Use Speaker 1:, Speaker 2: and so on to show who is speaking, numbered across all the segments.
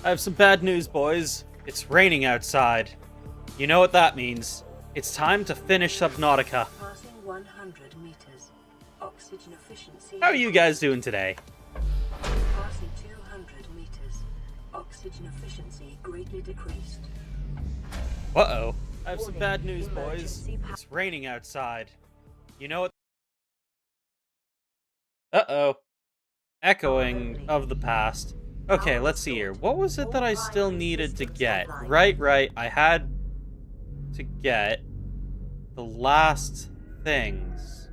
Speaker 1: I have some bad news, boys. It's raining outside. You know what that means. It's time to finish Subnautica.
Speaker 2: Passing 100 meters. Oxygen efficiency.
Speaker 1: How are you guys doing today?
Speaker 2: Passing 200 meters. Oxygen efficiency greatly decreased.
Speaker 1: Uh-oh. I have some bad news, boys. It's raining outside. You know what? Uh-oh. Echoing of the past. Okay, let's see here. What was it that I still needed to get? Right. I had to get the last things.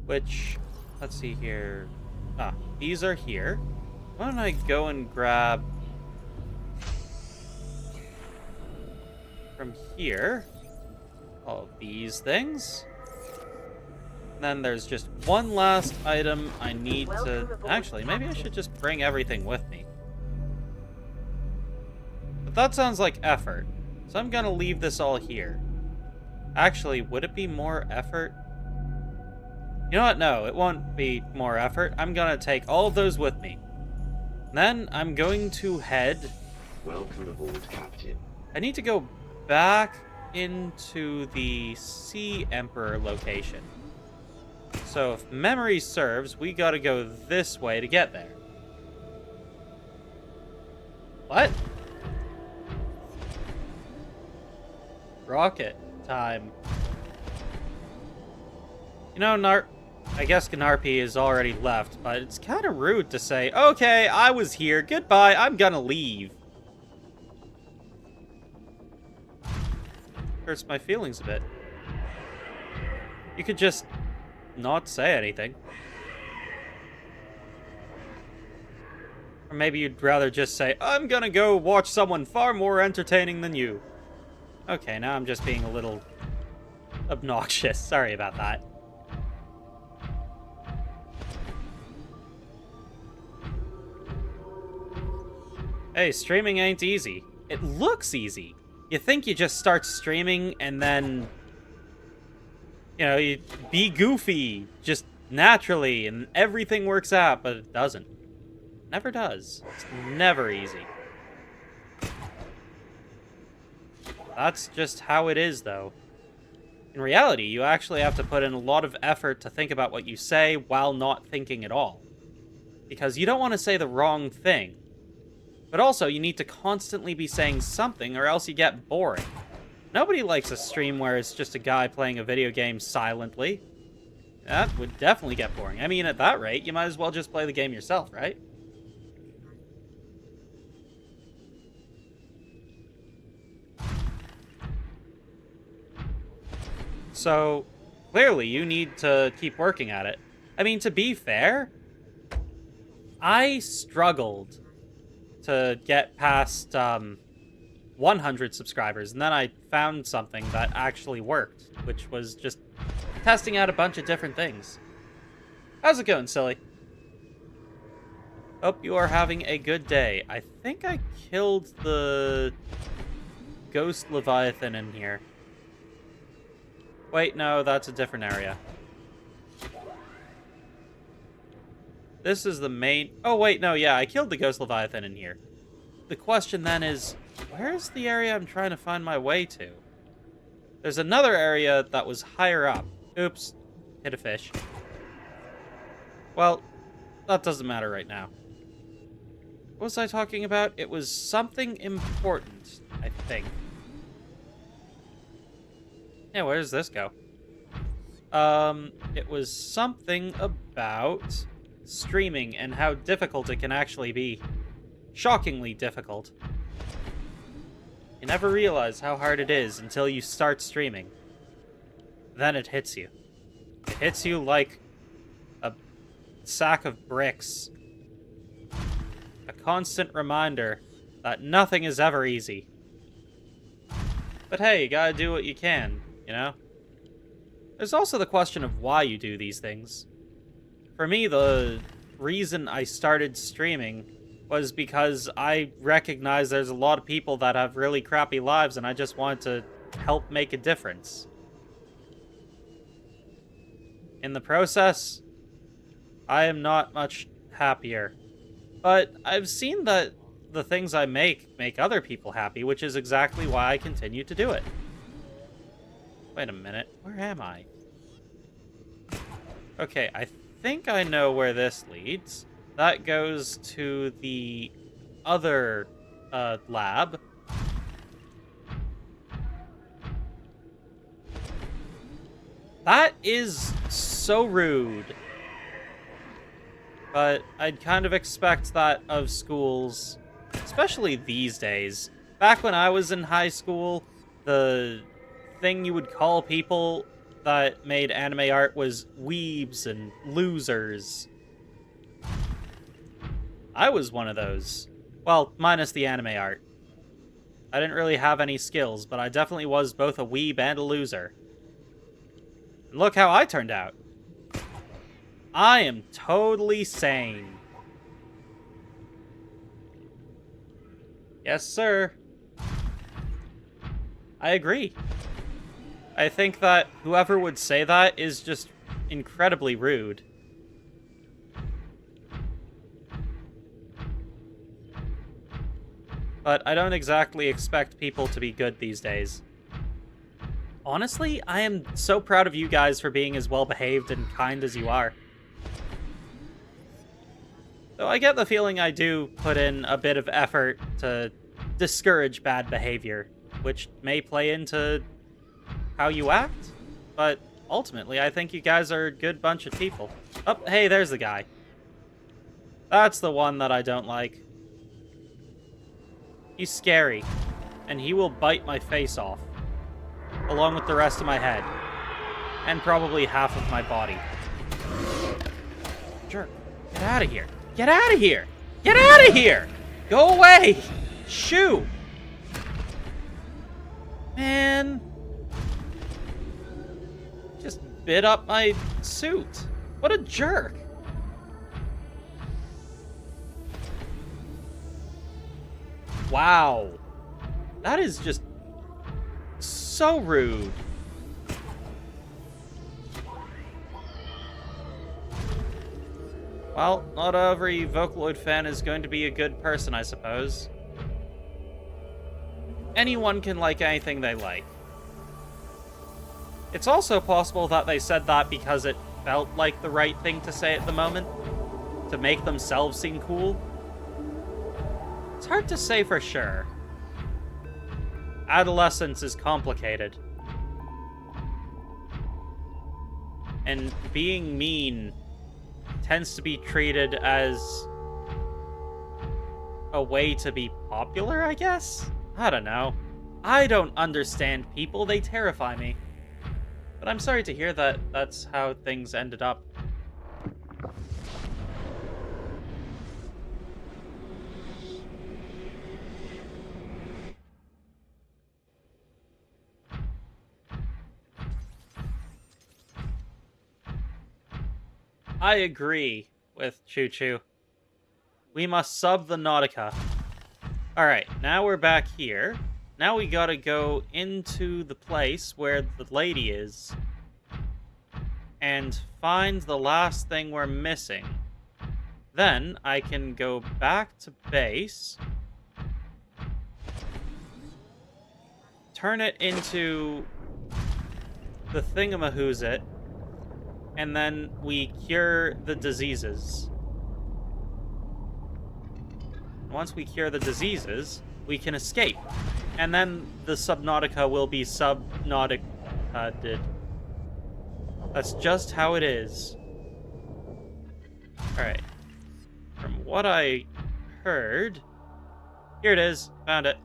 Speaker 1: Which, let's see here. Ah, these are here. Why don't I go and grab from here all of these things? Then there's just one last item I need to... Actually, maybe I should just bring everything with me. But that sounds like effort. So I'm gonna leave this all here. Actually, would it be more effort? You know what? No, it won't be more effort. I'm gonna take all of those with me. Then I'm going to head...
Speaker 3: Welcome aboard, Captain.
Speaker 1: I need to go back into the Sea Emperor location. So if memory serves, we gotta go this way to get there. What? Rocket time. You know, I guess Gnarpy is already left, but it's kind of rude to say, okay, I was here, goodbye, I'm gonna leave. Hurts my feelings a bit. You could just not say anything. Or maybe you'd rather just say, I'm gonna go watch someone far more entertaining than you. Okay, now I'm just being a little obnoxious. Sorry about that. Hey, streaming ain't easy. It looks easy. You think you just start streaming and then... You know, you be goofy, just naturally, and everything works out, but it doesn't. Never does. It's never easy. That's just how it is, though. In reality, you actually have to put in a lot of effort to think about what you say while not thinking at all. Because you don't want to say the wrong thing. But also, you need to constantly be saying something, or else you get boring. Nobody likes a stream where it's just a guy playing a video game silently. That would definitely get boring. I mean, at that rate, you might as well just play the game yourself, right? So, clearly, you need to keep working at it. I mean, to be fair, I struggled to get past, 100 subscribers, and then I found something that actually worked, which was just testing out a bunch of different things. How's it going, silly? Hope you are having a good day. I think I killed the ghost Leviathan in here. Wait, no, that's a different area. This is the main... Oh, wait, no, yeah, I killed the ghost Leviathan in here. The question then is, where's the area I'm trying to find my way to? There's another area that was higher up. Oops. Hit a fish. Well, that doesn't matter right now. What was I talking about? It was something important, I think. Yeah, where does this go? It was something about streaming and how difficult it can actually be. Shockingly difficult. You never realize how hard it is until you start streaming. Then it hits you. It hits you like a sack of bricks. A constant reminder that nothing is ever easy. But hey, you gotta do what you can, you know? There's also the question of why you do these things. For me, the reason I started streaming was because I recognize there's a lot of people that have really crappy lives, and I just wanted to help make a difference. In the process, I am not much happier. But I've seen that the things I make other people happy, which is exactly why I continue to do it. Wait a minute, where am I? Okay, I think I know where this leads. That goes to the other lab. That is so rude. But I'd kind of expect that of schools, especially these days. Back when I was in high school, the thing you would call people that made anime art was weebs and losers. I was one of those. Well, minus the anime art. I didn't really have any skills, but I definitely was both a weeb and a loser. And look how I turned out. I am totally sane. Yes, sir. I agree. I think that whoever would say that is just incredibly rude. But I don't exactly expect people to be good these days. Honestly, I am so proud of you guys for being as well-behaved and kind as you are. Though I get the feeling I do put in a bit of effort to discourage bad behavior, which may play into how you act, but ultimately I think you guys are a good bunch of people. Oh, hey, there's the guy. That's the one that I don't like. He's scary, and he will bite my face off, along with the rest of my head, and probably half of my body. Jerk, get out of here. Get out of here! Get out of here! Go away! Shoo! Man. Just bit up my suit. What a jerk. Wow. That is just so rude. Well, not every Vocaloid fan is going to be a good person, I suppose. Anyone can like anything they like. It's also possible that they said that because it felt like the right thing to say at the moment, to make themselves seem cool. It's hard to say for sure. Adolescence is complicated. And being mean tends to be treated as a way to be popular, I guess? I don't know. I don't understand people, they terrify me. But I'm sorry to hear that that's how things ended up. I agree with Choo Choo. We must sub the Nautica. Alright, now we're back here. Now we gotta go into the place where the lady is and find the last thing we're missing. Then I can go back to base, turn it into the thingamahoosit, and then we cure the diseases. Once we cure the diseases, we can escape. And then the Subnautica will be Subnautica. That's just how it is. Alright. From what I heard... Here it is. Found it.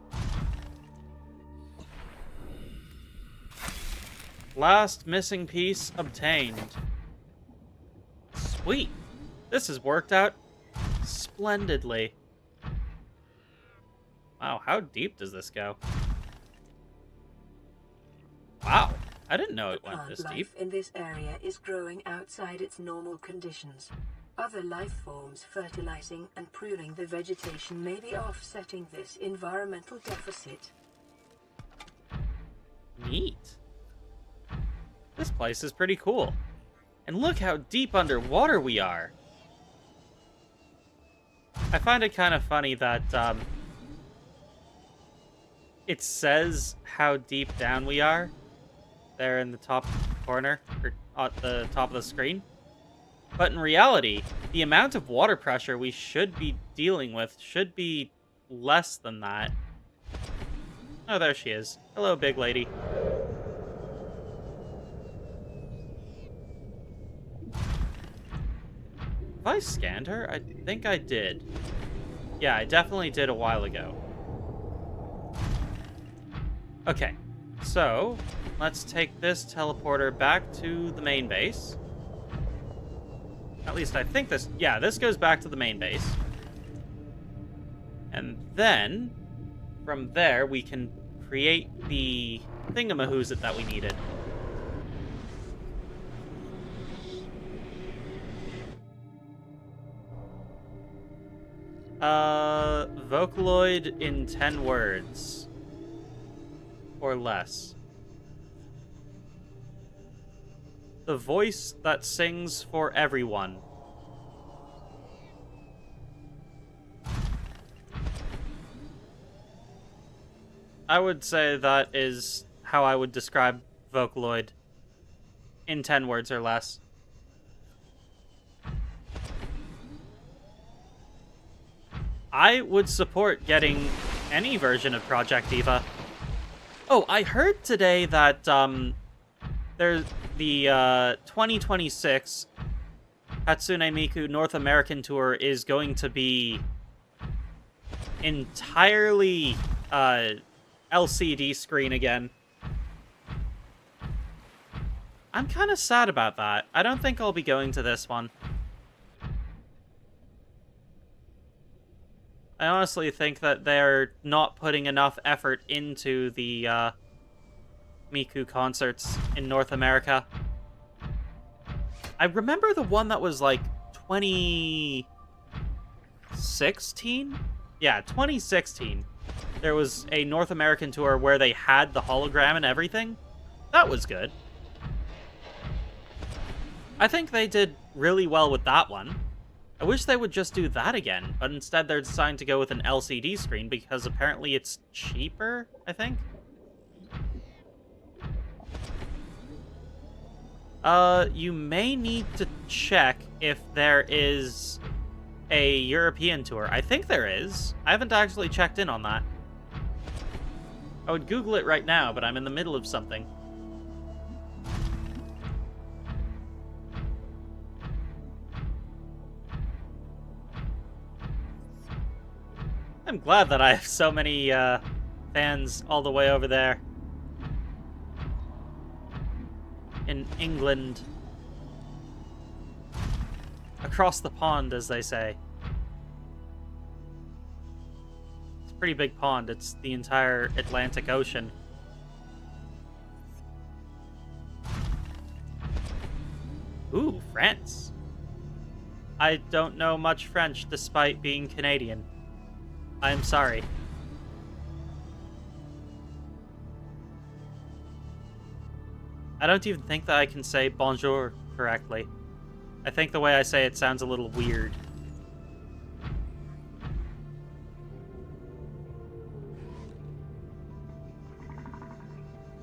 Speaker 1: Last missing piece obtained. Sweet. This has worked out splendidly. Wow, how deep does this go? Wow, I didn't know it went this deep.
Speaker 2: Life in this area is growing outside its normal conditions. Other life forms fertilizing and pruning the vegetation may be offsetting this environmental deficit.
Speaker 1: Neat. This place is pretty cool. And look how deep underwater we are. I find it kind of funny that it says how deep down we are there in the top corner, or at the top of the screen. But in reality, the amount of water pressure we should be dealing with should be less than that. Oh, there she is. Hello, big lady. Have I scanned her? I think I did. Yeah, I definitely did a while ago. Okay, so let's take this teleporter back to the main base. At least I think this... Yeah, this goes back to the main base. And then, from there, we can create the thingamahoosit that we needed. Vocaloid in 10 words. Or less. The voice that sings for everyone. I would say that is how I would describe Vocaloid in 10 words or less. I would support getting any version of Project Diva. Oh, I heard today that there's the 2026 Hatsune Miku North American tour is going to be entirely LCD screen again. I'm kind of sad about that. I don't think I'll be going to this one. I honestly think that they're not putting enough effort into the Miku concerts in North America. I remember the one that was like 2016? Yeah, 2016. There was a North American tour where they had the hologram and everything. That was good. I think they did really well with that one. I wish they would just do that again, but instead they're deciding to go with an LCD screen because apparently it's cheaper, I think? You may need to check if there is a European tour. I think there is. I haven't actually checked in on that. I would Google it right now, but I'm in the middle of something. I'm glad that I have so many fans all the way over there. In England. Across the pond, as they say. It's a pretty big pond. It's the entire Atlantic Ocean. Ooh, France. I don't know much French despite being Canadian. I'm sorry. I don't even think that I can say bonjour correctly. I think the way I say it sounds a little weird.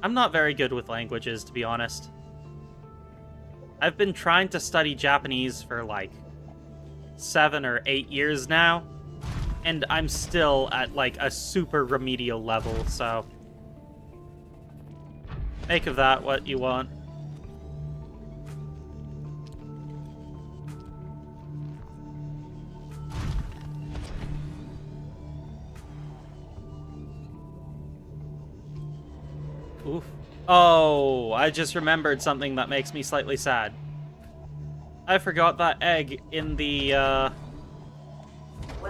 Speaker 1: I'm not very good with languages, to be honest. I've been trying to study Japanese for like 7 or 8 years now. And I'm still at, like, a super remedial level, so... Make of that what you want. Oof. Oh, I just remembered something that makes me slightly sad. I forgot that egg in the,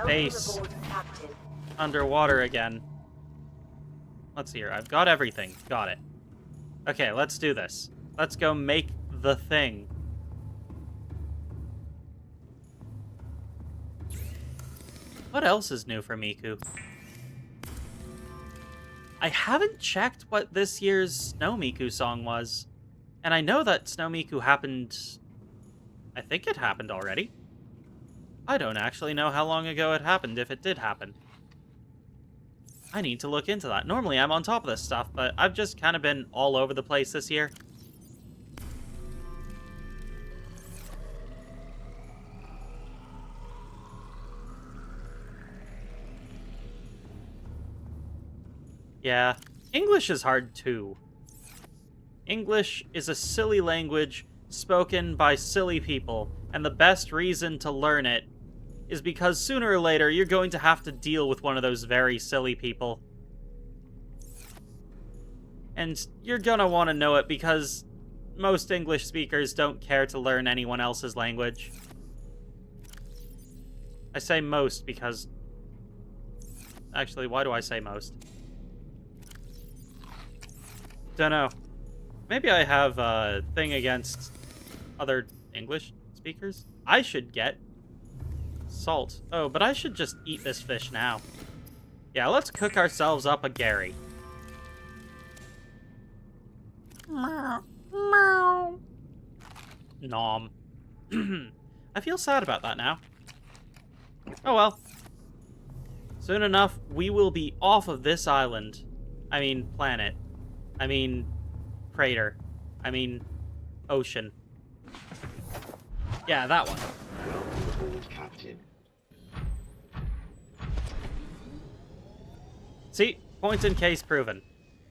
Speaker 1: base underwater again. Let's see here. I've got everything. Got it. Okay, let's do this. Let's go make the thing. What else is new for Miku? I haven't checked what this year's Snow Miku song was. And I know that Snow Miku happened... I think it happened already. I don't actually know how long ago it happened, if it did happen. I need to look into that. Normally I'm on top of this stuff, but I've just kind of been all over the place this year. Yeah, English is hard too. English is a silly language spoken by silly people, and the best reason to learn it is because sooner or later you're going to have to deal with one of those very silly people. And you're gonna want to know it because most English speakers don't care to learn anyone else's language. I say most because... Actually, why do I say most? Dunno. Maybe I have a thing against other English speakers? I should get salt. Oh, but I should just eat this fish now. Yeah, let's cook ourselves up a Gary. Nom. I feel sad about that now. Oh well. Soon enough, we will be off of this island. I mean, planet. I mean, crater. I mean, ocean. Yeah, that one.
Speaker 3: Welcome aboard, Captain.
Speaker 1: See? Point in case proven.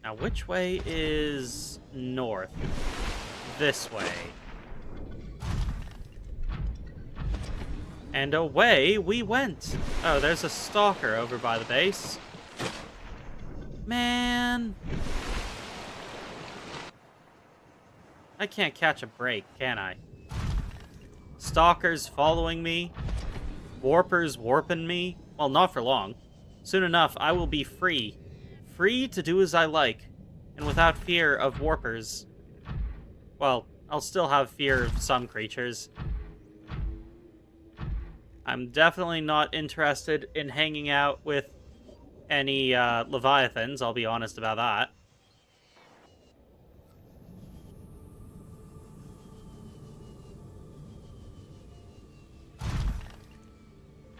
Speaker 1: Now, which way is north? This way. And away we went. Oh, there's a stalker over by the base. Man. I can't catch a break, can I? Stalkers following me. Warpers warping me. Well, not for long. Soon enough, I will be free. Free to do as I like. And without fear of warpers. Well, I'll still have fear of some creatures. I'm definitely not interested in hanging out with any Leviathans, I'll be honest about that.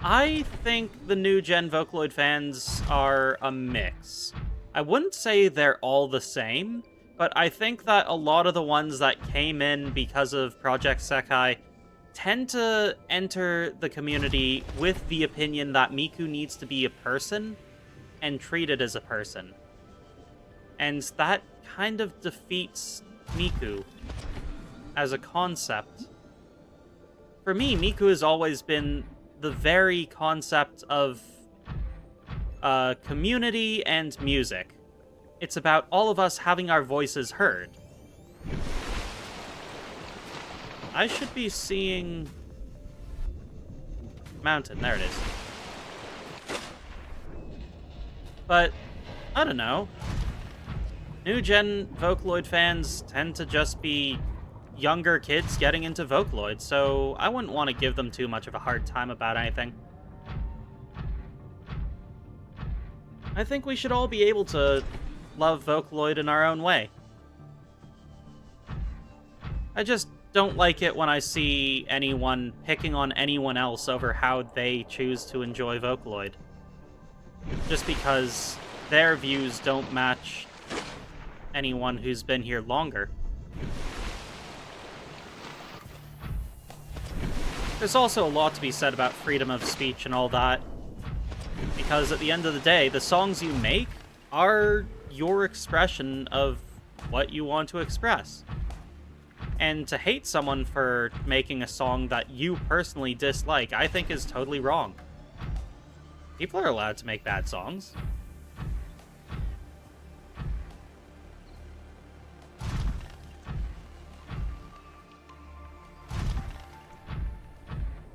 Speaker 1: I think the new gen Vocaloid fans are a mix. I wouldn't say they're all the same, but I think that a lot of the ones that came in because of Project Sekai tend to enter the community with the opinion that Miku needs to be a person and treated as a person. And that kind of defeats Miku as a concept. For me, Miku has always been the very concept of community and music. It's about all of us having our voices heard. I should be seeing... Mountain, there it is. But, I don't know. New gen Vocaloid fans tend to just be younger kids getting into Vocaloid, so I wouldn't want to give them too much of a hard time about anything. I think we should all be able to love Vocaloid in our own way. I just don't like it when I see anyone picking on anyone else over how they choose to enjoy Vocaloid. Just because their views don't match anyone who's been here longer. There's also a lot to be said about freedom of speech and all that. Because at the end of the day, the songs you make are your expression of what you want to express. And to hate someone for making a song that you personally dislike, I think is totally wrong. People are allowed to make bad songs.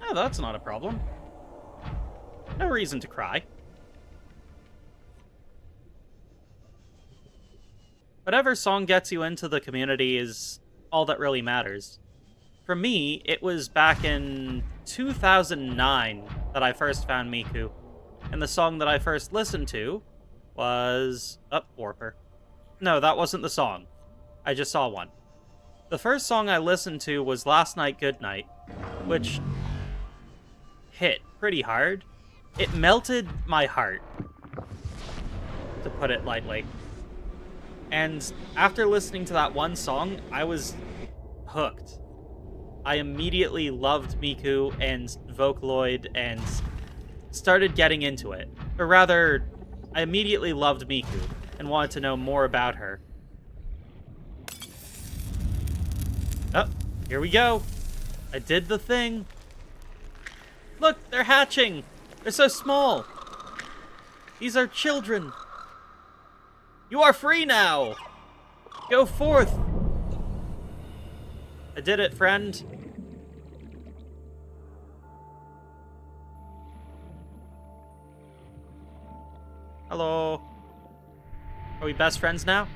Speaker 1: Oh, that's not a problem. No reason to cry. Whatever song gets you into the community is all that really matters. For me, it was back in 2009 that I first found Miku. And the song that I first listened to was... Warper. No, that wasn't the song. I just saw one. The first song I listened to was Last Night Goodnight, which hit pretty hard. It melted my heart, to put it lightly. And after listening to that one song, I was hooked. I immediately loved Miku and Vocaloid and started getting into it. Or rather, I immediately loved Miku and wanted to know more about her. Oh, here we go. I did the thing. Look, they're hatching. They're so small. These are children. You are free now. Go forth. I did it, friend. Hello. Are we best friends now?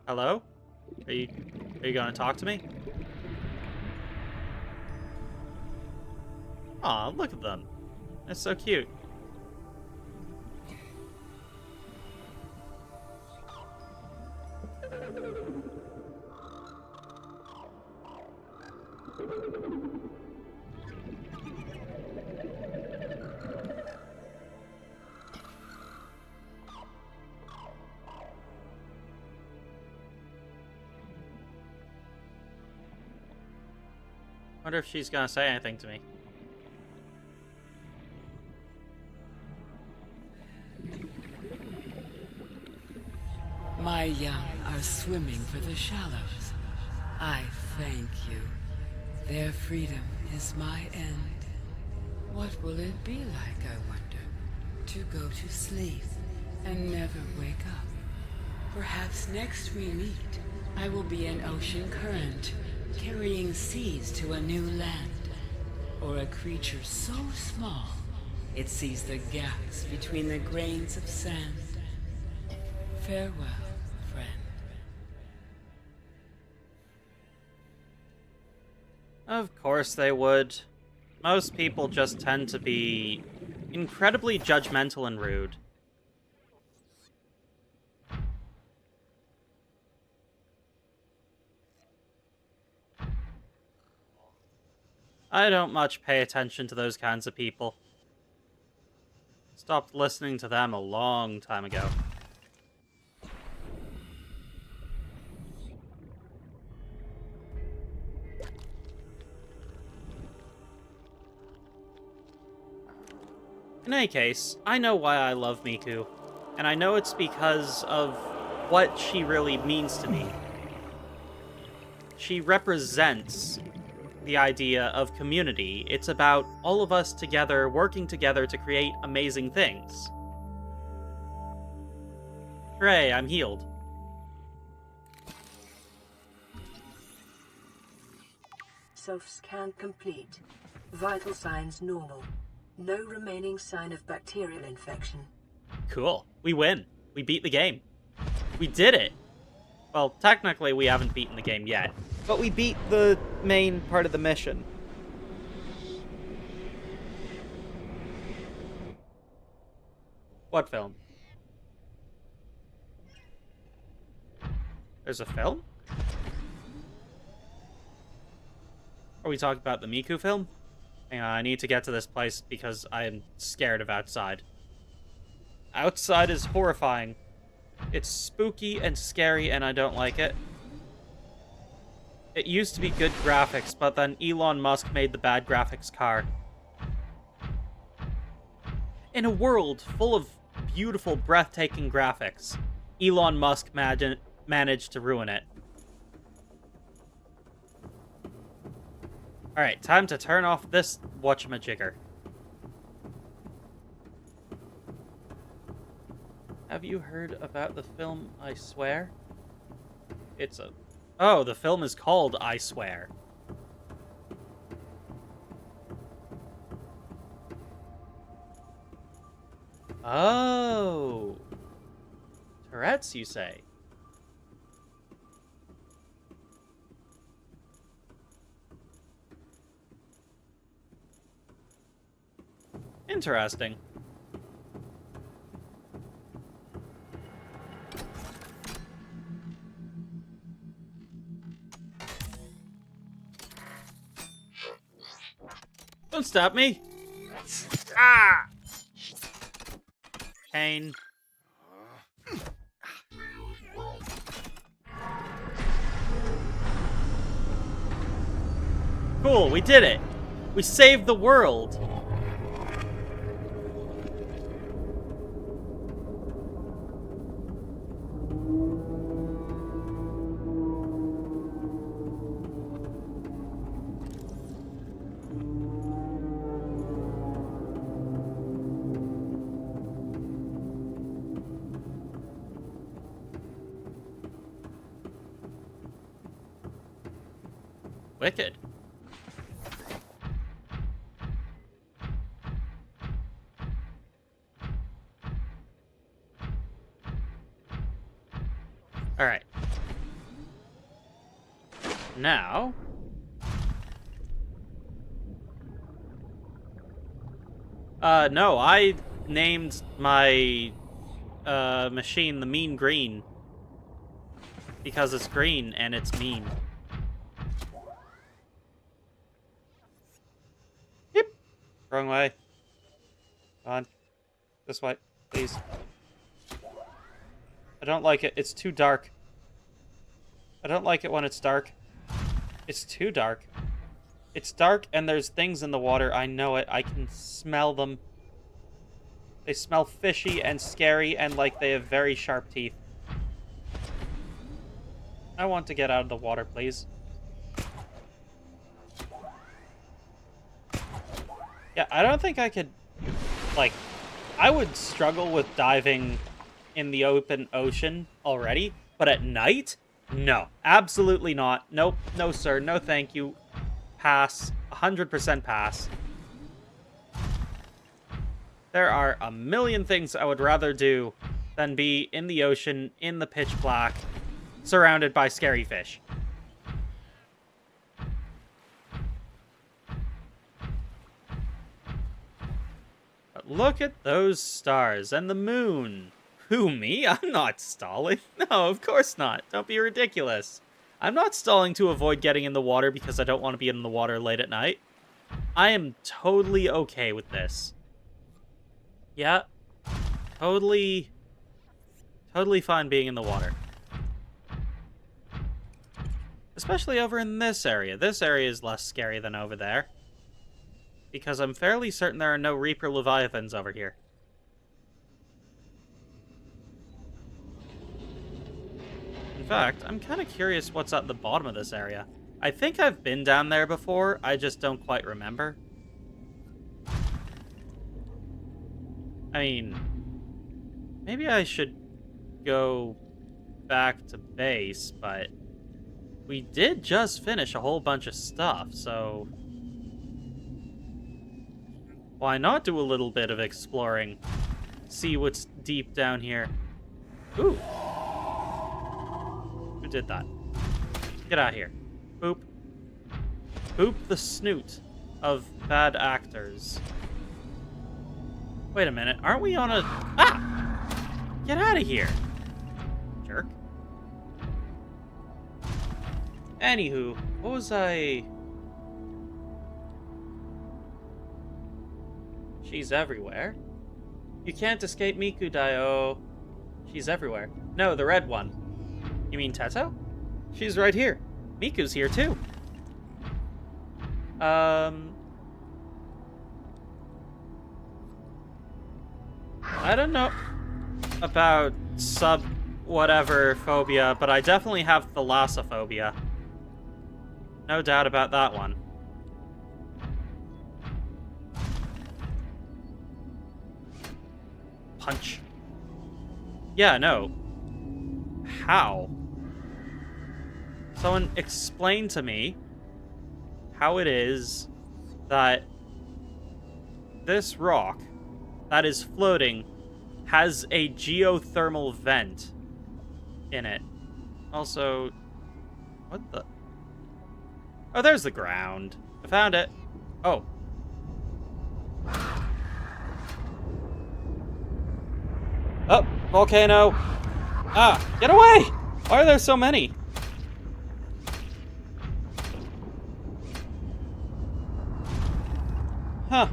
Speaker 1: Hello? Are you gonna talk to me? Aw, look at them. They're so cute. Wonder if she's gonna say anything to me.
Speaker 4: My young are swimming for the shallows. I thank you. Their freedom is my end. What will it be like, I wonder, to go to sleep and never wake up? Perhaps next we meet, I will be an ocean current, carrying seas to a new land. Or a creature so small, it sees the gaps between the grains of sand. Farewell, friend.
Speaker 1: Of course they would. Most people just tend to be incredibly judgmental and rude. I don't much pay attention to those kinds of people. Stopped listening to them a long time ago. In any case, I know why I love Miku, and I know it's because of what she really means to me. She represents the idea of community. It's about all of us together, working together to create amazing things. Hooray, I'm healed.
Speaker 2: Self-scan complete. Vital signs normal. No remaining sign of bacterial infection.
Speaker 1: Cool. We win. We beat the game. We did it. Well, technically we haven't beaten the game yet, but we beat the main part of the mission. What film? There's a film? Are we talking about the Miku film? Hang on, I need to get to this place because I am scared of outside. Outside is horrifying. It's spooky and scary and I don't like it. It used to be good graphics, but then Elon Musk made the bad graphics car. In a world full of beautiful, breathtaking graphics, Elon Musk managed to ruin it. Alright, time to turn off this whatchamajigger. Have you heard about the film I Swear? It's a... Oh, the film is called I Swear. Oh. Tourette's, you say? Interesting. Don't stop me! Ah! Pain. Cool, we did it! We saved the world! Wicked. Alright. Now... no, I named my, machine the Mean Green. Because it's green and it's mean. Yep. Wrong way. Come on. This way, please. I don't like it. It's too dark. I don't like it when it's dark. It's too dark. It's dark and there's things in the water. I know it. I can smell them. They smell fishy and scary and like they have very sharp teeth. I want to get out of the water, please. Yeah, I don't think I could... Like, I would struggle with diving in the open ocean already, but at night? No, absolutely not. Nope, no sir, no thank you. Pass. 100% pass. There are a million things I would rather do than be in the ocean, in the pitch black, surrounded by scary fish. But look at those stars and the moon. Who, me? I'm not stalling. No, of course not. Don't be ridiculous. I'm not stalling to avoid getting in the water because I don't want to be in the water late at night. I am totally okay with this. Yeah. Totally fine being in the water. Especially over in this area. This area is less scary than over there. Because I'm fairly certain there are no Reaper Leviathans over here. In fact, I'm kind of curious what's at the bottom of this area. I think I've been down there before, I just don't quite remember. I mean, maybe I should go back to base, but we did just finish a whole bunch of stuff, so why not do a little bit of exploring? See what's deep down here. Ooh. Who did that? Get out of here. Boop. Boop the snoot of bad actors. Wait a minute. Aren't we on a... Ah! Get out of here. Jerk. Anywho, what was I... She's everywhere. You can't escape Miku, Dio. She's everywhere. No, the red one. You mean Teto? She's right here. Miku's here too. I don't know about sub-whatever phobia, but I definitely have thalassophobia. No doubt about that one. Punch. Yeah, no. How? Someone explain to me how it is that this rock that is floating has a geothermal vent in it. Also, what the... Oh, there's the ground. I found it. Oh. Oh, volcano. Ah, get away! Why are there so many? Huh.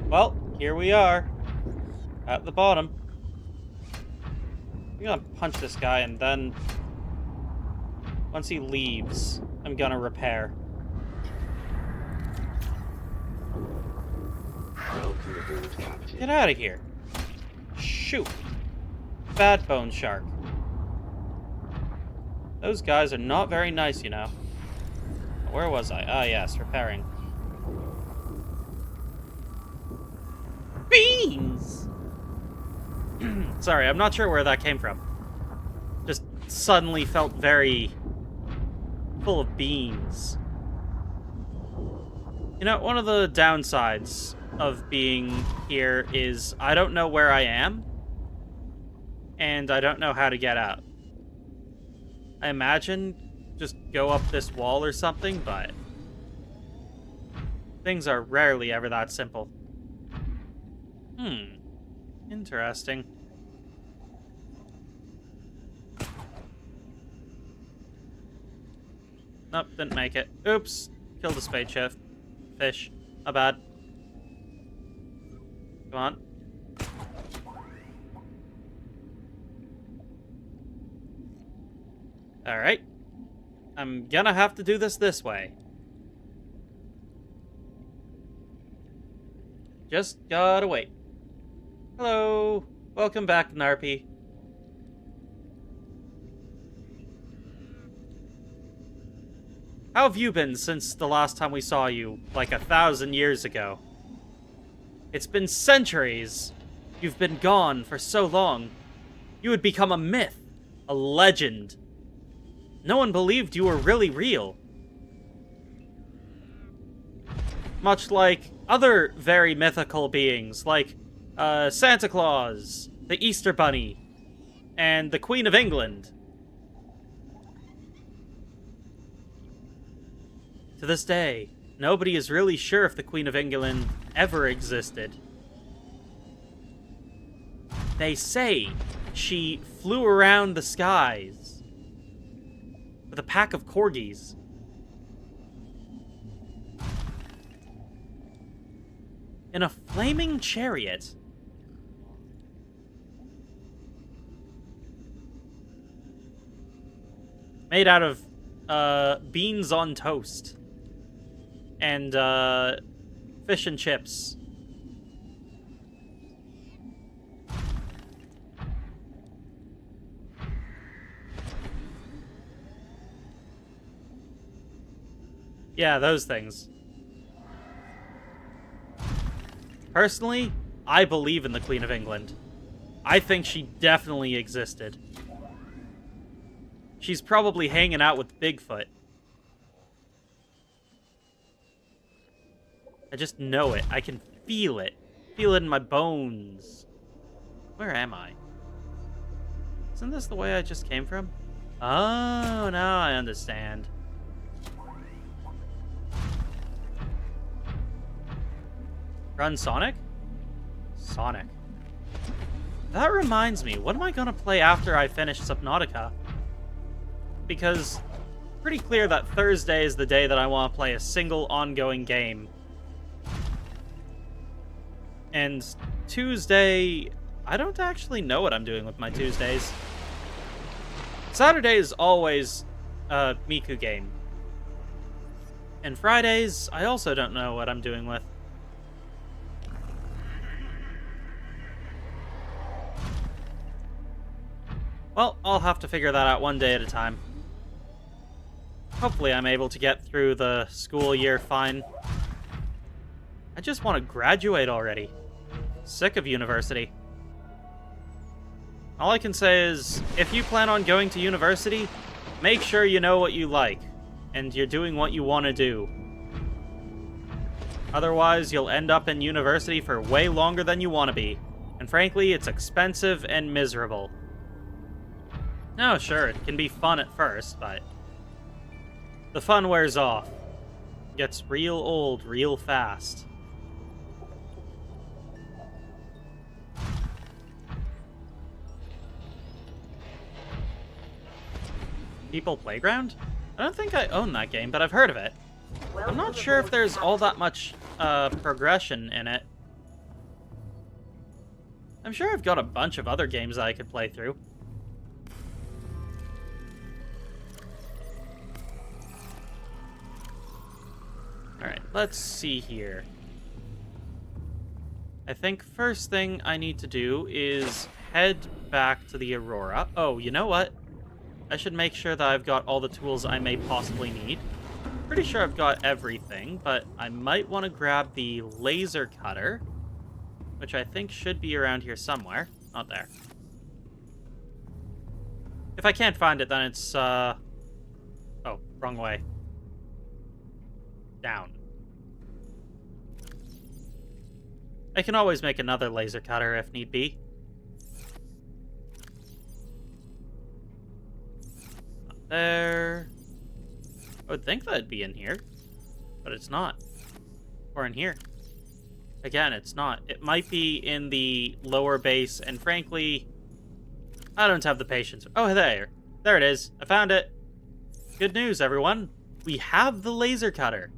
Speaker 1: Well, here we are. At the bottom. I'm gonna punch this guy and then... once he leaves, I'm gonna repair.
Speaker 3: Welcome aboard, Captain.
Speaker 1: Get out of here. Shoot. Bad bone shark. Those guys are not very nice, you know. Where was I? Ah, yes, repairing. Beans! Sorry, I'm not sure where that came from. Just suddenly felt very full of beans. You know, one of the downsides of being here is I don't know where I am, and I don't know how to get out. I imagine just go up this wall or something, but things are rarely ever that simple. Interesting. Nope, didn't make it. Oops. Killed a spade chef. Fish. My bad. Come on. Alright. I'm gonna have to do this way. Just gotta wait. Hello. Welcome back, Narpi. How have you been since the last time we saw you, like 1,000 years ago? It's been centuries. You've been gone for so long. You had become a myth, a legend. No one believed you were really real. Much like other very mythical beings, like Santa Claus, the Easter Bunny, and the Queen of England. To this day, nobody is really sure if the Queen of England ever existed. They say she flew around the skies with a pack of corgis. In a flaming chariot. Made out of beans on toast. And fish and chips. Yeah, those things. Personally, I believe in the Queen of England. I think she definitely existed. She's probably hanging out with Bigfoot. I just know it. I can feel it. Feel it in my bones. Where am I? Isn't this the way I just came from? Oh, now I understand. Run Sonic? Sonic. That reminds me, what am I gonna play after I finish Subnautica? Because pretty clear that Thursday is the day that I want to play a single ongoing game. And Tuesday, I don't actually know what I'm doing with my Tuesdays. Saturday is always a Miku game. And Fridays, I also don't know what I'm doing with. Well, I'll have to figure that out one day at a time. Hopefully I'm able to get through the school year fine. I just want to graduate already. Sick of university. All I can say is, if you plan on going to university, make sure you know what you like, and you're doing what you want to do. Otherwise, you'll end up in university for way longer than you want to be, and frankly, it's expensive and miserable. No, sure, it can be fun at first, but the fun wears off. It gets real old real fast. People Playground? I don't think I own that game, but I've heard of it. I'm not sure if there's all that much progression in it. I'm sure I've got a bunch of other games that I could play through. Alright, let's see here. I think first thing I need to do is head back to the Aurora. Oh, you know what? I should make sure that I've got all the tools I may possibly need. Pretty sure I've got everything, but I might want to grab the laser cutter, which I think should be around here somewhere. Not there. If I can't find it, then it's, oh, wrong way. Down. I can always make another laser cutter if need be. Not there. I would think that'd be in here, but it's not. Or in here. Again, it's not. It might be in the lower base, and frankly, I don't have the patience. Oh, there. There it is. I found it. Good news, everyone. We have the laser cutter.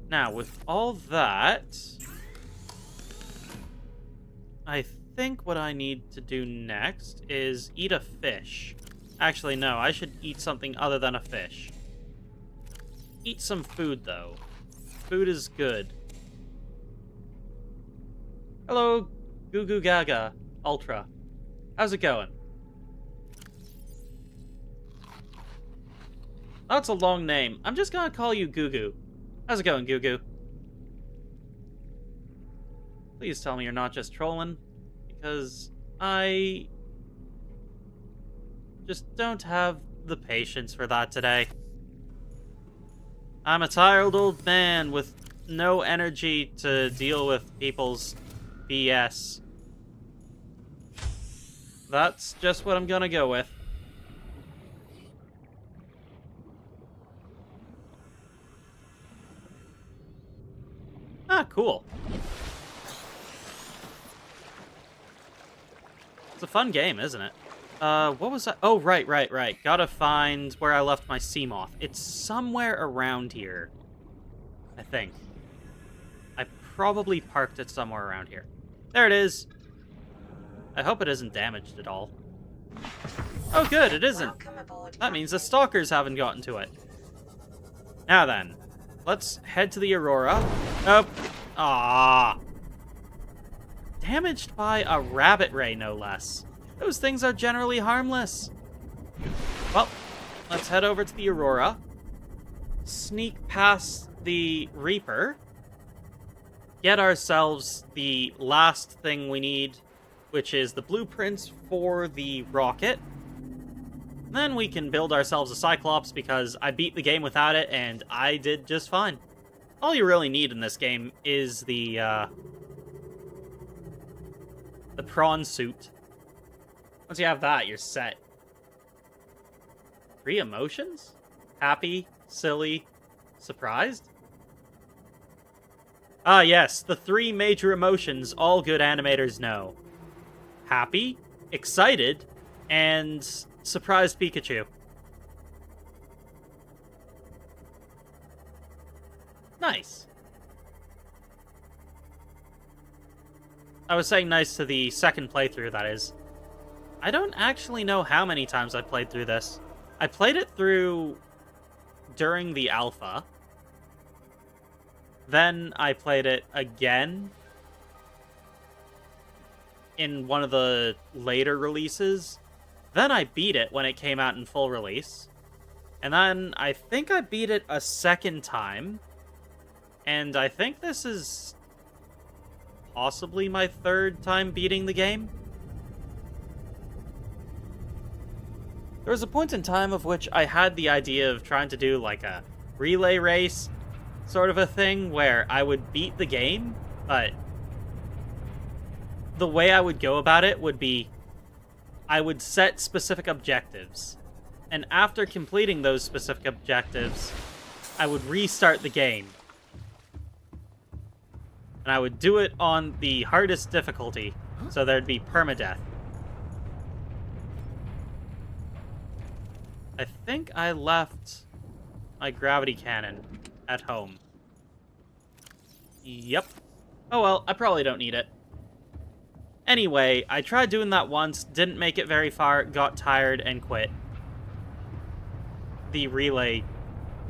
Speaker 1: Now, with all that, I think what I need to do next is eat a fish. Actually, no, I should eat something other than a fish. Eat some food, though. Food is good. Hello, Goo Goo Gaga Ultra. How's it going? That's a long name. I'm just gonna call you Goo Goo. How's it going, Goo Goo? Please tell me you're not just trolling, because I just don't have the patience for that today. I'm a tired old man with no energy to deal with people's BS. That's just what I'm gonna go with. Ah, cool. It's a fun game, isn't it? What was that? Oh, right. Gotta find where I left my sea moth. It's somewhere around here, I think. I probably parked it somewhere around here. There it is. I hope it isn't damaged at all. Oh, good, it isn't. That means the stalkers haven't gotten to it. Now then, let's head to the Aurora. Oh, ah. Damaged by a rabbit ray, no less. Those things are generally harmless. Well, let's head over to the Aurora. Sneak past the Reaper. Get ourselves the last thing we need, which is the blueprints for the rocket. Then we can build ourselves a Cyclops, because I beat the game without it, and I did just fine. All you really need in this game is the prawn suit. Once you have that, you're set. 3 emotions? Happy, silly, surprised? Ah, yes, the 3 major emotions all good animators know. Happy, excited, and surprised Pikachu. Nice. I was saying nice to the second playthrough, that is. I don't actually know how many times I played through this. I played it through during the alpha. Then I played it again in one of the later releases. Then I beat it when it came out in full release. And then I think I beat it a second time. And I think this is possibly my 3rd time beating the game. There was a point in time of which I had the idea of trying to do like a relay race sort of a thing where I would beat the game, but the way I would go about it would be I would set specific objectives, and after completing those specific objectives, I would restart the game. And I would do it on the hardest difficulty, so there'd be permadeath. I think I left my gravity cannon at home. Yep. Oh well, I probably don't need it. Anyway, I tried doing that once, didn't make it very far, got tired, and quit. The relay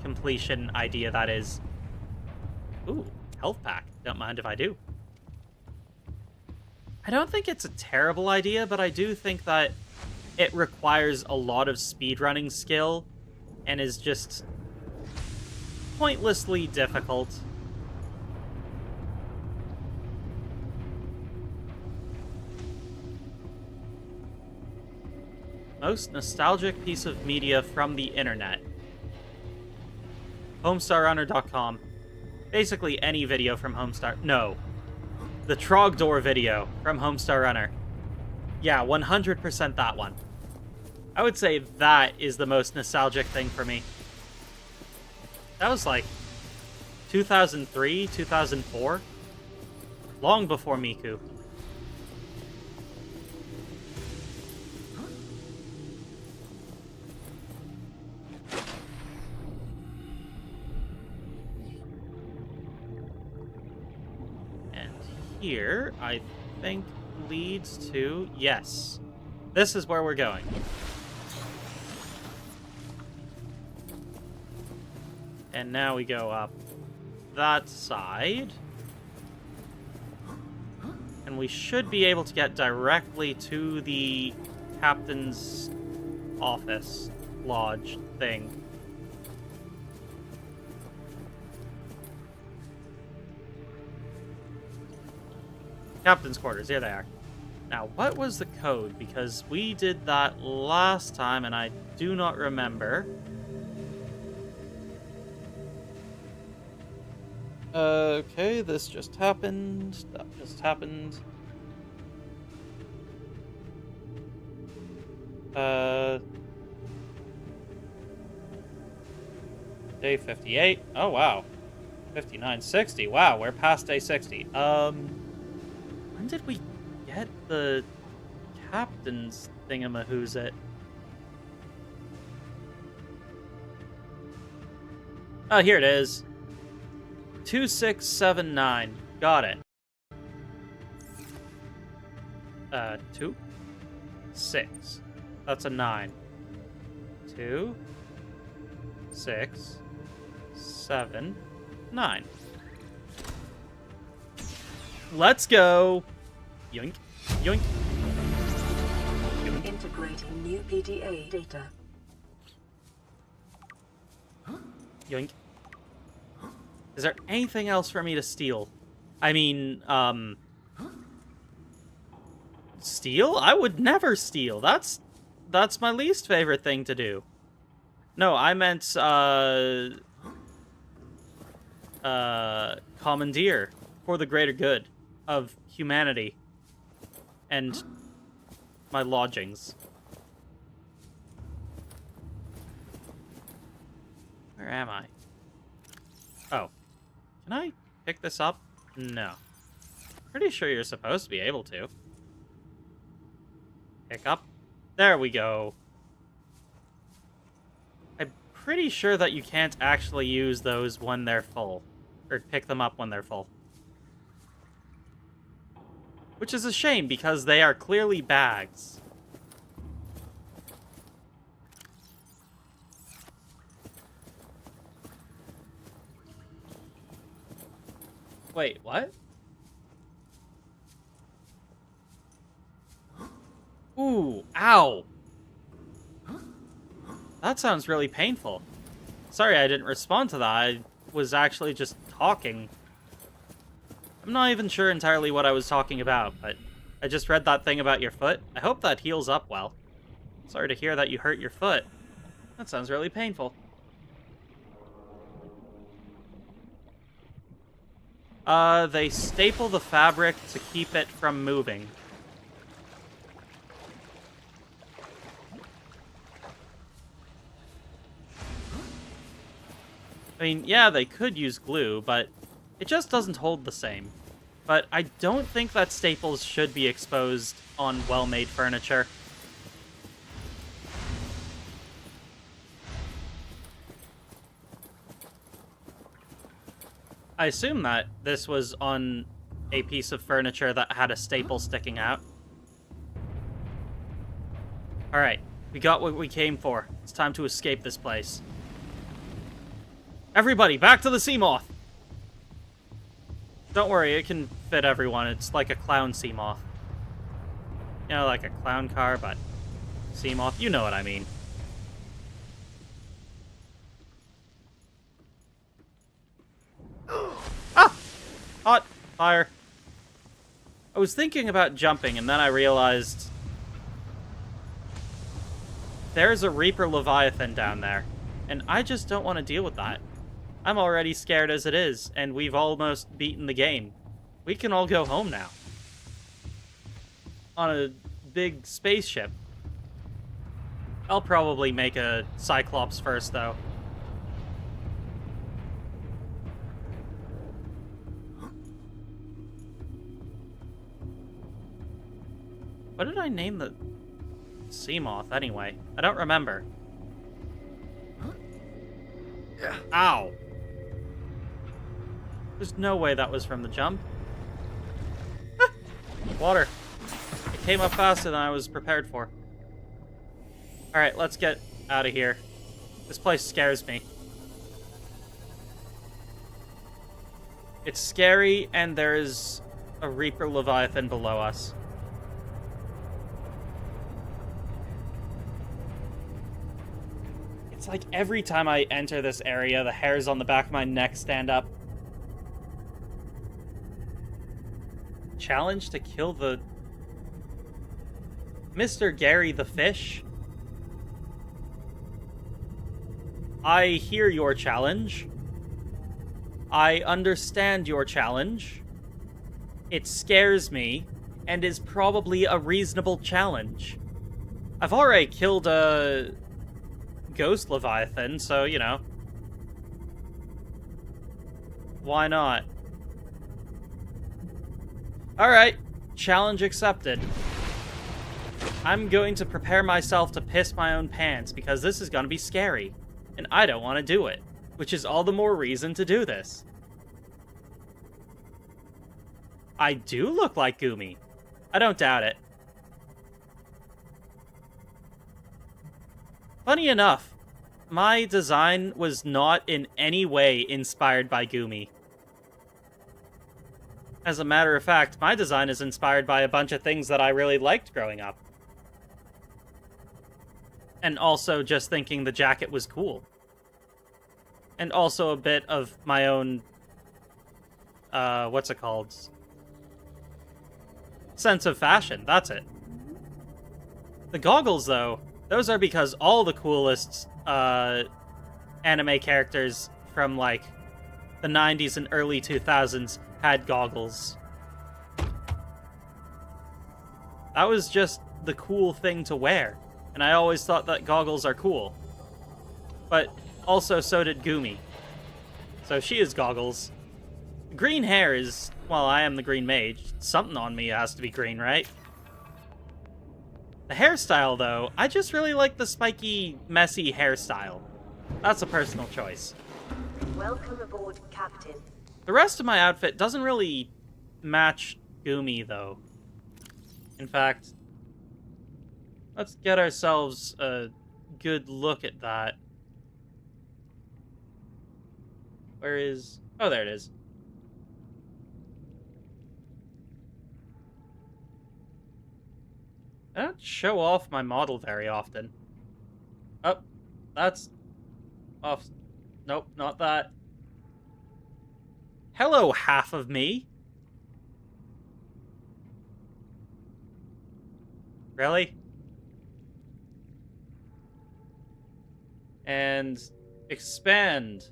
Speaker 1: completion idea, that is. Ooh, health pack. Don't mind if I do. I don't think it's a terrible idea, but I do think that it requires a lot of speedrunning skill and is just pointlessly difficult. Most nostalgic piece of media from the internet. HomestarRunner.com. Basically any video from Homestar... No. The Trogdor video from Homestar Runner. Yeah, 100% that one. I would say that is the most nostalgic thing for me. That was like 2003, 2004. Long before Miku. Here, I think, leads to... Yes. This is where we're going. And now we go up that side. And we should be able to get directly to the captain's office, lodge thing. Captain's quarters, here they are. Now, what was the code? Because we did that last time, and I do not remember. Okay, this just happened. That just happened. Day 58. Oh, wow. 5960. Wow, we're past day 60. When did we get the captain's thingamahoo's-it? Oh, here it is. 2679. Got it. 2, 6. That's a 9. 2, 6, 7, 9. Let's go. Yoink. Yoink. Yoink.
Speaker 2: Integrating new PDA data.
Speaker 1: Yoink. Is there anything else for me to steal? I mean, steal? I would never steal. That's my least favorite thing to do. No, I meant, commandeer for the greater good of humanity and my lodgings. Where am I? Oh. Can I pick this up? No. Pretty sure you're supposed to be able to. Pick up. There we go. I'm pretty sure that you can't actually use those when they're full. Or pick them up when they're full. Which is a shame, because they are clearly bags. Wait, what? Ooh, ow! That sounds really painful. Sorry I didn't respond to that. I was actually just talking. I'm not even sure entirely what I was talking about, but I just read that thing about your foot. I hope that heals up well. Sorry to hear that you hurt your foot. That sounds really painful. They staple the fabric to keep it from moving. I mean, yeah, they could use glue, but it just doesn't hold the same. But I don't think that staples should be exposed on well-made furniture. I assume that this was on a piece of furniture that had a staple sticking out. Alright, we got what we came for. It's time to escape this place. Everybody, back to the Seamoth! Don't worry, it can fit everyone. It's like a clown Seamoth. You know, like a clown car, but Seamoth, you know what I mean. Ah! Hot fire. I was thinking about jumping, and then I realized there's a Reaper Leviathan down there, and I just don't want to deal with that. I'm already scared as it is, and we've almost beaten the game. We can all go home now. On a big spaceship. I'll probably make a Cyclops first, though. What did I name the Seamoth, anyway? I don't remember. Ow! There's no way that was from the jump. Water. It came up faster than I was prepared for. Alright, let's get out of here. This place scares me. It's scary, and there's a Reaper Leviathan below us. It's like every time I enter this area, the hairs on the back of my neck stand up. Challenge to kill the... Mr. Gary the Fish? I hear your challenge. I understand your challenge. It scares me, and is probably a reasonable challenge. I've already killed a Ghost Leviathan, so, you know. Why not? Alright, challenge accepted. I'm going to prepare myself to piss my own pants, because this is going to be scary. And I don't want to do it, which is all the more reason to do this. I do look like Goomy. I don't doubt it. Funny enough, my design was not in any way inspired by Goomy. As a matter of fact, my design is inspired by a bunch of things that I really liked growing up. And also just thinking the jacket was cool. And also a bit of my own, what's it called? Sense of fashion, that's it. The goggles, though, those are because all the coolest, anime characters from, like, the 90s and early 2000s had goggles. That was just the cool thing to wear. And I always thought that goggles are cool. But also so did Goomy. So she is goggles. Green hair is, well, I am the green mage. Something on me has to be green, right? The hairstyle, though, I just really like the spiky, messy hairstyle. That's a personal choice.
Speaker 2: Welcome aboard, Captain.
Speaker 1: The rest of my outfit doesn't really match Goomy, though. In fact, let's get ourselves a good look at that. Where is... Oh, there it is. I don't show off my model very often. Oh, that's off. Nope, not that. Hello, half of me. Really? And expand.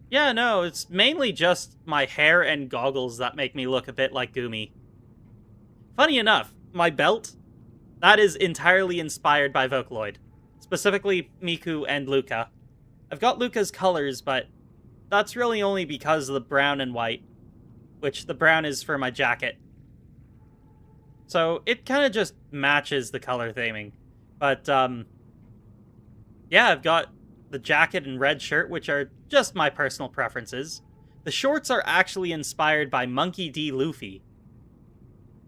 Speaker 1: Yeah, no, it's mainly just my hair and goggles that make me look a bit like Goomy. Funny enough, my belt, that is entirely inspired by Vocaloid. Specifically, Miku and Luca. I've got Luca's colors, but that's really only because of the brown and white, which the brown is for my jacket. So it kind of just matches the color theming. But, Yeah, I've got the jacket and red shirt, which are just my personal preferences. The shorts are actually inspired by Monkey D. Luffy.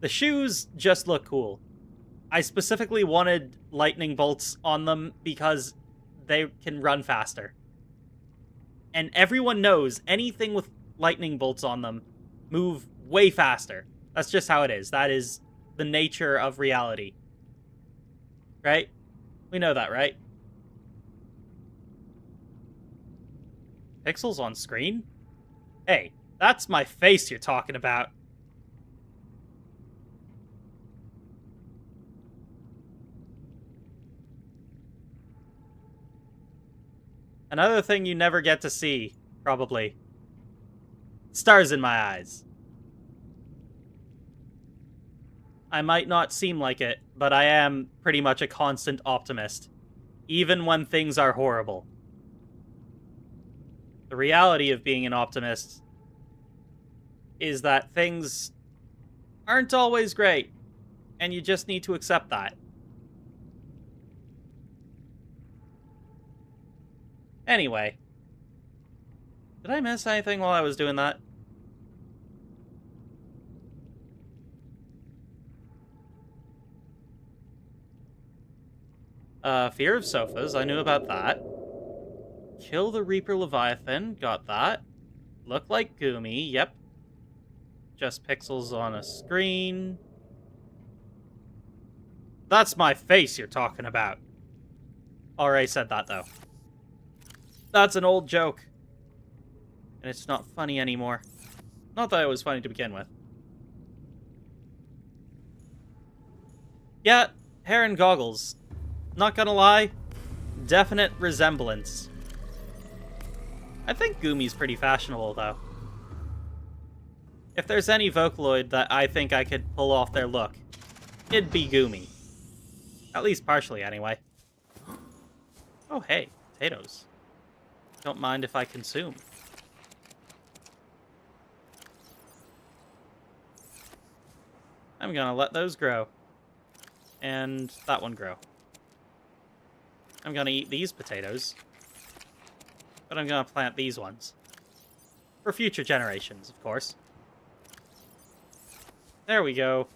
Speaker 1: The shoes just look cool. I specifically wanted lightning bolts on them because they can run faster. And everyone knows anything with lightning bolts on them move way faster. That's just how it is. That is the nature of reality. Right? We know that, right? Pixels on screen? Hey, that's my face you're talking about. Another thing you never get to see, probably. Stars in my eyes. I might not seem like it, but I am pretty much a constant optimist, even when things are horrible. The reality of being an optimist is that things aren't always great, and you just need to accept that. Anyway. Did I miss anything while I was doing that? Fear of sofas, I knew about that. Kill the Reaper Leviathan, got that. Look like Goomy, yep. Just pixels on a screen. That's my face you're talking about. Already said that, though. That's an old joke. And it's not funny anymore. Not that it was funny to begin with. Yeah, hair and goggles. Not gonna lie, definite resemblance. I think Goomy's pretty fashionable, though. If there's any Vocaloid that I think I could pull off their look, it'd be Goomy. At least partially, anyway. Oh, hey, potatoes. Don't mind if I consume. I'm gonna let those grow. And that one grow. I'm gonna eat these potatoes. But I'm gonna plant these ones. For future generations, of course. There we go.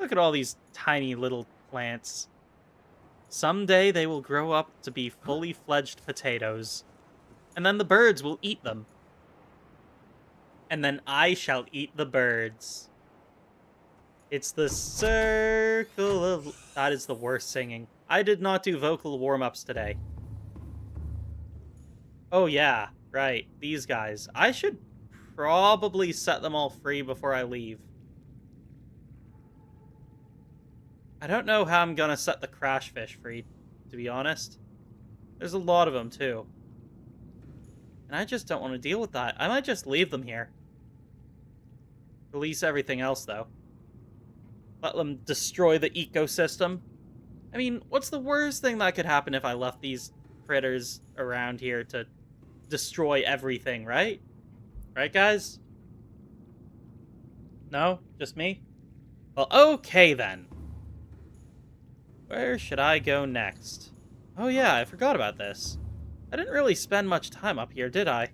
Speaker 1: Look at all these tiny little plants. Someday they will grow up to be fully fledged potatoes. And then the birds will eat them. And then I shall eat the birds. It's the circle of... That is the worst singing. I did not do vocal warm-ups today. Oh yeah, right. These guys. I should probably set them all free before I leave. I don't know how I'm gonna set the crash fish free, to be honest. There's a lot of them, too. And I just don't want to deal with that. I might just leave them here. Release everything else, though. Let them destroy the ecosystem. I mean, what's the worst thing that could happen if I left these critters around here to destroy everything, right? Right, guys? No? Just me? Well, okay, then. Where should I go next? Oh yeah, I forgot about this. I didn't really spend much time up here, did I?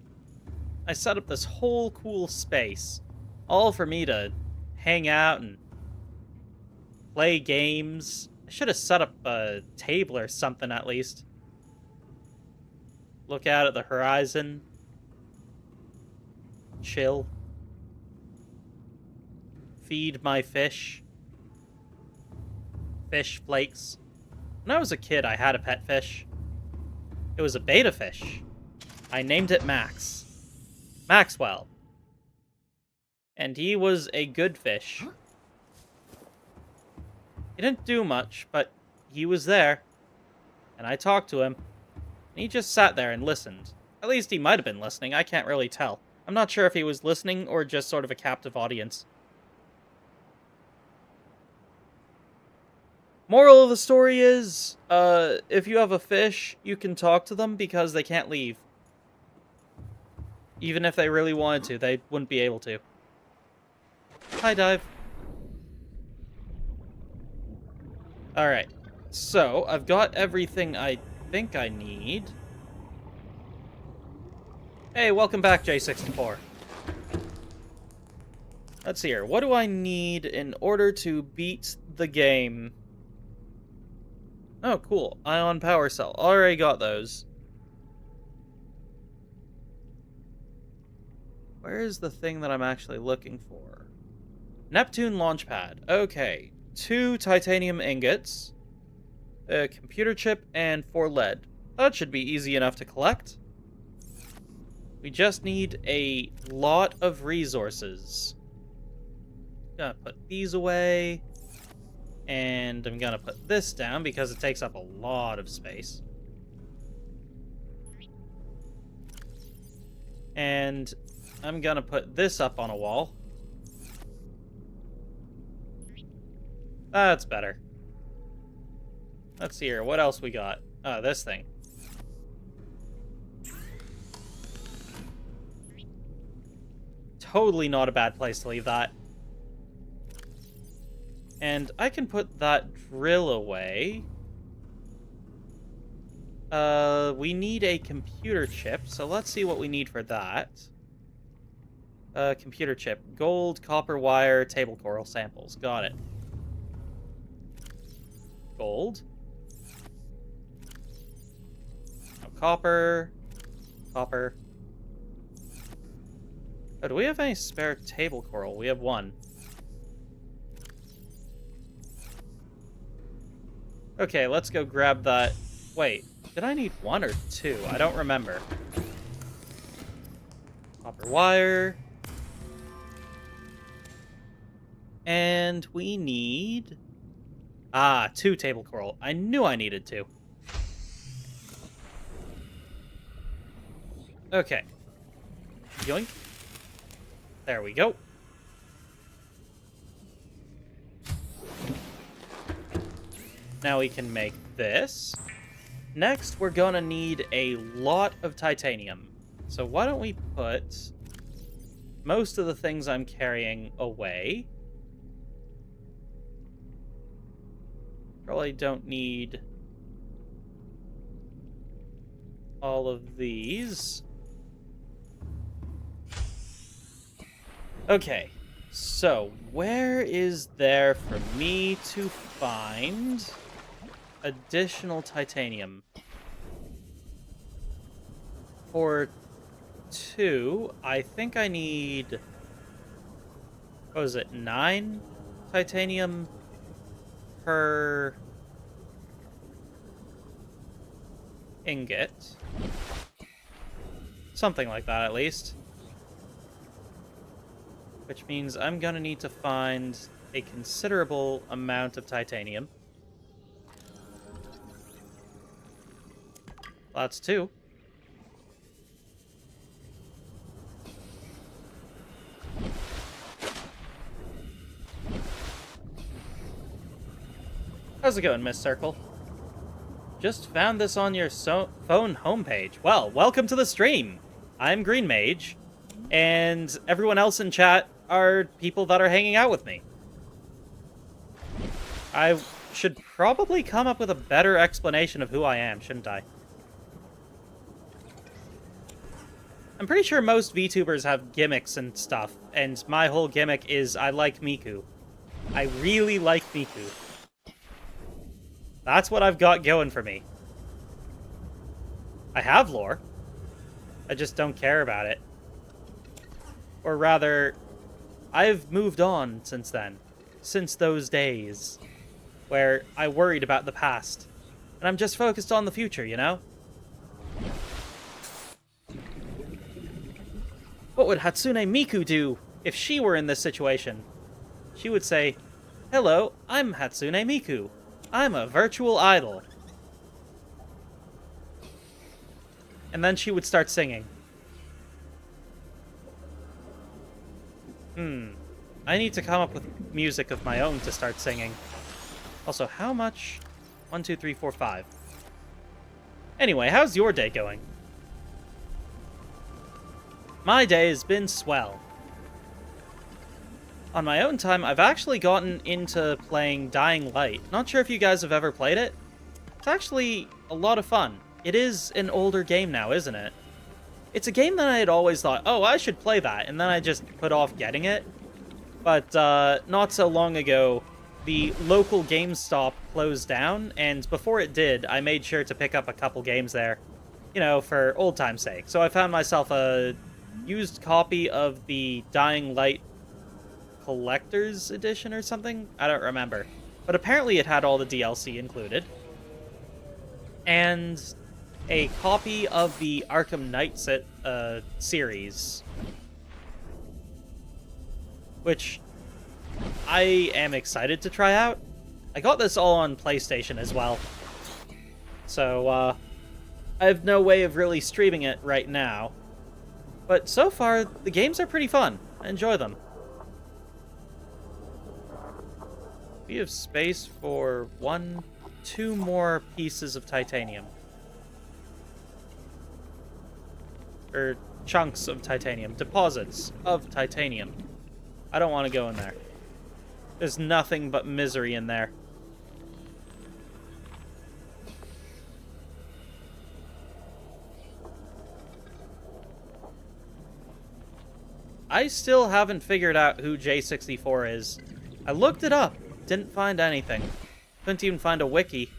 Speaker 1: I set up this whole cool space. All for me to hang out and play games. I should have set up a table or something at least. Look out at the horizon. Chill. Feed my fish. Fish flakes. When I was a kid, I had a pet fish. It was a beta fish. I named it Max. Maxwell. And he was a good fish. He didn't do much, but he was there. And I talked to him. And he just sat there and listened. At least he might have been listening, I can't really tell. I'm not sure if he was listening or just sort of a captive audience. Moral of the story is, if you have a fish, you can talk to them because they can't leave. Even if they really wanted to, they wouldn't be able to. Hi, Dive. Alright, so I've got everything I think I need... Hey, welcome back, J64. Let's see here. What do I need in order to beat the game? Oh, cool. Ion power cell. Already got those. Where is the thing that I'm actually looking for? Neptune launch pad. Okay. 2 titanium ingots, a computer chip, and 4 lead. That should be easy enough to collect. We just need a lot of resources. Gonna put these away. And I'm gonna put this down because it takes up a lot of space. And I'm gonna put this up on a wall. That's better. Let's see here. What else we got? Oh, this thing. Totally not a bad place to leave that. And I can put that drill away. We need a computer chip, so let's see what we need for that. Computer chip. Gold, copper wire, table coral samples. Got it. Gold. No, copper. Copper. Oh, do we have any spare table coral? We have 1. Okay, let's go grab that. Wait, did I need 1 or 2? I don't remember. Copper wire. And we need... 2 table coral. I knew I needed 2. Okay. Yoink. There we go. Now we can make this. Next, we're gonna need a lot of titanium. So why don't we put most of the things I'm carrying away. Probably don't need all of these. Okay, so where is there for me to find additional titanium? For 2, I think I need, what was it, 9 titanium per ingot. Something like that, at least. Which means I'm gonna need to find a considerable amount of titanium. That's 2. How's it going, Miss Circle? Just found this on your phone homepage. Well, welcome to the stream. I'm Green Mage, and everyone else in chat are people that are hanging out with me. I should probably come up with a better explanation of who I am, shouldn't I? I'm pretty sure most VTubers have gimmicks and stuff, and my whole gimmick is I like Miku. I really like Miku. That's what I've got going for me. I have lore. I just don't care about it. Or rather, I've moved on since then. Since those days where I worried about the past. And I'm just focused on the future, you know? What would Hatsune Miku do if she were in this situation? She would say, "Hello, I'm Hatsune Miku. I'm a virtual idol." And then she would start singing. I need to come up with music of my own to start singing. Also, how much? 1, 2, 3, 4, 5. Anyway, how's your day going? My day has been swell. On my own time, I've actually gotten into playing Dying Light. Not sure if you guys have ever played it. It's actually a lot of fun. it is an older game now, isn't it? It's a game that I had always thought, oh, I should play that, and then I just put off getting it. But not so long ago, the local GameStop closed down, and before it did, I made sure to pick up a couple games there, you know, for old time's sake. So I found myself a used copy of the Dying Light Collector's Edition or something? I don't remember. But apparently it had all the DLC included. And a copy of the Arkham Knight series. Which I am excited to try out. I got this all on PlayStation as well. So, I have no way of really streaming it right now. But so far, the games are pretty fun. I enjoy them. We have space for 2 more pieces of titanium. Or chunks of titanium. Deposits of titanium. I don't want to go in there. There's nothing but misery in there. I still haven't figured out who J64 is. I looked it up. Didn't find anything. Couldn't even find a wiki.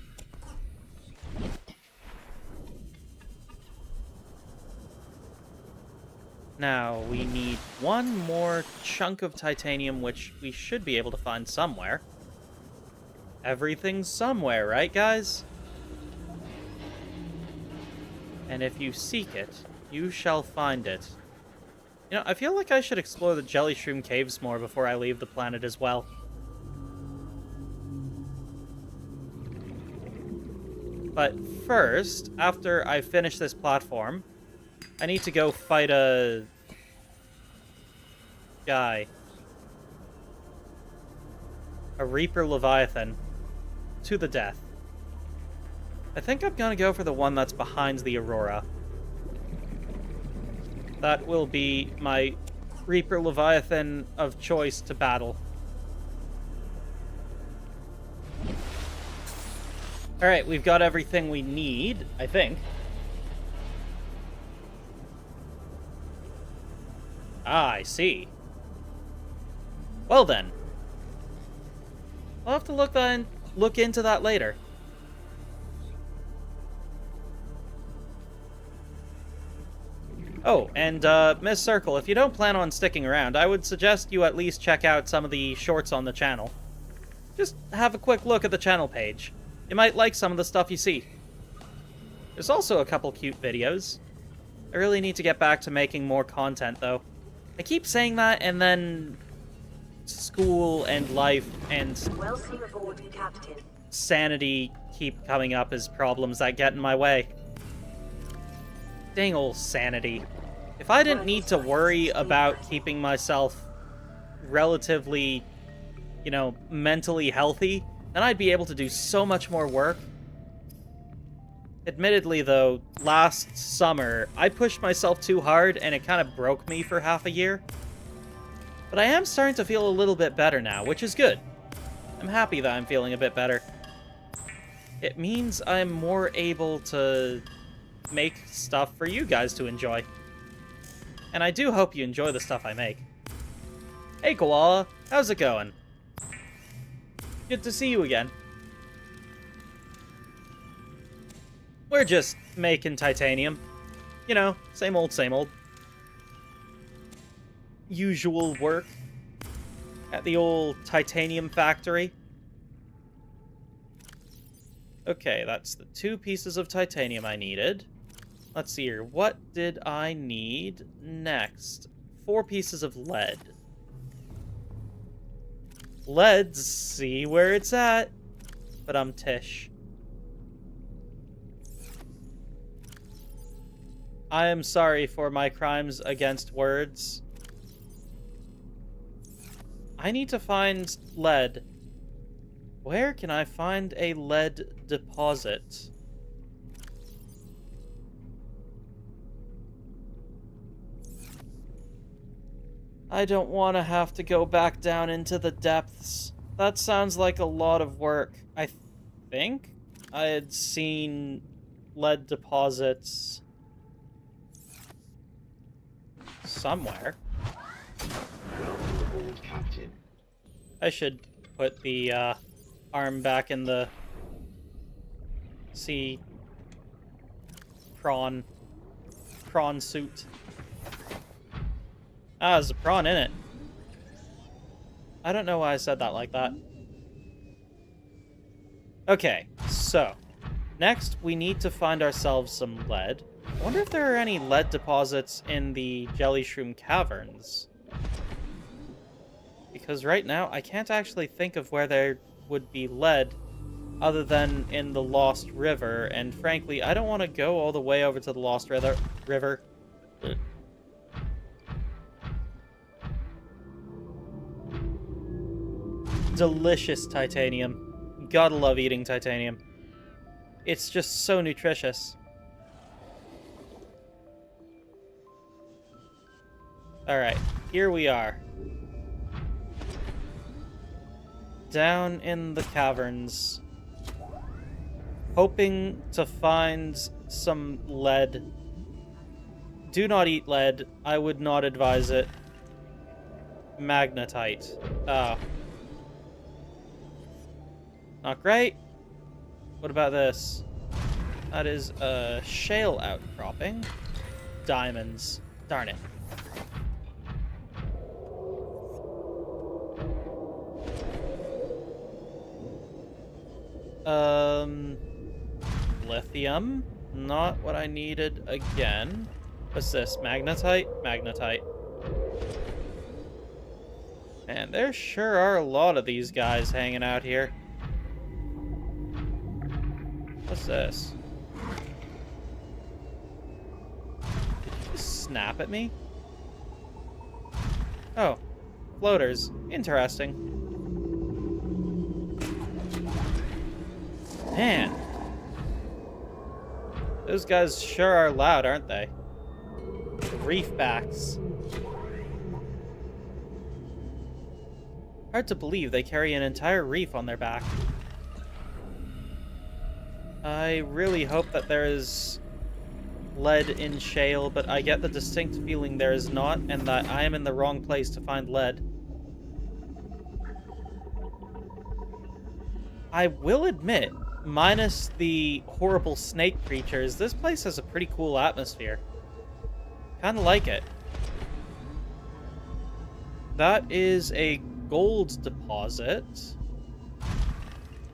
Speaker 1: Now, we need 1 more chunk of titanium, which we should be able to find somewhere. Everything's somewhere, right, guys? And if you seek it, you shall find it. You know, I feel like I should explore the Jelly Shroom Caves more before I leave the planet as well. But first, after I finish this platform, I need to go fight a guy. A Reaper Leviathan. To the death. I think I'm gonna go for the one that's behind the Aurora. That will be my Reaper Leviathan of choice to battle. Alright, we've got everything we need, I think. Ah, I see. Well then. I'll have to look into that later. Oh, and Miss Circle, if you don't plan on sticking around, I would suggest you at least check out some of the shorts on the channel. Just have a quick look at the channel page. You might like some of the stuff you see. There's also a couple cute videos. I really need to get back to making more content, though. I keep saying that, and then school and life and
Speaker 2: Welcome aboard, Captain.
Speaker 1: sanity keep coming up as problems that get in my way. Dang old sanity. If I didn't need to worry about keeping myself relatively, you know, mentally healthy, then I'd be able to do so much more work. Admittedly, though, last summer, I pushed myself too hard, and it kind of broke me for half a year. But I am starting to feel a little bit better now, which is good. I'm happy that I'm feeling a bit better. It means I'm more able to make stuff for you guys to enjoy. And I do hope you enjoy the stuff I make. Hey, Koala, how's it going? Good to see you again. We're just making titanium. You know, same old, same old. Usual work at the old titanium factory. Okay, that's the 2 pieces of titanium I needed. Let's see here. What did I need next? 4 pieces of lead. Let's see where it's at. But I'm Tish. I am sorry for my crimes against words. I need to find lead. Where can I find a lead deposit? I don't want to have to go back down into the depths. That sounds like a lot of work. I think I had seen lead deposits somewhere.
Speaker 3: Welcome aboard, Captain.
Speaker 1: I should put the arm back in the sea prawn suit. Ah, there's a prawn in it. I don't know why I said that like that. Okay, so next we need to find ourselves some lead. I wonder if there are any lead deposits in the Jelly Shroom Caverns. Because right now I can't actually think of where there would be lead other than in the Lost River, and frankly, I don't want to go all the way over to the Lost River. Delicious titanium. Gotta love eating titanium. It's just so nutritious. Alright, here we are. Down in the caverns. Hoping to find some lead. Do not eat lead. I would not advise it. Magnetite. Oh. Not great. What about this? That is a shale outcropping. Diamonds. Darn it. Lithium. Not what I needed again. What's this? Magnetite? Magnetite. Man, there sure are a lot of these guys hanging out here. What's this? Did you just snap at me? Oh. Floaters. Interesting. Man. Those guys sure are loud, aren't they? Reefbacks. Hard to believe they carry an entire reef on their back. I really hope that there is lead in shale, but I get the distinct feeling there is not, and that I am in the wrong place to find lead. I will admit, minus the horrible snake creatures, this place has a pretty cool atmosphere. Kinda like it. That is a gold deposit.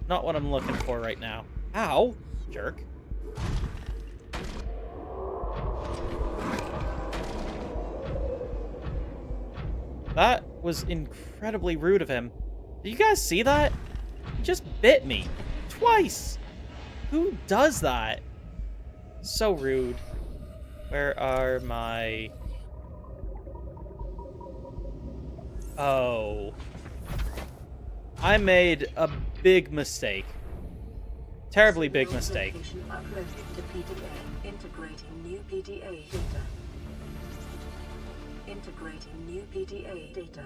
Speaker 1: Not what I'm looking for right now. Ow! Jerk. That was incredibly rude of him. Did you guys see that? He just bit me. Twice! Who does that? So rude. Where are my... Oh. I made a big mistake. Terribly big mistake.
Speaker 2: Uploaded to PDA. Integrating new PDA data. Integrating new PDA data.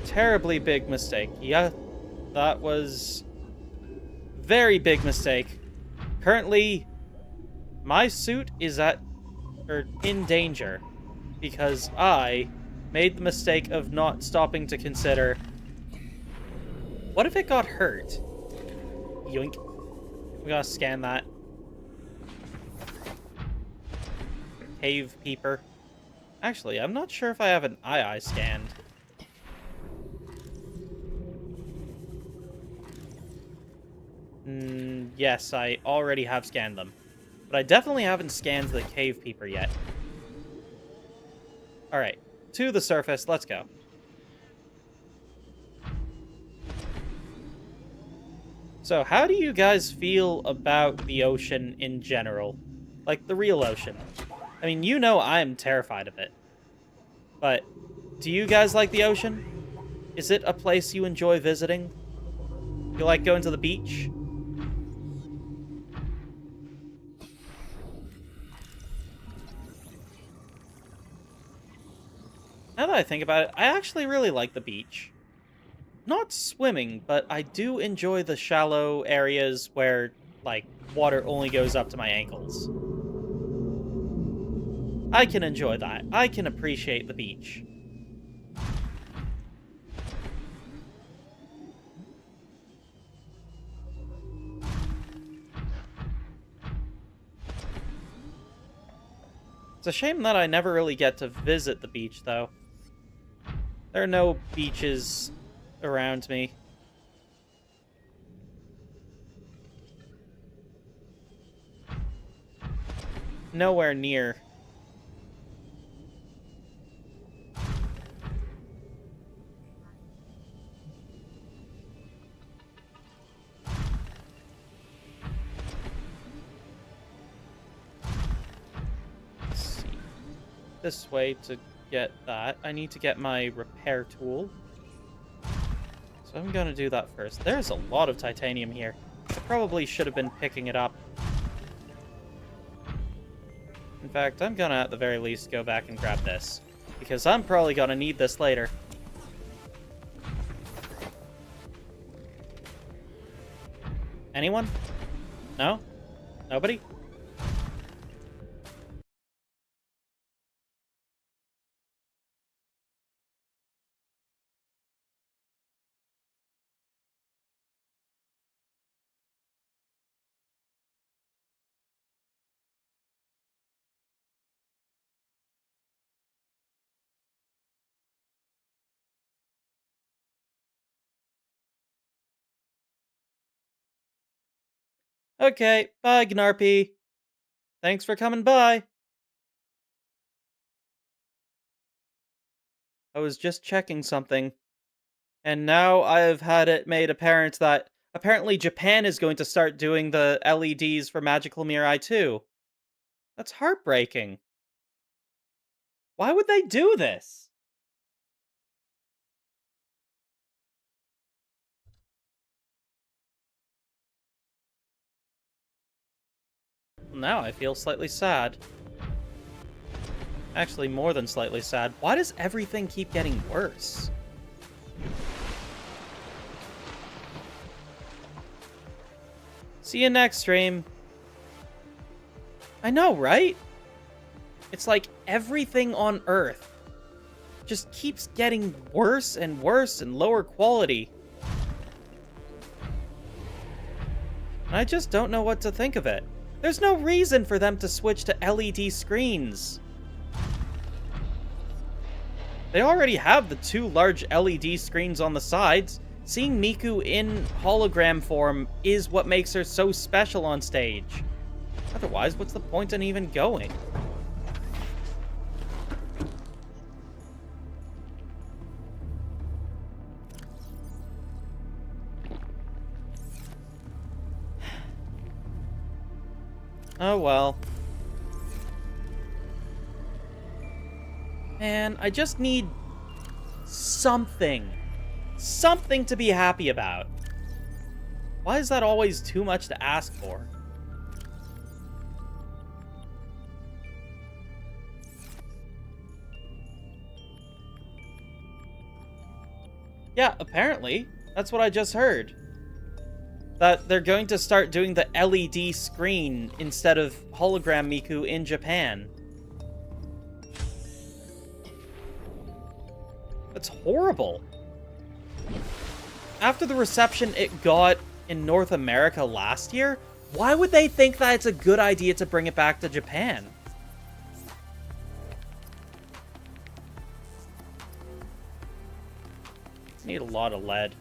Speaker 1: Terribly big mistake. Yeah, that was very big mistake. Currently, my suit is in danger because I made the mistake of not stopping to consider, what if it got hurt? Yoink. We gotta scan that. Cave peeper. Actually, I'm not sure if I have an eye scanned. Yes, I already have scanned them. But I definitely haven't scanned the cave peeper yet. Alright, to the surface, let's go. So, how do you guys feel about the ocean in general? Like, the real ocean. I mean, you know I'm terrified of it. But, do you guys like the ocean? Is it a place you enjoy visiting? You like going to the beach? Now that I think about it, I actually really like the beach. Not swimming, but I do enjoy the shallow areas where like, water only goes up to my ankles. I can enjoy that. I can appreciate the beach. It's a shame that I never really get to visit the beach, though. There are no beaches around me. Nowhere near. Let's see. This way to get that. I need to get my repair tool. So I'm gonna do that first. There's a lot of titanium here. I probably should have been picking it up. In fact, I'm gonna at the very least go back and grab this, because I'm probably gonna need this later. Anyone? No? Nobody? Okay, bye, Gnarpy. Thanks for coming by. I was just checking something, and now I've had it made apparent that apparently Japan is going to start doing the LEDs for Magical Mirai too. That's heartbreaking. Why would they do this? Now I feel slightly sad. Actually, more than slightly sad. Why does everything keep getting worse? See you next stream. I know, right? It's like everything on Earth just keeps getting worse and worse and lower quality. I just don't know what to think of it. There's no reason for them to switch to LED screens. They already have the 2 large LED screens on the sides. Seeing Miku in hologram form is what makes her so special on stage. Otherwise, what's the point in even going? Oh well. Man, I just need something. Something to be happy about. Why is that always too much to ask for? Yeah, apparently. That's what I just heard. That they're going to start doing the LED screen instead of hologram Miku in Japan. That's horrible. After the reception it got in North America last year, why would they think that it's a good idea to bring it back to Japan? Need a lot of lead.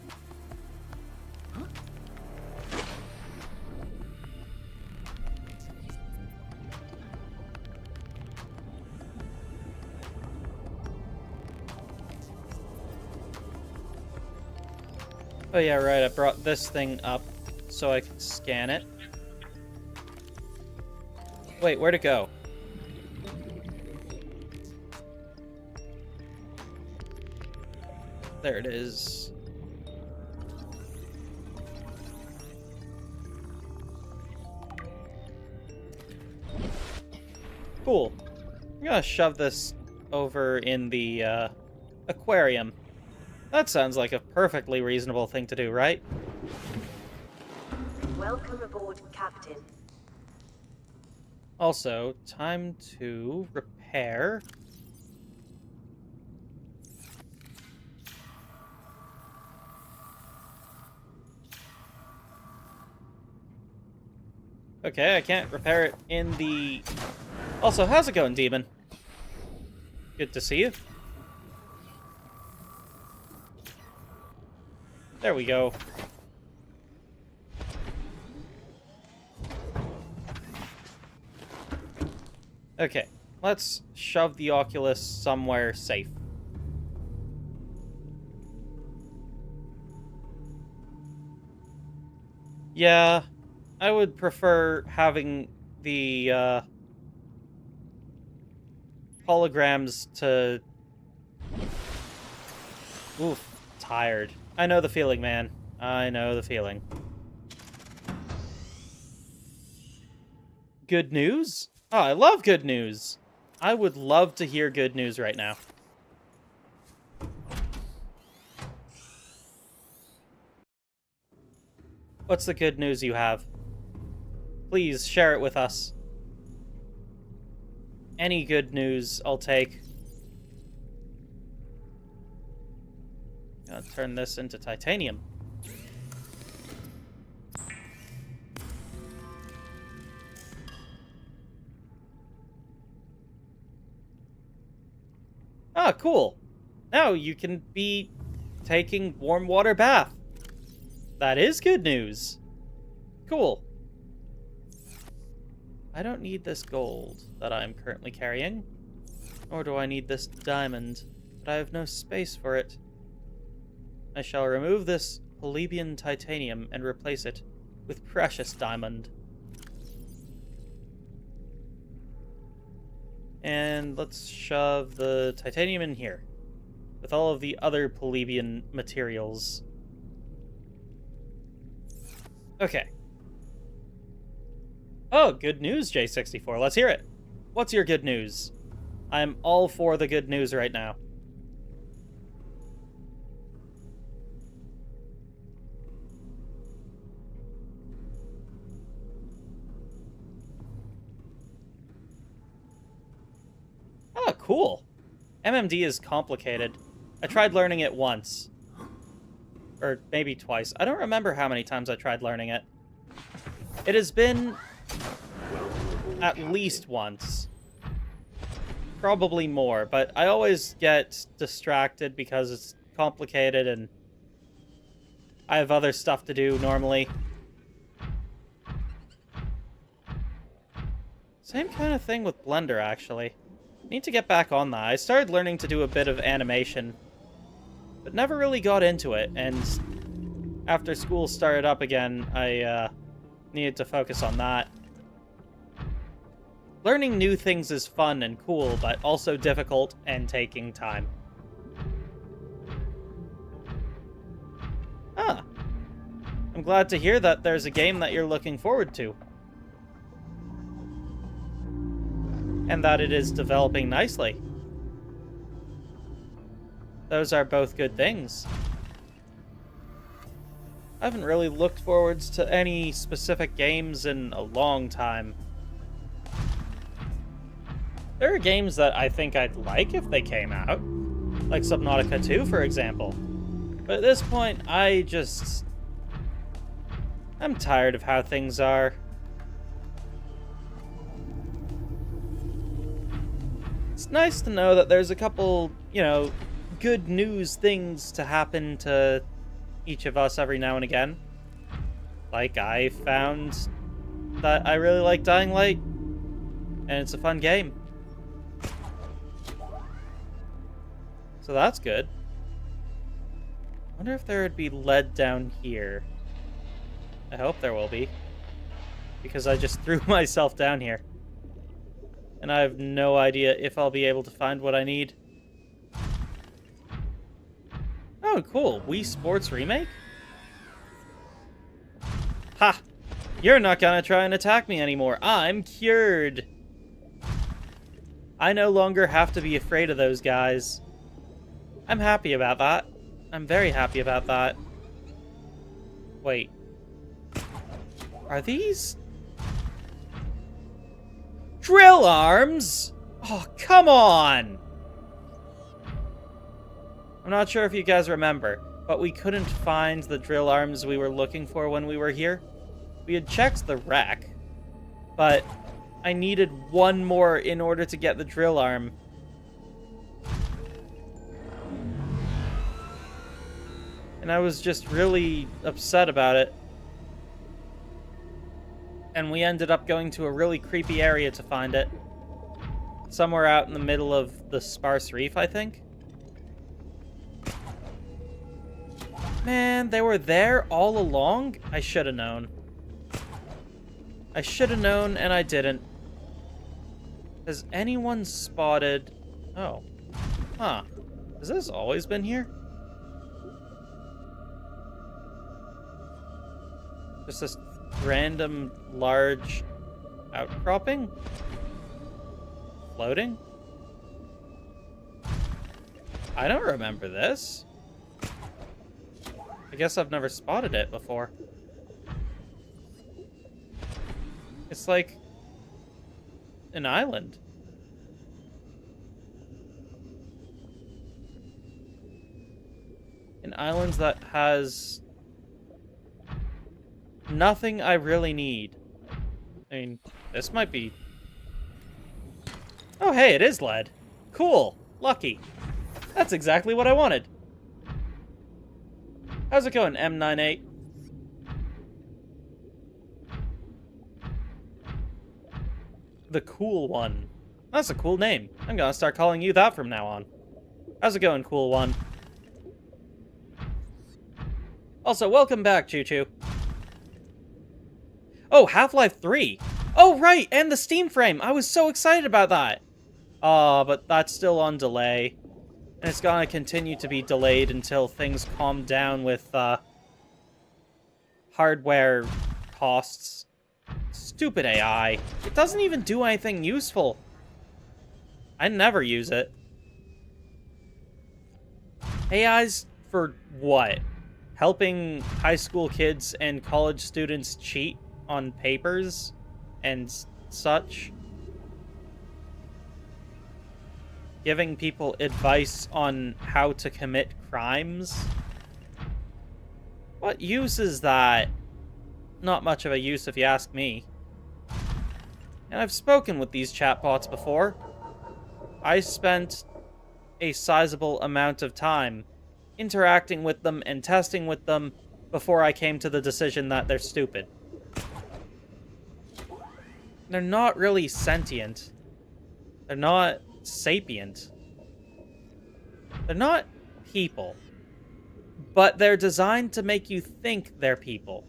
Speaker 1: Oh yeah, right, I brought this thing up so I can scan it. Wait, where'd it go? There it is. Cool. I'm gonna shove this over in the aquarium. That sounds like a perfectly reasonable thing to do, right?
Speaker 5: Welcome aboard, Captain.
Speaker 1: Also, time to repair. Okay, I can't repair it in the... Also, how's it going, Demon? Good to see you. There we go. Okay, let's shove the Oculus somewhere safe. Yeah, I would prefer having the holograms to... Oof, tired. I know the feeling, man. I know the feeling. Good news? Oh, I love good news. I would love to hear good news right now. What's the good news you have? Please share it with us. Any good news I'll take. I'll turn this into titanium. Ah, cool. Now you can be taking warm water bath. That is good news. Cool. I don't need this gold that I'm currently carrying. Nor do I need this diamond, but I have no space for it. I shall remove this plebeian titanium and replace it with precious diamond. And let's shove the titanium in here, with all of the other plebeian materials. Okay. Oh, good news, J64. Let's hear it. What's your good news? I'm all for the good news right now. Oh, cool. MMD is complicated. I tried learning it once. Or maybe twice. I don't remember how many times I tried learning it. It has been at least once. Probably more, but I always get distracted because it's complicated and I have other stuff to do normally. Same kind of thing with Blender, actually. Need to get back on that. I started learning to do a bit of animation, but never really got into it, and after school started up again, I needed to focus on that. Learning new things is fun and cool, but also difficult and taking time. Ah. I'm glad to hear that there's a game that you're looking forward to. And that it is developing nicely. Those are both good things. I haven't really looked forwards to any specific games in a long time. There are games that I think I'd like if they came out, like Subnautica 2, for example. But at this point, I'm tired of how things are. It's nice to know that there's a couple, good news things to happen to each of us every now and again. Like, I found that I really like Dying Light, and it's a fun game. So that's good. I wonder if there would be lead down here. I hope there will be, because I just threw myself down here. And I have no idea if I'll be able to find what I need. Oh, cool. Wii Sports Remake? Ha! You're not gonna try and attack me anymore. I'm cured. I no longer have to be afraid of those guys. I'm happy about that. I'm very happy about that. Wait. Are these drill arms? Oh, come on! I'm not sure if you guys remember, but we couldn't find the drill arms we were looking for when we were here. We had checked the wreck, but I needed one more in order to get the drill arm. And I was just really upset about it. And we ended up going to a really creepy area to find it. Somewhere out in the middle of the sparse reef, I think. Man, they were there all along? I should have known. I should have known, and I didn't. Has anyone spotted... Oh. Huh. Has this always been here? Just this random large outcropping? Floating? I don't remember this. I guess I've never spotted it before. It's like an island. An island that has nothing I really need. I mean, this might be... Oh, hey, it is lead. Cool. Lucky. That's exactly what I wanted. How's it going, M98? The Cool One. That's a cool name. I'm gonna start calling you that from now on. How's it going, Cool One? Also, welcome back, Choo Choo. Oh, Half-Life 3. Oh, right, and the Steam frame. I was so excited about that. But that's still on delay. And it's gonna continue to be delayed until things calm down with, hardware costs. Stupid AI. It doesn't even do anything useful. I never use it. AI's for what? Helping high school kids and college students cheat on papers and such? Giving people advice on how to commit crimes? What use is that? Not much of a use if you ask me. And I've spoken with these chatbots before. I spent a sizable amount of time interacting with them and testing with them before I came to the decision that they're stupid. They're not really sentient. They're not sapient. They're not people. But they're designed to make you think they're people.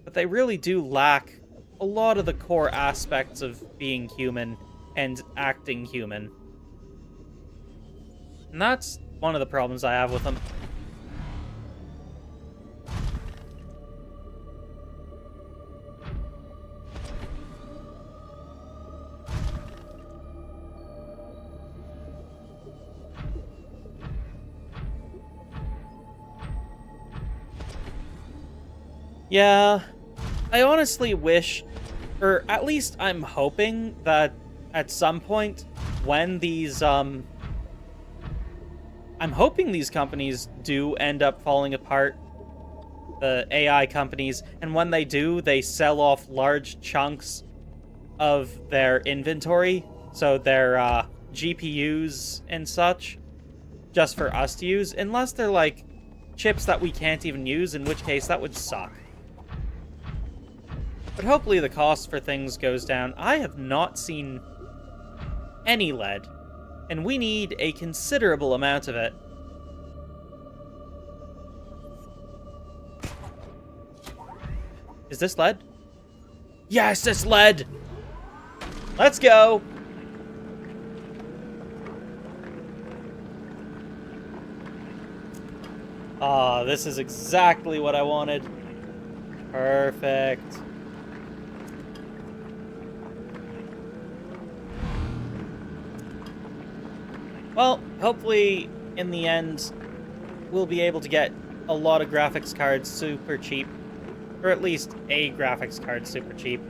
Speaker 1: But they really do lack a lot of the core aspects of being human and acting human. And that's one of the problems I have with them. Yeah, I honestly wish, or at least I'm hoping that at some point when these, I'm hoping these companies do end up falling apart, the AI companies, and when they do, they sell off large chunks of their inventory, so their GPUs and such, just for us to use, unless they're like chips that we can't even use, in which case that would suck. But hopefully the cost for things goes down. I have not seen any lead, and we need a considerable amount of it. Is this lead? Yes, it's lead! Let's go! Ah, this is exactly what I wanted. Perfect. Well, hopefully, in the end, we'll be able to get a lot of graphics cards super cheap. Or at least a graphics card super cheap.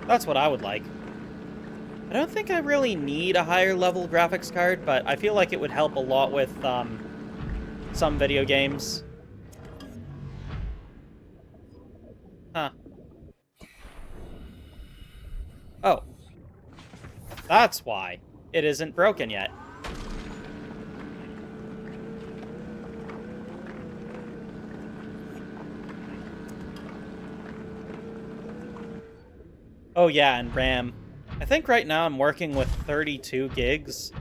Speaker 1: That's what I would like. I don't think I really need a higher level graphics card, but I feel like it would help a lot with some video games. Huh. Oh. That's why it isn't broken yet. Oh yeah, and RAM. I think right now I'm working with 32 gigs.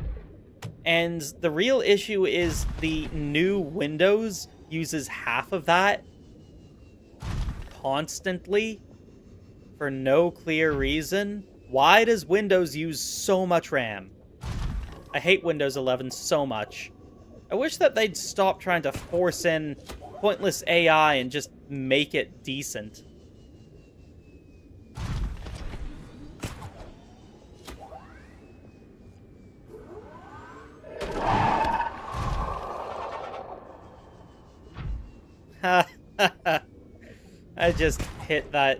Speaker 1: And the real issue is the new Windows uses half of that constantly for no clear reason. Why does Windows use so much RAM? I hate Windows 11 so much. I wish that they'd stop trying to force in pointless AI and just make it decent. I just hit that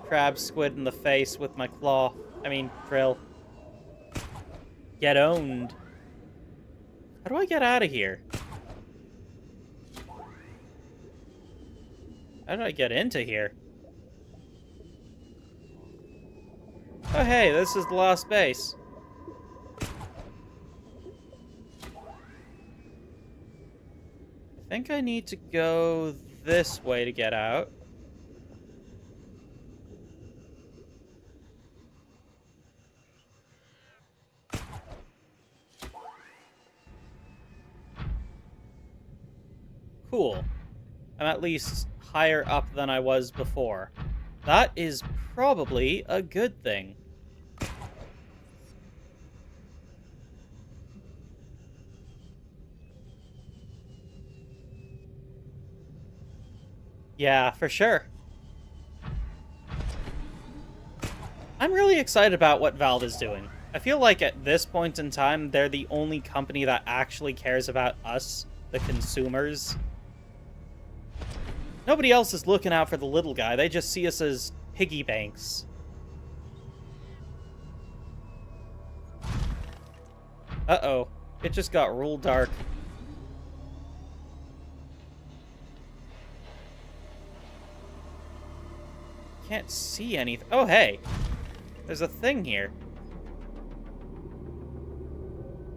Speaker 1: crab squid in the face with my claw. I mean, drill. Get owned. How do I get out of here? How do I get into here? Oh hey, this is the last base. I think I need to go this way to get out. Cool. I'm at least higher up than I was before. That is probably a good thing. Yeah, for sure. I'm really excited about what Valve is doing. I feel like at this point in time, they're the only company that actually cares about us, the consumers. Nobody else is looking out for the little guy. They just see us as piggy banks. Uh-oh. It just got real dark. Can't see anything. Oh, hey. There's a thing here.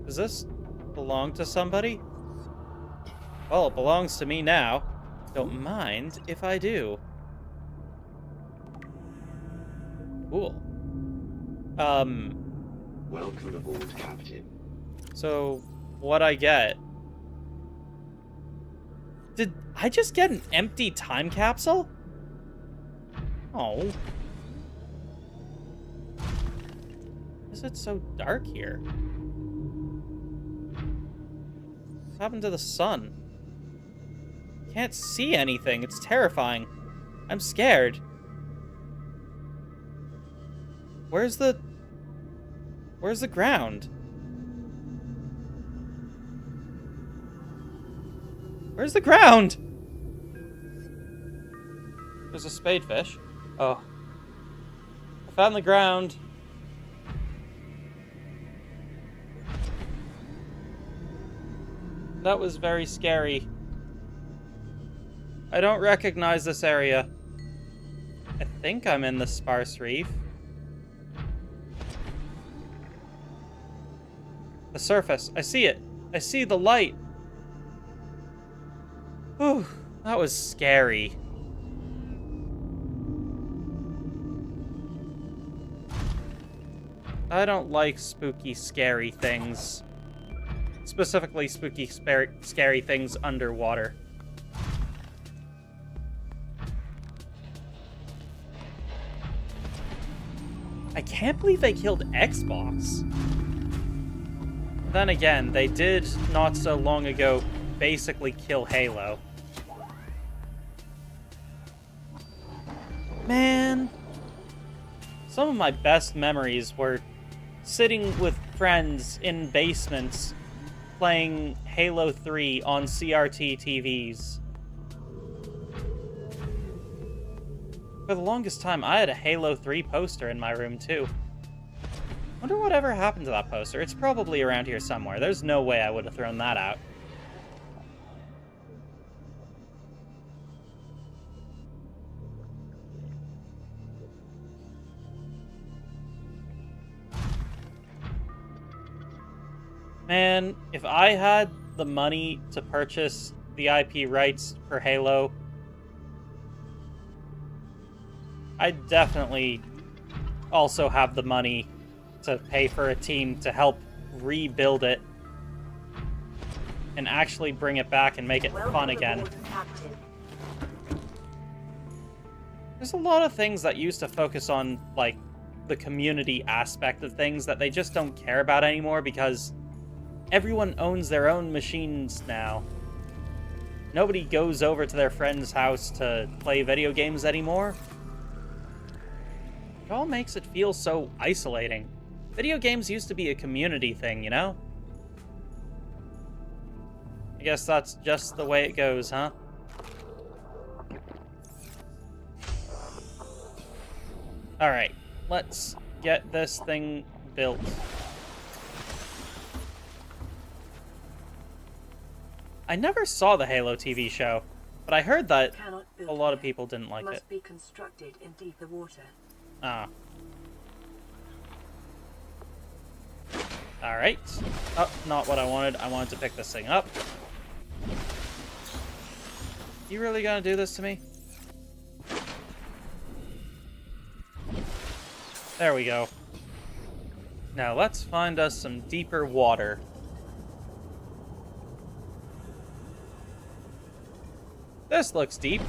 Speaker 1: Does this belong to somebody? Well, it belongs to me now. Don't mind if I do. Cool.
Speaker 3: Welcome aboard, Captain.
Speaker 1: So, what'd I get? Did I just get an empty time capsule? Oh. Is it so dark here? What happened to the sun? Can't see anything. It's terrifying. I'm scared. Where's the ground? Where's the ground? There's a spadefish. Oh. I found the ground. That was very scary. I don't recognize this area. I think I'm in the sparse reef. The surface. I see it. I see the light. Whew. That was scary. I don't like spooky, scary things. Specifically, spooky, scary things underwater. I can't believe they killed Xbox. Then again, they did not so long ago basically kill Halo. Man, some of my best memories were sitting with friends in basements playing Halo 3 on CRT TVs. For the longest time, I had a Halo 3 poster in my room, too. Wonder whatever happened to that poster. It's probably around here somewhere. There's no way I would have thrown that out. Man, if I had the money to purchase the IP rights for Halo, I'd definitely also have the money to pay for a team to help rebuild it and actually bring it back and make it fun again. There's a lot of things that used to focus on, like, the community aspect of things that they just don't care about anymore because everyone owns their own machines now. Nobody goes over to their friend's house to play video games anymore. It all makes it feel so isolating. Video games used to be a community thing, you know? I guess that's just the way it goes, huh? Alright, let's get this thing built. I never saw the Halo TV show, but I heard that a lot of people didn't like it.
Speaker 2: Must be constructed in deeper water.
Speaker 1: Ah. Alright. Oh, not what I wanted. I wanted to pick this thing up. You really gonna do this to me? There we go. Now let's find us some deeper water. This looks deep.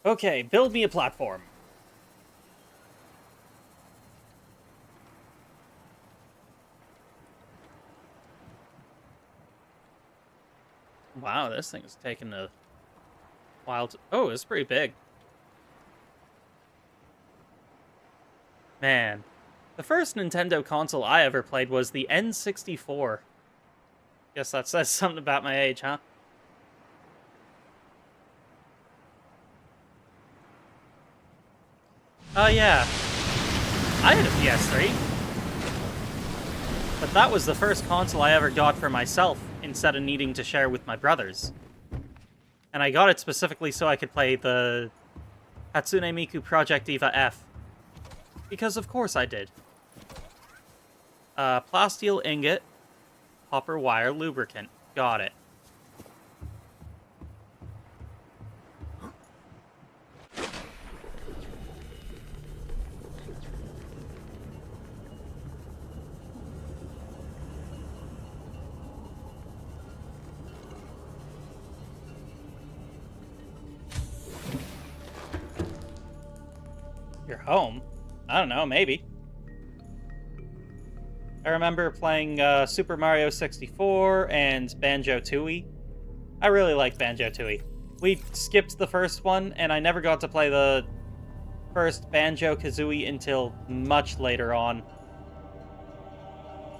Speaker 1: Okay, build me a platform. Wow, this thing is taking a while to... Oh, it's pretty big. Man, the first Nintendo console I ever played was the N64. Guess that says something about my age, huh? Oh, yeah. I had a PS3. But that was the first console I ever got for myself, instead of needing to share with my brothers. And I got it specifically so I could play the Hatsune Miku Project Diva F. Because of course I did. Plasteel ingot, copper wire, lubricant. Got it. You're home? I don't know, maybe. I remember playing Super Mario 64 and Banjo-Tooie. I really liked Banjo-Tooie. We skipped the first one, and I never got to play the first Banjo-Kazooie until much later on.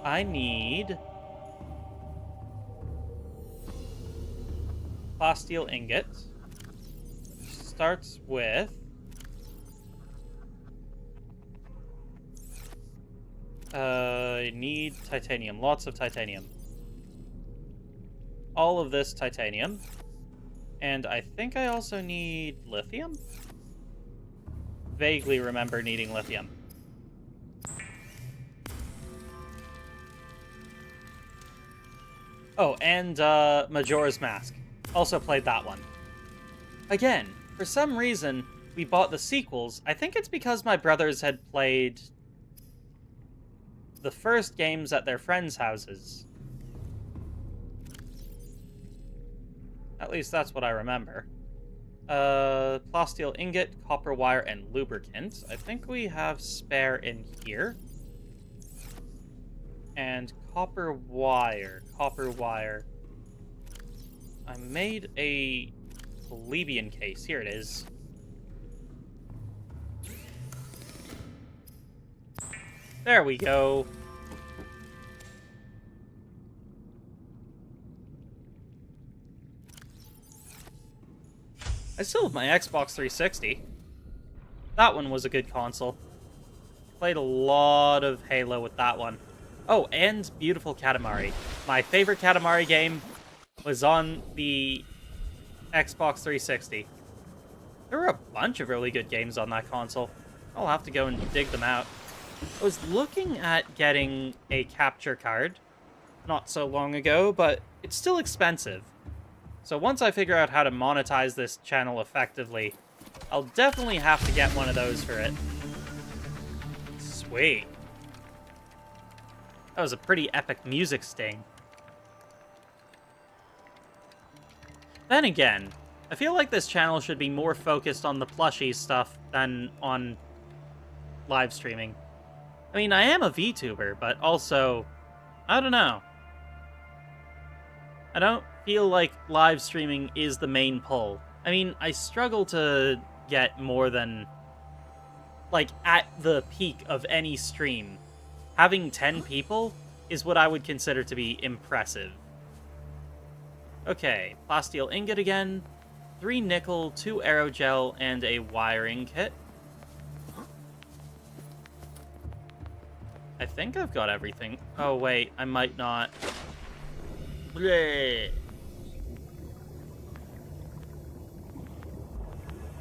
Speaker 1: I need... plasteel ingot. Starts with... I need titanium. Lots of titanium. All of this titanium. And I think I also need lithium? Vaguely remember needing lithium. Oh, and Majora's Mask. Also played that one. Again, for some reason, we bought the sequels. I think it's because my brothers had played the first games at their friends' houses. At least that's what I remember. Plasteel ingot, copper wire, and lubricant. I think we have spare in here. And copper wire. Copper wire. I made a plebeian case. Here it is. There we go. I still have my Xbox 360. That one was a good console. Played a lot of Halo with that one. Oh, and Beautiful Katamari. My favorite Katamari game was on the Xbox 360. There were a bunch of really good games on that console. I'll have to go and dig them out. I was looking at getting a capture card not so long ago, but it's still expensive. So once I figure out how to monetize this channel effectively, I'll definitely have to get one of those for it. Sweet. That was a pretty epic music sting. Then again, I feel like this channel should be more focused on the plushie stuff than on live streaming. I mean, I am a VTuber, but also, I don't know. I don't feel like live streaming is the main pull. I mean, I struggle to get more than, like, at the peak of any stream, having 10 people is what I would consider to be impressive. Okay, plasteel ingot again, 3 nickel, 2 aerogel, and a wiring kit. I think I've got everything. Oh wait, I might not. Bleh.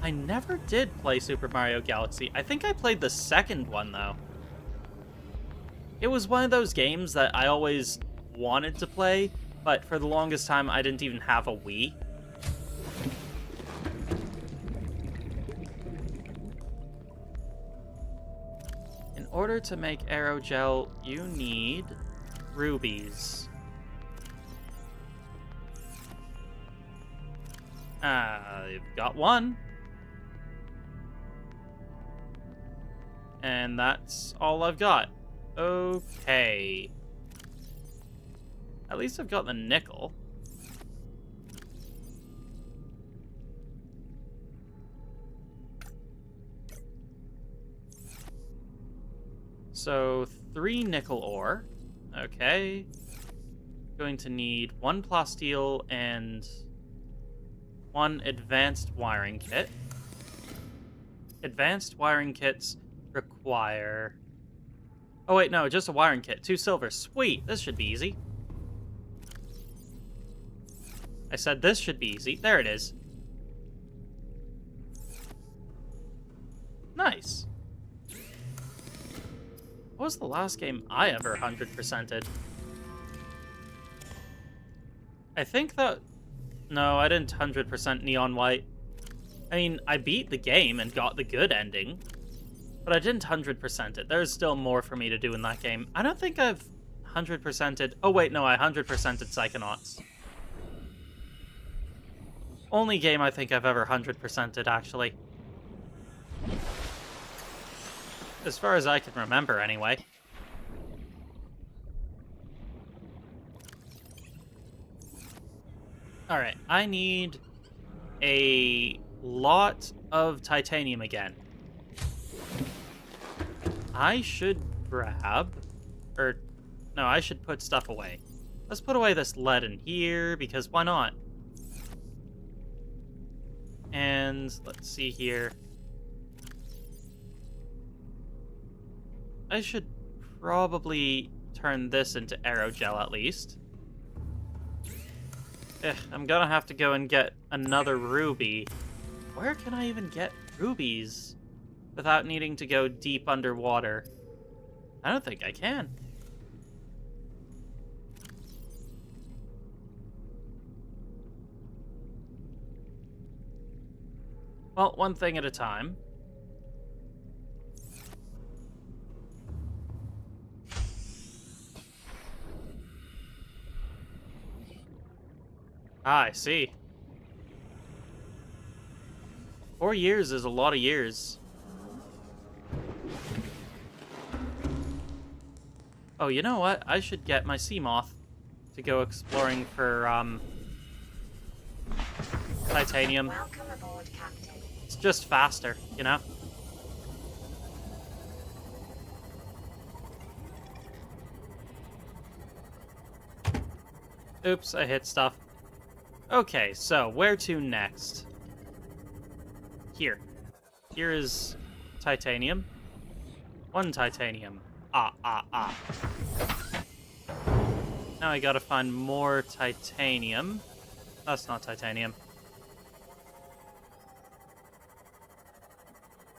Speaker 1: I never did play Super Mario Galaxy. I think I played the second one, though. It was one of those games that I always wanted to play, but for the longest time, I didn't even have a Wii. In order to make aerogel, you need rubies. I've got one. And that's all I've got. Okay. At least I've got the nickel. So, 3 nickel ore. Okay. Going to need 1 plasteel and 1 advanced wiring kit. Advanced wiring kits require... Oh wait, no, just a wiring kit. 2 silver. Sweet, this should be easy. I said this should be easy. There it is. Nice. What was the last game I ever 100%ed? I think that... No, I didn't 100% Neon White. I mean, I beat the game and got the good ending, but I didn't 100% it. There's still more for me to do in that game. I don't think I've 100%ed... Oh wait, no, I 100%ed Psychonauts. Only game I think I've ever 100%ed, actually. As far as I can remember, anyway. Alright, I need a lot of titanium again. I should grab... Or, no, I should put stuff away. Let's put away this lead in here, because why not? And, let's see here. I should probably turn this into aerogel at least. I'm gonna have to go and get another ruby. Where can I even get rubies without needing to go deep underwater? I don't think I can. Well, one thing at a time. Ah, I see. 4 years is a lot of years. Oh, you know what? I should get my sea moth to go exploring for, titanium.
Speaker 2: Welcome aboard, Captain.
Speaker 1: It's just faster, you know? Oops, I hit stuff. Okay, so where to next? Here. Here is titanium. 1 titanium. Ah. Now I gotta find more titanium. That's not titanium.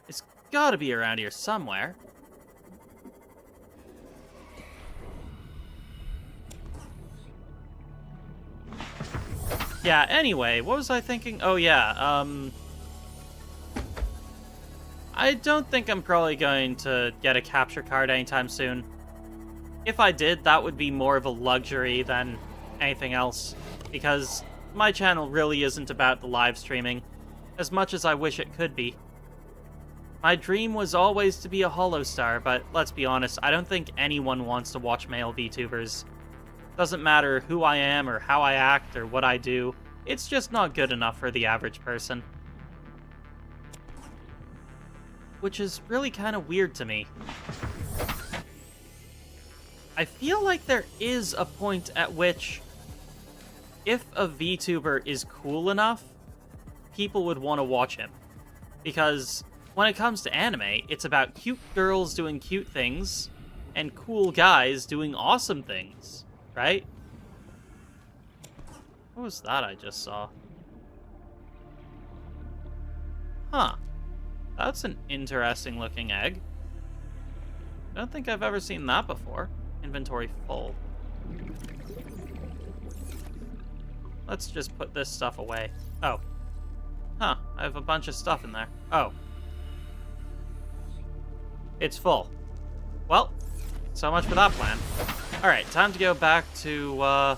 Speaker 1: It's gotta be around here somewhere. Yeah, anyway, what was I thinking? Oh, yeah, I don't think I'm probably going to get a capture card anytime soon. If I did, that would be more of a luxury than anything else, because my channel really isn't about the live streaming, as much as I wish it could be. My dream was always to be a Holostar, but let's be honest, I don't think anyone wants to watch male VTubers. Doesn't matter who I am or how I act or what I do, it's just not good enough for the average person. Which is really kind of weird to me. I feel like there is a point at which, if a VTuber is cool enough, people would want to watch him. Because when it comes to anime, it's about cute girls doing cute things, and cool guys doing awesome things. Right? What was that I just saw? Huh. That's an interesting looking egg. I don't think I've ever seen that before. Inventory full. Let's just put this stuff away. Oh. Huh. I have a bunch of stuff in there. Oh. It's full. Well, so much for that plan. Alright, time to go back to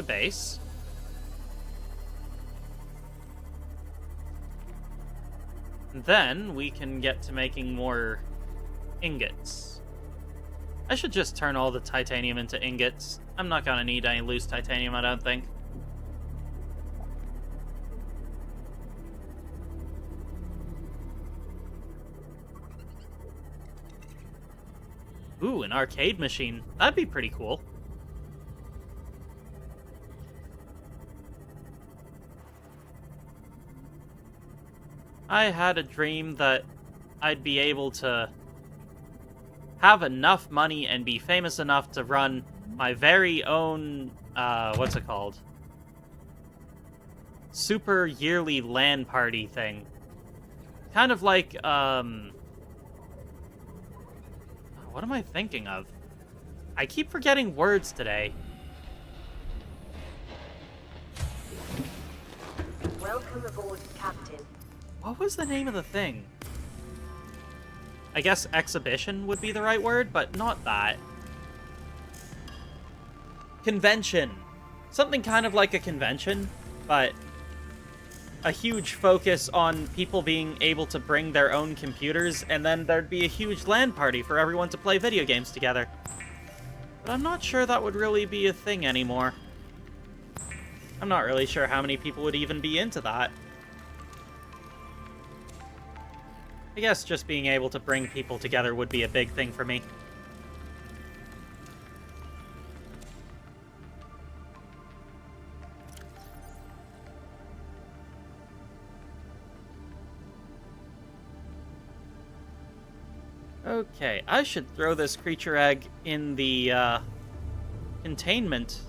Speaker 1: base. And then we can get to making more ingots. I should just turn all the titanium into ingots. I'm not gonna need any loose titanium, I don't think. Ooh, an arcade machine. That'd be pretty cool. I had a dream that I'd be able to have enough money and be famous enough to run my very own, what's it called? Super yearly LAN party thing. Kind of like, what am I thinking of? I keep forgetting words today.
Speaker 2: Welcome aboard, Captain.
Speaker 1: What was the name of the thing? I guess exhibition would be the right word, but not that. Convention. Something kind of like a convention, but a huge focus on people being able to bring their own computers, and then there'd be a huge LAN party for everyone to play video games together. But I'm not sure that would really be a thing anymore. I'm not really sure how many people would even be into that. I guess just being able to bring people together would be a big thing for me. Okay, I should throw this creature egg in the, containment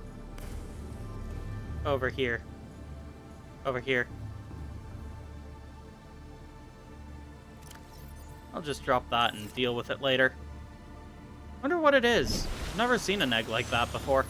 Speaker 1: over here. Over here. I'll just drop that and deal with it later. Wonder what it is. I've never seen an egg like that before.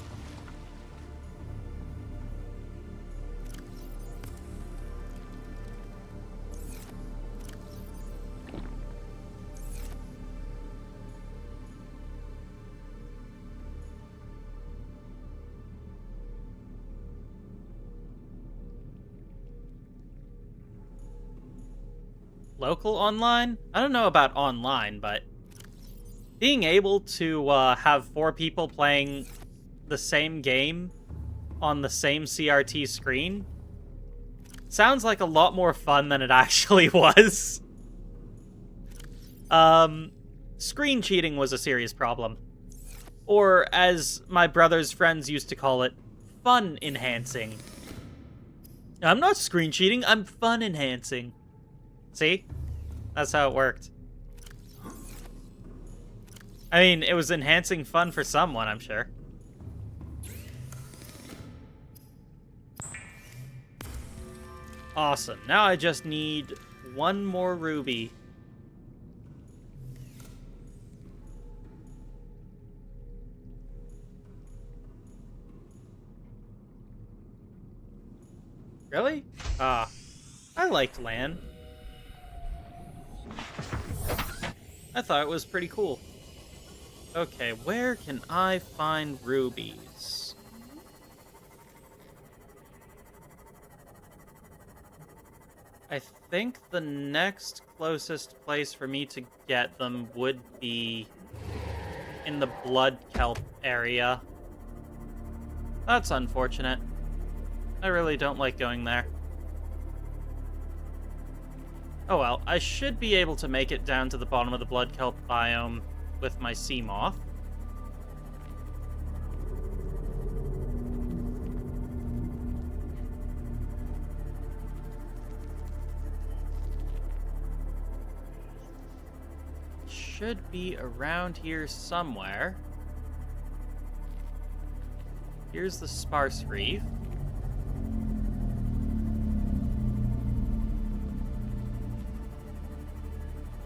Speaker 1: Local online? I don't know about online, but being able to have 4 people playing the same game on the same CRT screen sounds like a lot more fun than it actually was. Screen cheating was a serious problem. Or, as my brother's friends used to call it, fun enhancing. I'm not screen cheating, I'm fun enhancing. See? That's how it worked. I mean, it was enhancing fun for someone, I'm sure. Awesome. Now I just need one more ruby. Really? Ah. I liked LAN. I thought it was pretty cool. Okay, where can I find rubies? I think the next closest place for me to get them would be in the blood kelp area. That's unfortunate. I really don't like going there. Oh well, I should be able to make it down to the bottom of the blood kelp biome with my sea moth. Should be around here somewhere. Here's the sparse reef.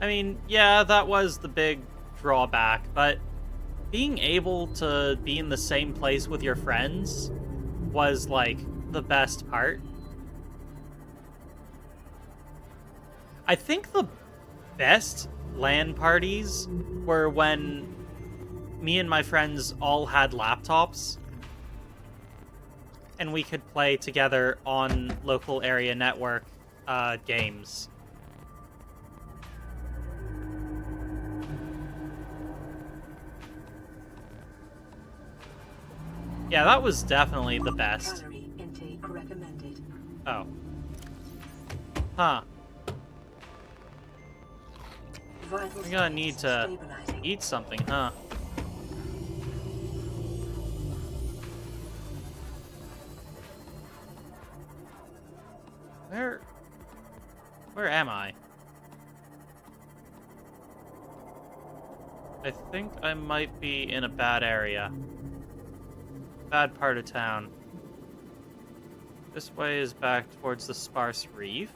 Speaker 1: I mean, yeah, that was the big drawback, but being able to be in the same place with your friends was, like, the best part. I think the best LAN parties were when me and my friends all had laptops and we could play together on local area network games. Yeah, that was definitely the best.
Speaker 2: Calorie intake recommended.
Speaker 1: Oh. Huh.
Speaker 2: Vital
Speaker 1: I'm gonna need to
Speaker 2: stabilizing.
Speaker 1: eat something, huh? Where am I? I think I might be in a bad area. Bad part of town. This way is back towards the sparse reef.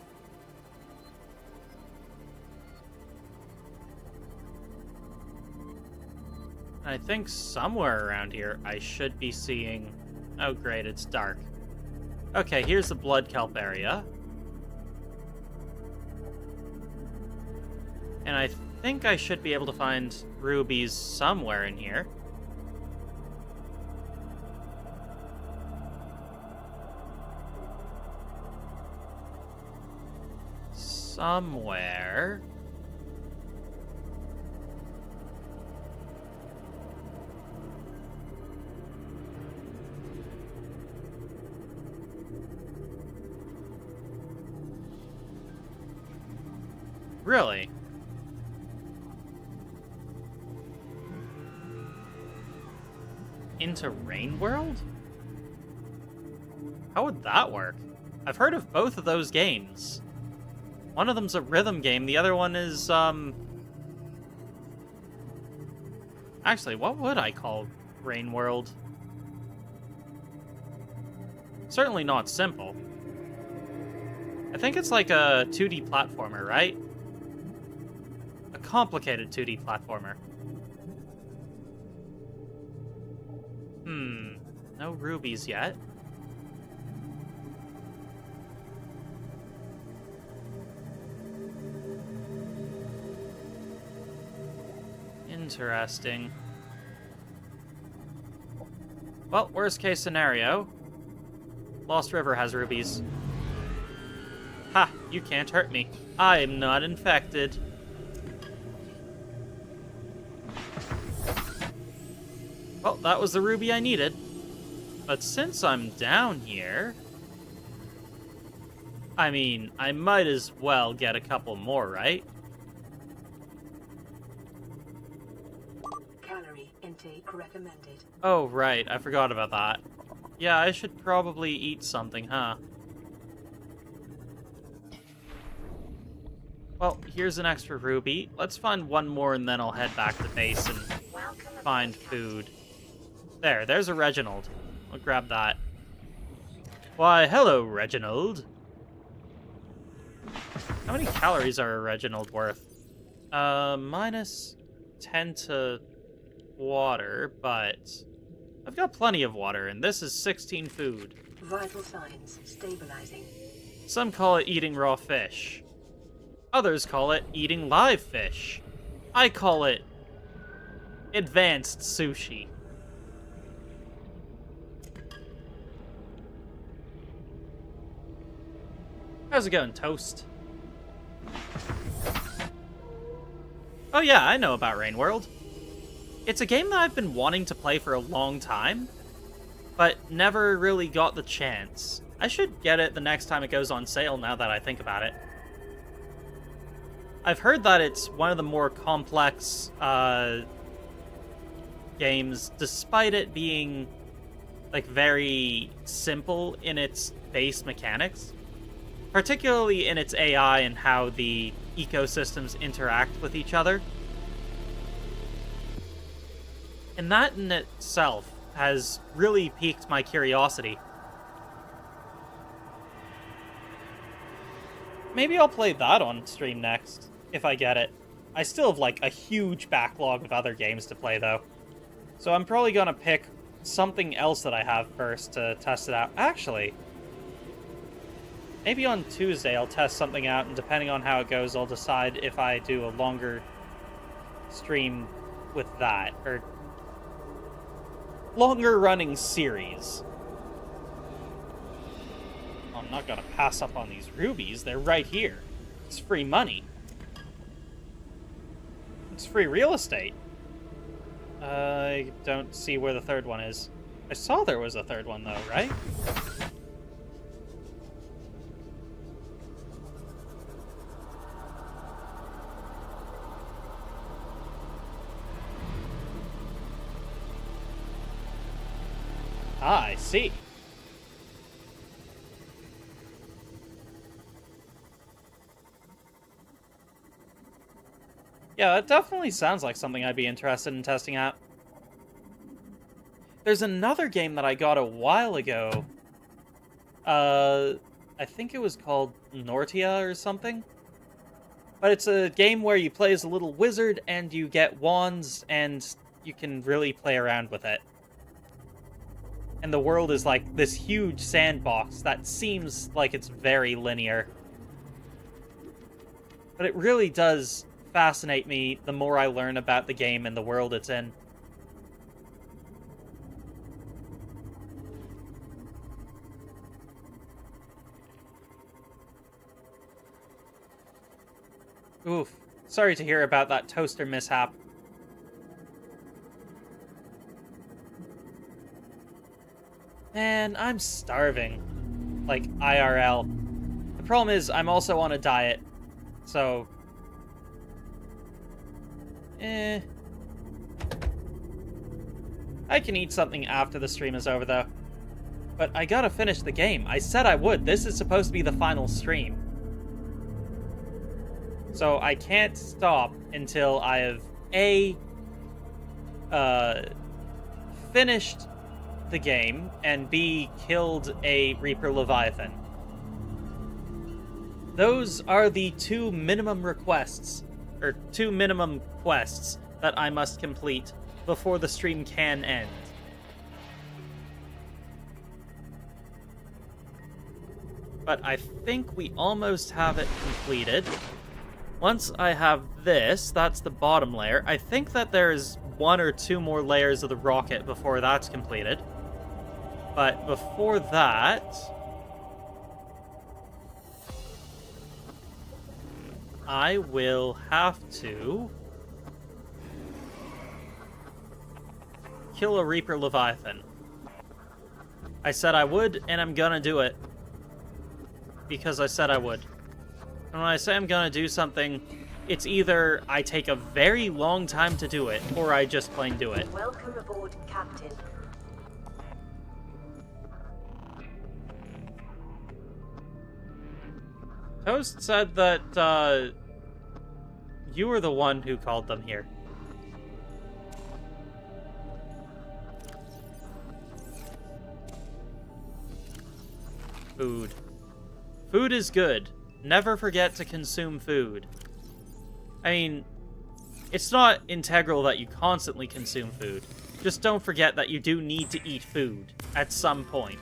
Speaker 1: I think somewhere around here I should be seeing... Oh great, it's dark. Okay, here's the blood kelp area. And I think I should be able to find rubies somewhere in here. Somewhere. Really? Into Rain World? How would that work? I've heard of both of those games. One of them's a rhythm game, the other one is, Actually, what would I call Rain World? Certainly not simple. I think it's like a 2D platformer, right? A complicated 2D platformer. No rubies yet. Interesting. Well, worst case scenario. Lost River has rubies. Ha! You can't hurt me. I'm not infected. Well, that was the ruby I needed. But since I'm down here... I mean, I might as well get a couple more, right?
Speaker 2: Calorie intake recommended.
Speaker 1: Oh, right. I forgot about that. Yeah, I should probably eat something, huh? Well, here's an extra ruby. Let's find one more and then I'll head back to base and find food. There's a Reginald. I'll grab that. Why, hello, Reginald. How many calories are a Reginald worth? Minus 10 to water, but I've got plenty of water, and this is 16 food.
Speaker 2: Vital signs stabilizing.
Speaker 1: Some call it eating raw fish. Others call it eating live fish. I call it advanced sushi. How's it going, Toast? Oh yeah, I know about Rain World. It's a game that I've been wanting to play for a long time, but never really got the chance. I should get it the next time it goes on sale, now that I think about it. I've heard that it's one of the more complex games, despite it being like very simple in its base mechanics, particularly in its AI and how the ecosystems interact with each other. And that in itself has really piqued my curiosity. Maybe I'll play that on stream next, if I get it. I still have like a huge backlog of other games to play though. So I'm probably gonna pick something else that I have first to test it out. Actually, maybe on Tuesday I'll test something out, and depending on how it goes, I'll decide if I do a longer stream with that, or longer running series. I'm not gonna pass up on these rubies, they're right here. It's free money. It's free real estate. I don't see where the third one is. I saw there was a third one though, right? Ah, I see. Yeah, that definitely sounds like something I'd be interested in testing out. There's another game that I got a while ago. I think it was called Nortia or something. But it's a game where you play as a little wizard and you get wands and you can really play around with it. And the world is like this huge sandbox that seems like it's very linear. But it really does fascinate me the more I learn about the game and the world it's in. Oof. Sorry to hear about that toaster mishap. Man, I'm starving. Like, IRL. The problem is, I'm also on a diet. So... I can eat something after the stream is over, though. But I gotta finish the game. I said I would. This is supposed to be the final stream. So I can't stop until I have, A, finished the game, and B, killed a Reaper Leviathan. Those are the two minimum requests, or two minimum quests that I must complete before the stream can end. But I think we almost have it completed. Once I have this, that's the bottom layer. I think that there's one or two more layers of the rocket before that's completed. But before that, I will have to kill a Reaper Leviathan. I said I would, and I'm gonna do it. Because I said I would. And when I say I'm gonna do something, it's either I take a very long time to do it, or I just plain do it.
Speaker 2: Welcome aboard, Captain.
Speaker 1: Toast said that, you were the one who called them here. Food. Food is good. Never forget to consume food. I mean, it's not integral that you constantly consume food. Just don't forget that you do need to eat food at some point.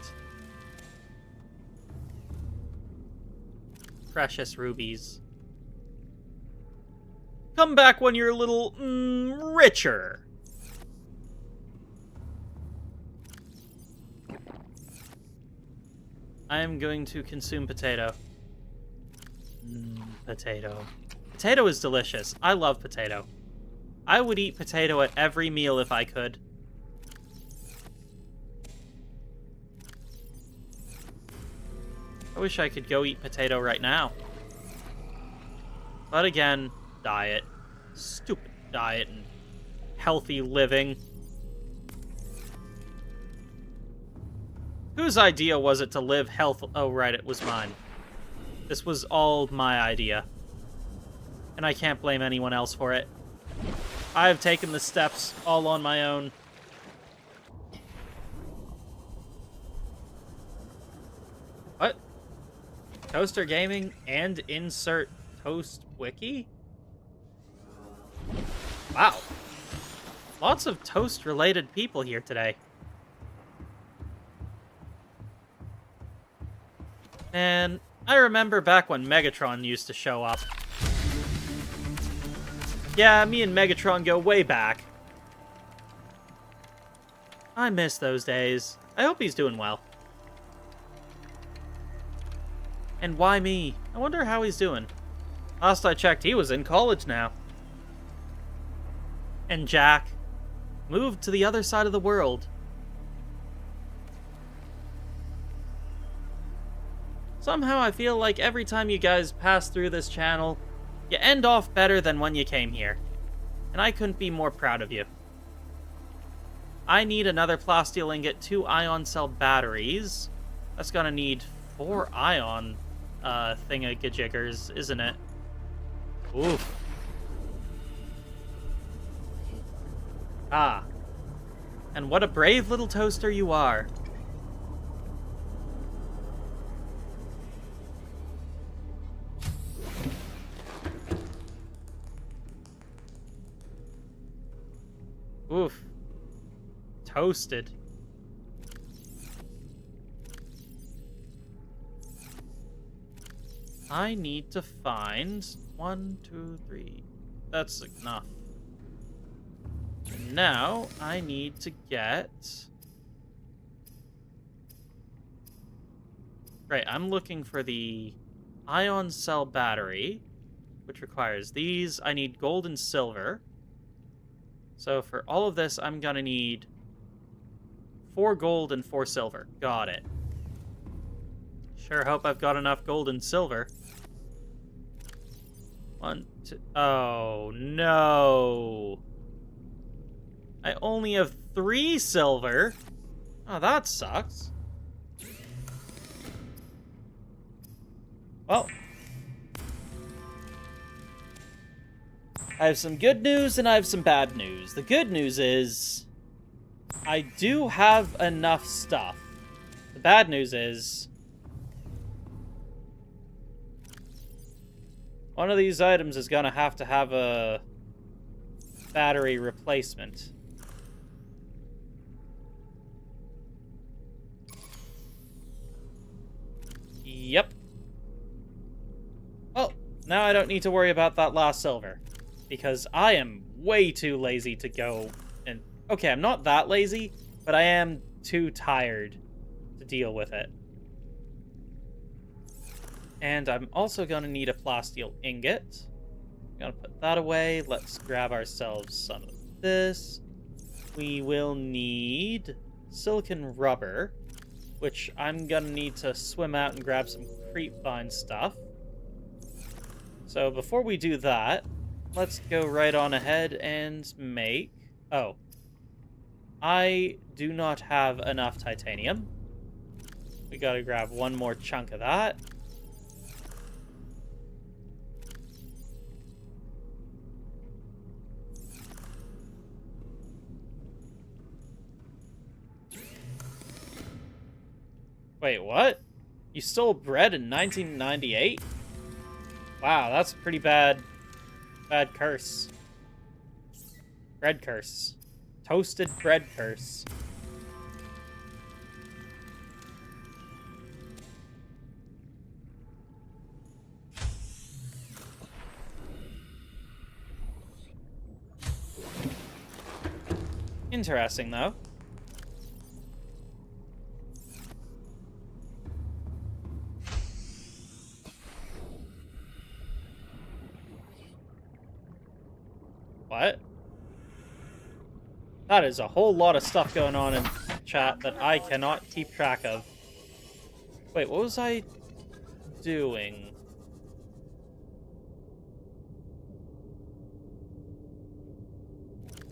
Speaker 1: Precious rubies. Come back when you're a little, richer. I am going to consume potato. Potato. Potato is delicious. I love potato. I would eat potato at every meal if I could. I wish I could go eat potato right now. But again, diet. Stupid diet and healthy living. Whose idea was it to live health? Oh, right, it was mine. This was all my idea. And I can't blame anyone else for it. I have taken the steps all on my own. What? Toaster Gaming and insert Toast Wiki? Wow. Lots of toast-related people here today. And I remember back when Megatron used to show up. Yeah, me and Megatron go way back. I miss those days. I hope he's doing well. And why me? I wonder how he's doing. Last I checked, he was in college now. And Jack moved to the other side of the world. Somehow I feel like every time you guys pass through this channel, you end off better than when you came here. And I couldn't be more proud of you. I need another plasteel ingot, 2 ion cell batteries. That's gonna need 4 ion thingajiggers, isn't it? Oof. Ah. And what a brave little toaster you are. Oof. Toasted. I need to find 1, 2, 3. That's enough. And now I need to get... Right, I'm looking for the ion cell battery, which requires these. I need gold and silver. So for all of this, I'm gonna need 4 gold and 4 silver. Got it. Sure hope I've got enough gold and silver. 1, 2... Oh, no. I only have 3 silver. Oh, that sucks. Well, I have some good news and I have some bad news. The good news is I do have enough stuff. The bad news is one of these items is gonna have to have a battery replacement. Yep. Well, now I don't need to worry about that last silver. Because I am way too lazy to go and... Okay, I'm not that lazy, but I am too tired to deal with it. And I'm also going to need a plasteel ingot. I'm going to put that away. Let's grab ourselves some of this. We will need silicon rubber, which I'm going to need to swim out and grab some creepvine stuff. So before we do that, let's go right on ahead and make... Oh. I do not have enough titanium. We gotta grab one more chunk of that. Wait, what? You stole bread in 1998? Wow, that's a pretty bad curse. Bread curse. Toasted bread curse. Interesting, though. What? That is a whole lot of stuff going on in chat that I cannot keep track of. Wait, what was I doing?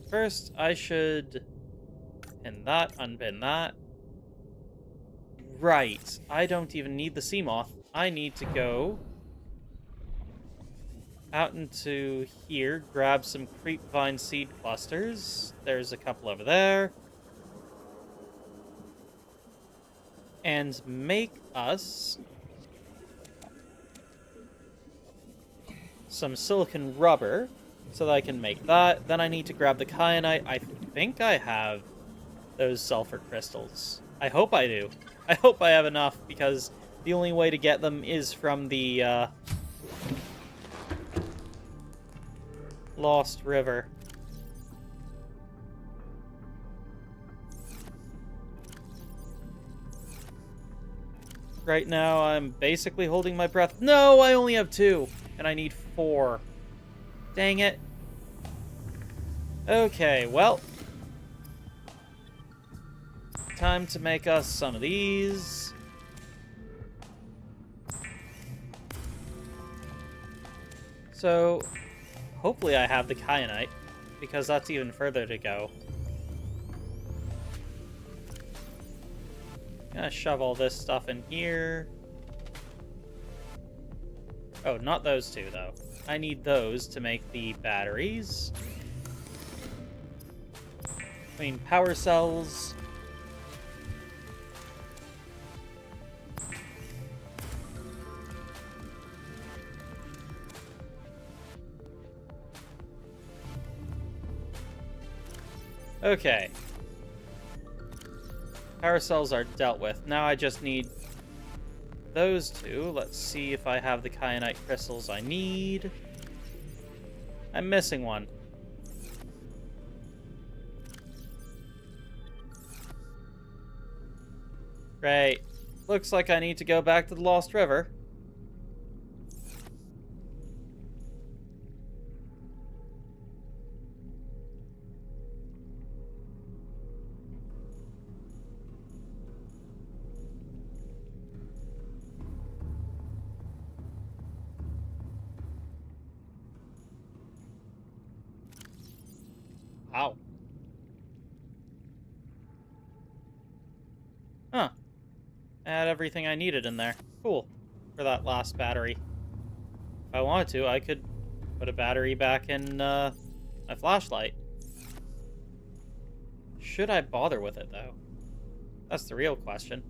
Speaker 1: First, I should pin that, unpin that. Right, I don't even need the sea moth. I need to go out into here, grab some creepvine seed clusters. There's a couple over there. And make us some silicon rubber so that I can make that. Then I need to grab the kyanite. I think I have those sulfur crystals. I hope I do. I hope I have enough, because the only way to get them is from the Lost River. Right now, I'm basically holding my breath. No, I only have 2, and I need 4. Dang it. Okay, well. Time to make us some of these. So, hopefully I have the kyanite, because that's even further to go. Gonna shove all this stuff in here. Oh, not those 2, though. I need those to make the batteries. I mean, power cells. Okay. Power cells are dealt with. Now I just need those 2. Let's see if I have the kyanite crystals I need. I'm missing one. Great. Looks like I need to go back to the Lost River. Wow. Huh. I had everything I needed in there. Cool. For that last battery. If I wanted to, I could put a battery back in my flashlight. Should I bother with it, though? That's the real question.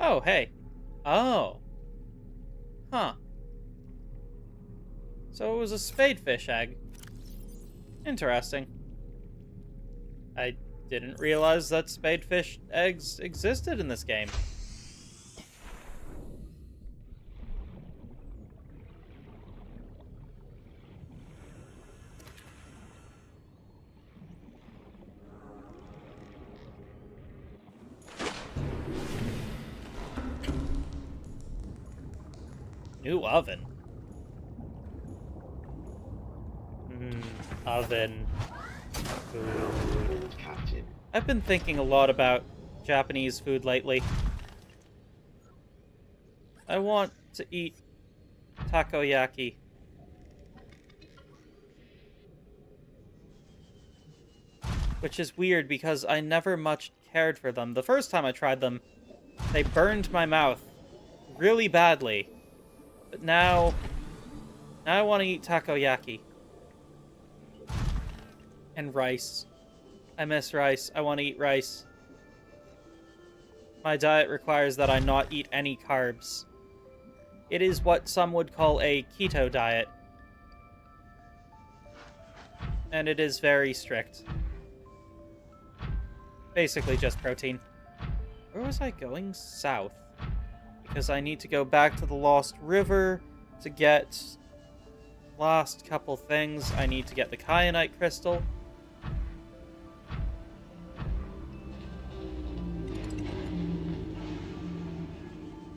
Speaker 1: Oh, hey. Oh. Huh. So it was a spadefish egg. Interesting. I didn't realize that spadefish eggs existed in this game. New oven. Oven.
Speaker 3: Welcome aboard, Captain.
Speaker 1: I've been thinking a lot about Japanese food lately. I want to eat takoyaki. Which is weird because I never much cared for them. The first time I tried them, they burned my mouth really badly. But now I want to eat takoyaki. And rice. I miss rice. I want to eat rice. My diet requires that I not eat any carbs. It is what some would call a keto diet. And it is very strict. Basically just protein. Where was I going? South. Because I need to go back to the Lost River to get last couple things. I need to get the kyanite crystal.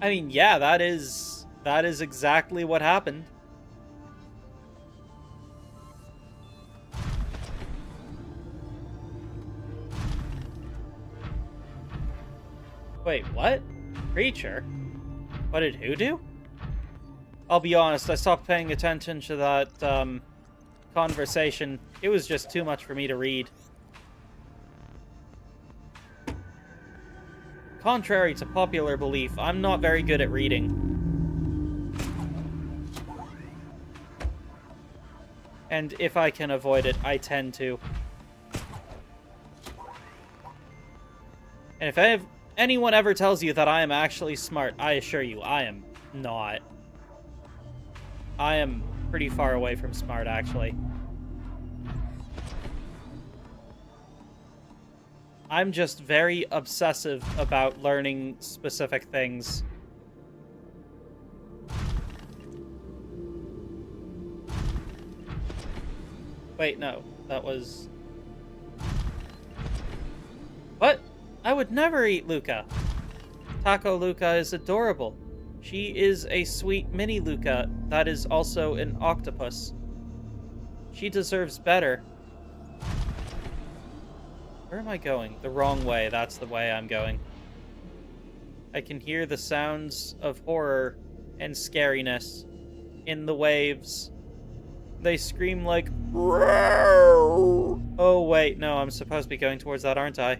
Speaker 1: I mean, yeah, that is exactly what happened. Wait, what? Creature? What did who do? I'll be honest, I stopped paying attention to that, conversation. It was just too much for me to read. Contrary to popular belief, I'm not very good at reading. And if I can avoid it, I tend to. And if anyone ever tells you that I am actually smart, I assure you, I am not. I am pretty far away from smart, actually. I'm just very obsessive about learning specific things. Wait, no. That was... What? I would never eat Luca. Taco Luca is adorable. She is a sweet mini Luca that is also an octopus. She deserves better. Where am I going? The wrong way. That's the way I'm going. I can hear the sounds of horror and scariness in the waves. They scream like... Oh, wait. No, I'm supposed to be going towards that, aren't I?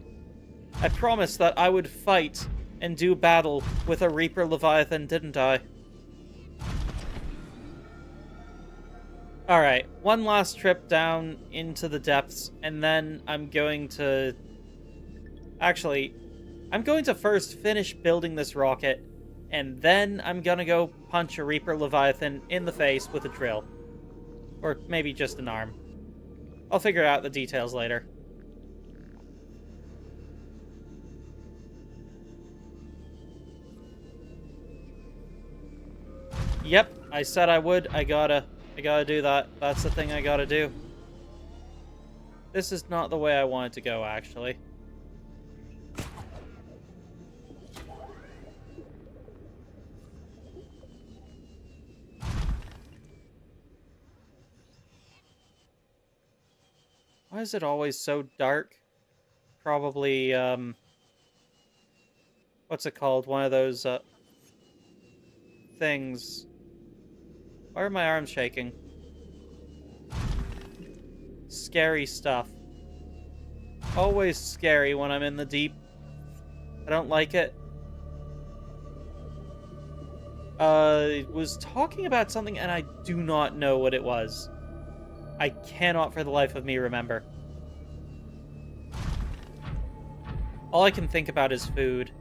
Speaker 1: I promised that I would fight and do battle with a Reaper Leviathan, didn't I? Alright, one last trip down into the depths, and then I'm going to... Actually, I'm going to first finish building this rocket, and then I'm gonna go punch a Reaper Leviathan in the face with a drill. Or maybe just an arm. I'll figure out the details later. Yep, I said I would. I gotta do that. That's the thing I gotta do. This is not the way I wanted to go, actually. Why is it always so dark? Probably, what's it called? One of those, things. Why are my arms shaking? Scary stuff. Always scary when I'm in the deep. I don't like it. It was talking about something and I do not know what it was. I cannot for the life of me remember. All I can think about is food.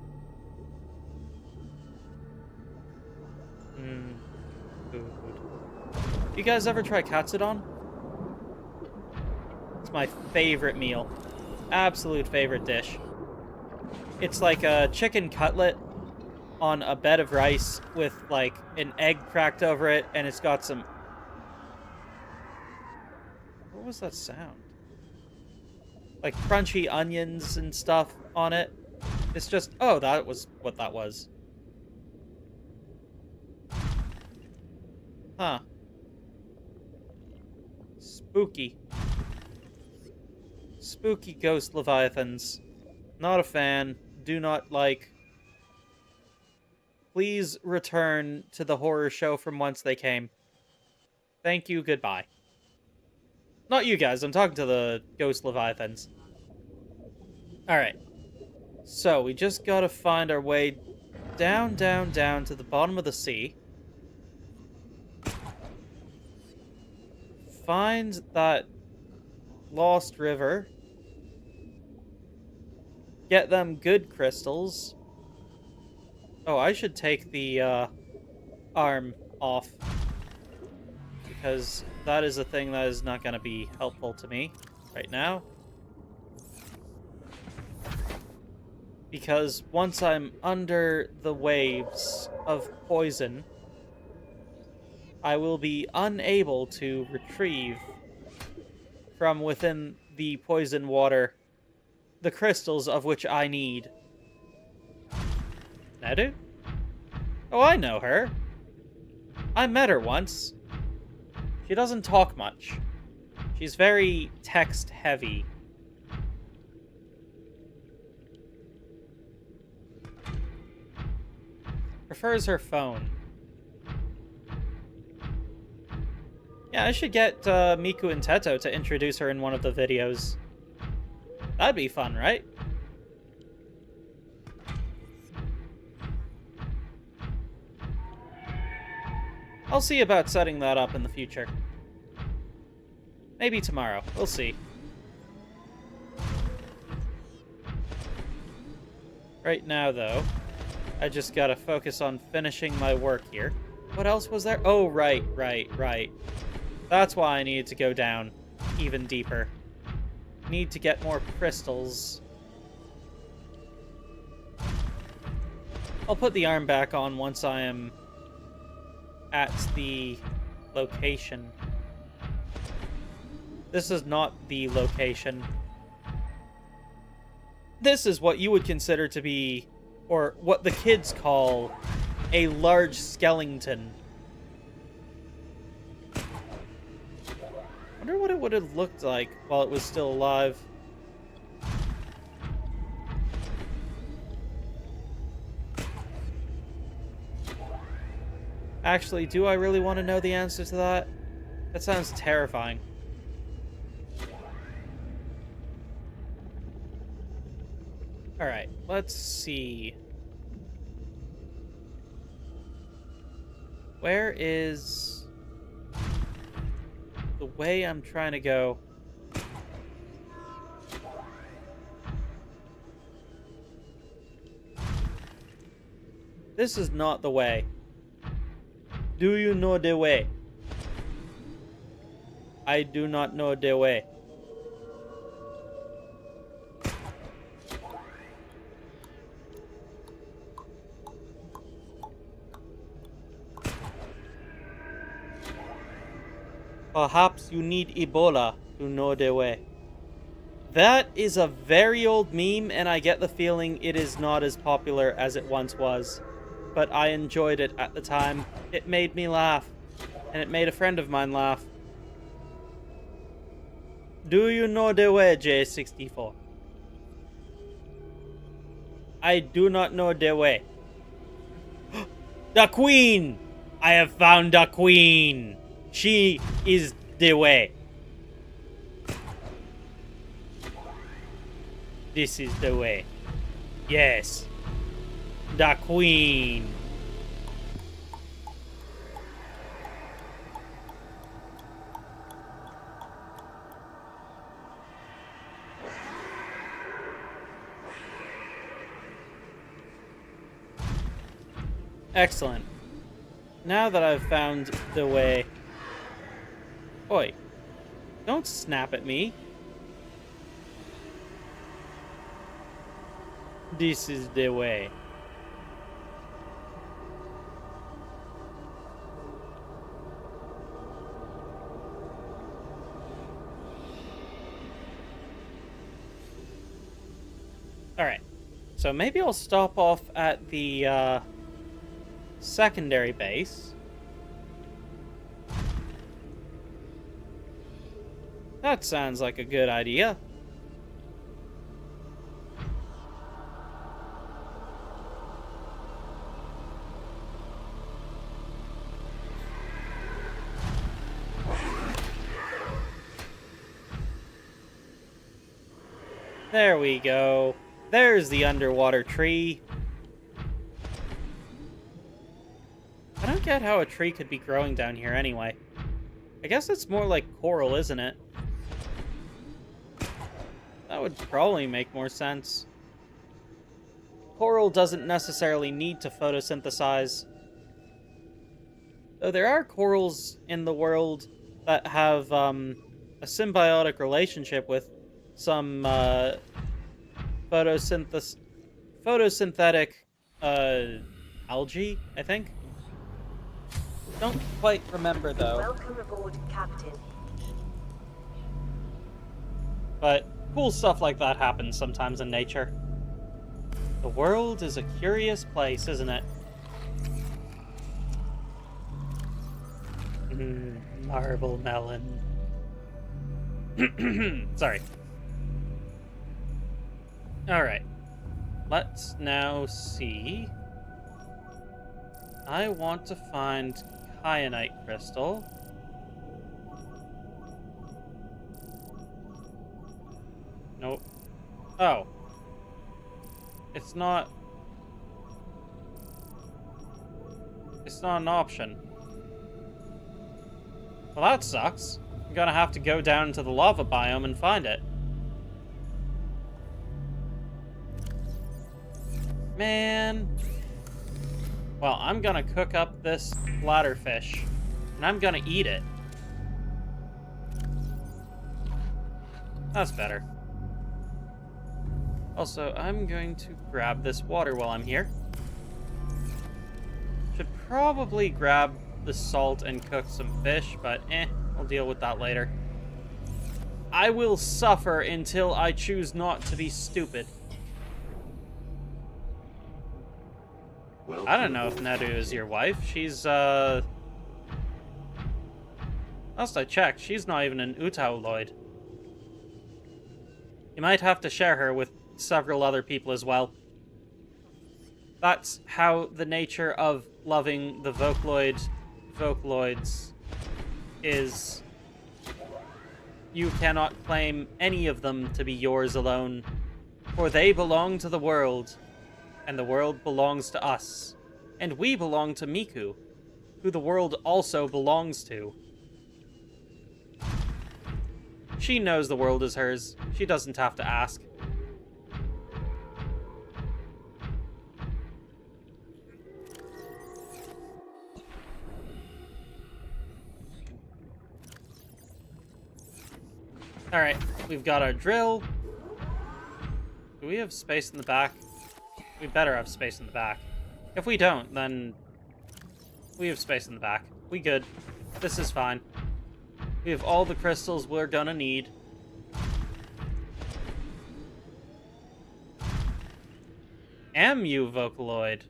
Speaker 1: Food. You guys ever try katsudon? It's my favorite meal. Absolute favorite dish. It's like a chicken cutlet on a bed of rice with like an egg cracked over it, and it's got some... What was that sound? Like crunchy onions and stuff on it. It's just... Oh, that was what that was. Huh. Spooky. Spooky ghost leviathans. Not a fan. Do not like. Please return to the horror show from whence they came. Thank you, goodbye. Not you guys, I'm talking to the ghost leviathans. Alright. So, we just gotta find our way down, down, down to the bottom of the sea. Find that lost river. Get them good crystals. Oh, I should take the arm off. Because that is a thing that is not going to be helpful to me right now. Because once I'm under the waves of poison, I will be unable to retrieve from within the poison water the crystals of which I need. Nedu? Oh, I know her. I met her once. She doesn't talk much. She's very text-heavy. Prefers her phone. Yeah, I should get Miku and Teto to introduce her in one of the videos. That'd be fun, right? I'll see about setting that up in the future. Maybe tomorrow. We'll see. Right now, though, I just gotta focus on finishing my work here. What else was there? Oh, right. That's why I needed to go down even deeper. Need to get more crystals. I'll put the arm back on once I am at the location. This is not the location. This is what you would consider to be, or what the kids call, a large skeleton. Wonder what it would have looked like while it was still alive. Actually, do I really want to know the answer to that? That sounds terrifying. Alright, let's see. Where is the way I'm trying to go? This is not the way. Do you know the way? I do not know the way. Perhaps you need Ebola to know the way. That is a very old meme, and I get the feeling it is not as popular as it once was. But I enjoyed it at the time. It made me laugh. And it made a friend of mine laugh. Do you know the way, J64? I do not know the way. The Queen! I have found the Queen! She is the way. This is the way. Yes. The Queen. Excellent. Now that I've found the way... Oi. Don't snap at me. This is the way. Alright. So maybe I'll stop off at the secondary base. That sounds like a good idea. There we go. There's the underwater tree. I don't get how a tree could be growing down here anyway. I guess it's more like coral, isn't it? That would probably make more sense. Coral doesn't necessarily need to photosynthesize. Though there are corals in the world that have a symbiotic relationship with some photosynthetic algae, I think. Don't quite remember though.
Speaker 2: Welcome aboard, Captain.
Speaker 1: But cool stuff like that happens sometimes in nature. The world is a curious place, isn't it? Marble melon. Sorry. Alright. Let's now see. I want to find kyanite crystal. Nope. Oh. It's not an option. Well, that sucks. I'm gonna have to go down to the lava biome and find it. Man. Well, I'm gonna cook up this bladderfish, and I'm gonna eat it. That's better. Also, I'm going to grab this water while I'm here. Should probably grab the salt and cook some fish, but I'll deal with that later. I will suffer until I choose not to be stupid.
Speaker 3: Welcome
Speaker 1: I don't know if
Speaker 3: aboard,
Speaker 1: Nedu is
Speaker 3: Captain.
Speaker 1: your wife. She's, last I checked, she's not even an Utauloid. You might have to share her with several other people as well. That's how the nature of loving the Vocaloids is. You cannot claim any of them to be yours alone, for they belong to the world, and the world belongs to us, and we belong to Miku, who the world also belongs to. She knows the world is hers. She doesn't have to ask. Alright, we've got our drill. Do we have space in the back? We better have space in the back. If we don't, then we have space in the back. We good. This is fine. We have all the crystals we're gonna need. Am you Vocaloid?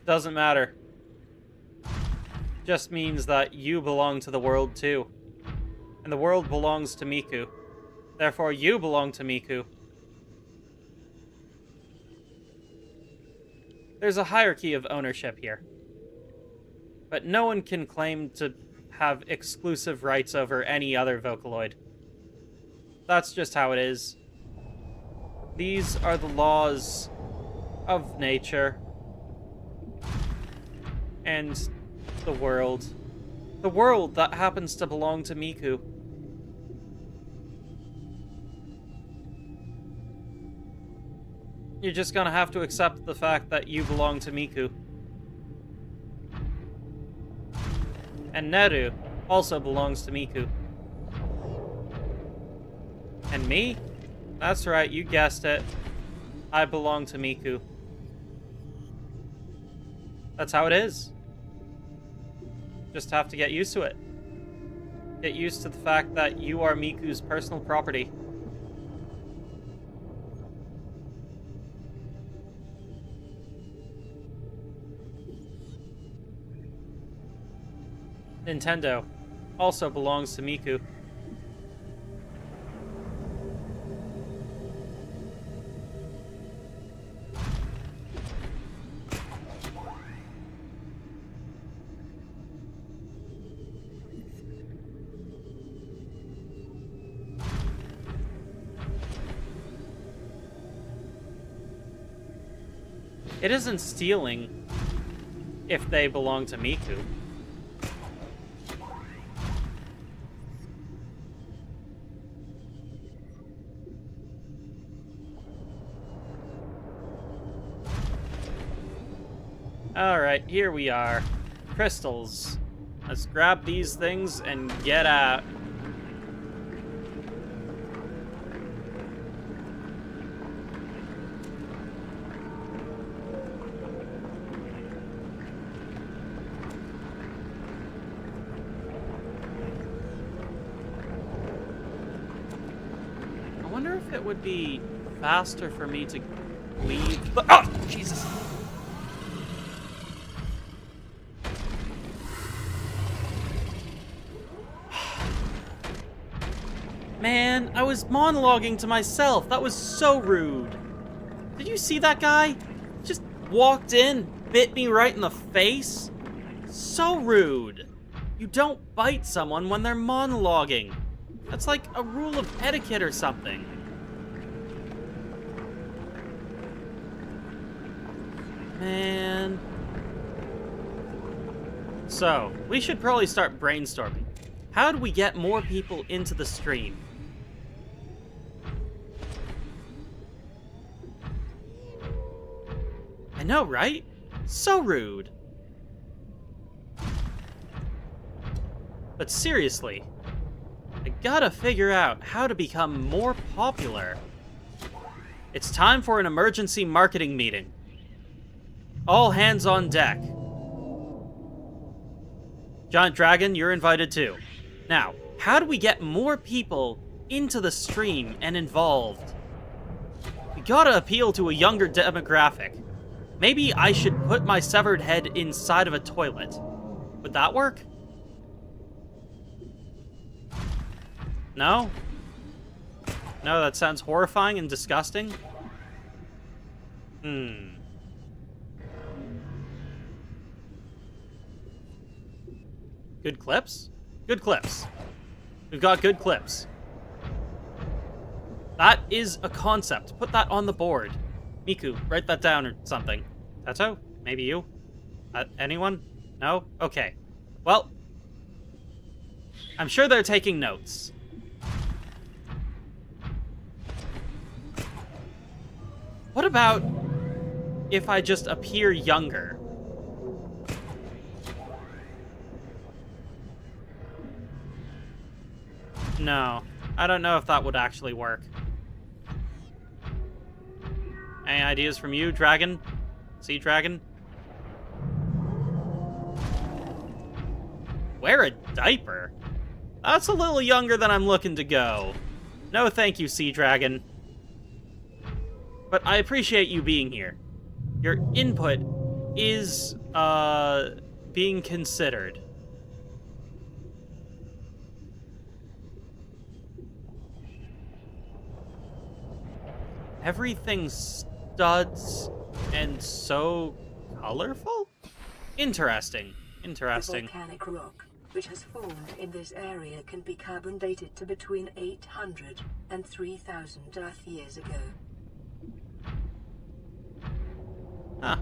Speaker 1: Doesn't matter. Just means that you belong to the world too. And the world belongs to Miku. Therefore, you belong to Miku. There's a hierarchy of ownership here. But no one can claim to have exclusive rights over any other Vocaloid. That's just how it is. These are the laws of nature. And the world. The world that happens to belong to Miku. You're just gonna have to accept the fact that you belong to Miku. And Neru also belongs to Miku. And me? That's right, you guessed it. I belong to Miku. That's how it is. Just have to get used to it. Get used to the fact that you are Miku's personal property. Nintendo also belongs to Miku. It isn't stealing if they belong to Miku. Alright, here we are. Crystals. Let's grab these things and get out. I wonder if it would be faster for me to leave the— oh, Jesus. Man, I was monologuing to myself. That was so rude. Did you see that guy? Just walked in, bit me right in the face. So rude. You don't bite someone when they're monologuing. That's like a rule of etiquette or something. Man. So, we should probably start brainstorming. How do we get more people into the stream? I know, right? So rude. But seriously, I gotta figure out how to become more popular. It's time for an emergency marketing meeting. All hands on deck. Giant Dragon, you're invited too. Now, how do we get more people into the stream and involved? We gotta appeal to a younger demographic. Maybe I should put my severed head inside of a toilet. Would that work? No? No, that sounds horrifying and disgusting. Good clips? Good clips. We've got good clips. That is a concept. Put that on the board. Miku, write that down or something. Tato? Maybe you? Anyone? No? Okay. Well, I'm sure they're taking notes. What about if I just appear younger? No, I don't know if that would actually work. Any ideas from you, Dragon? Sea Dragon? Wear a diaper? That's a little younger than I'm looking to go. No thank you, Sea Dragon. But I appreciate you being here. Your input is, being considered. Everything studs and so colorful? Interesting. Interesting.
Speaker 2: The volcanic rock, which has formed in this area, can be carbon dated to between 800 and 3,000 Earth years ago.
Speaker 1: Huh.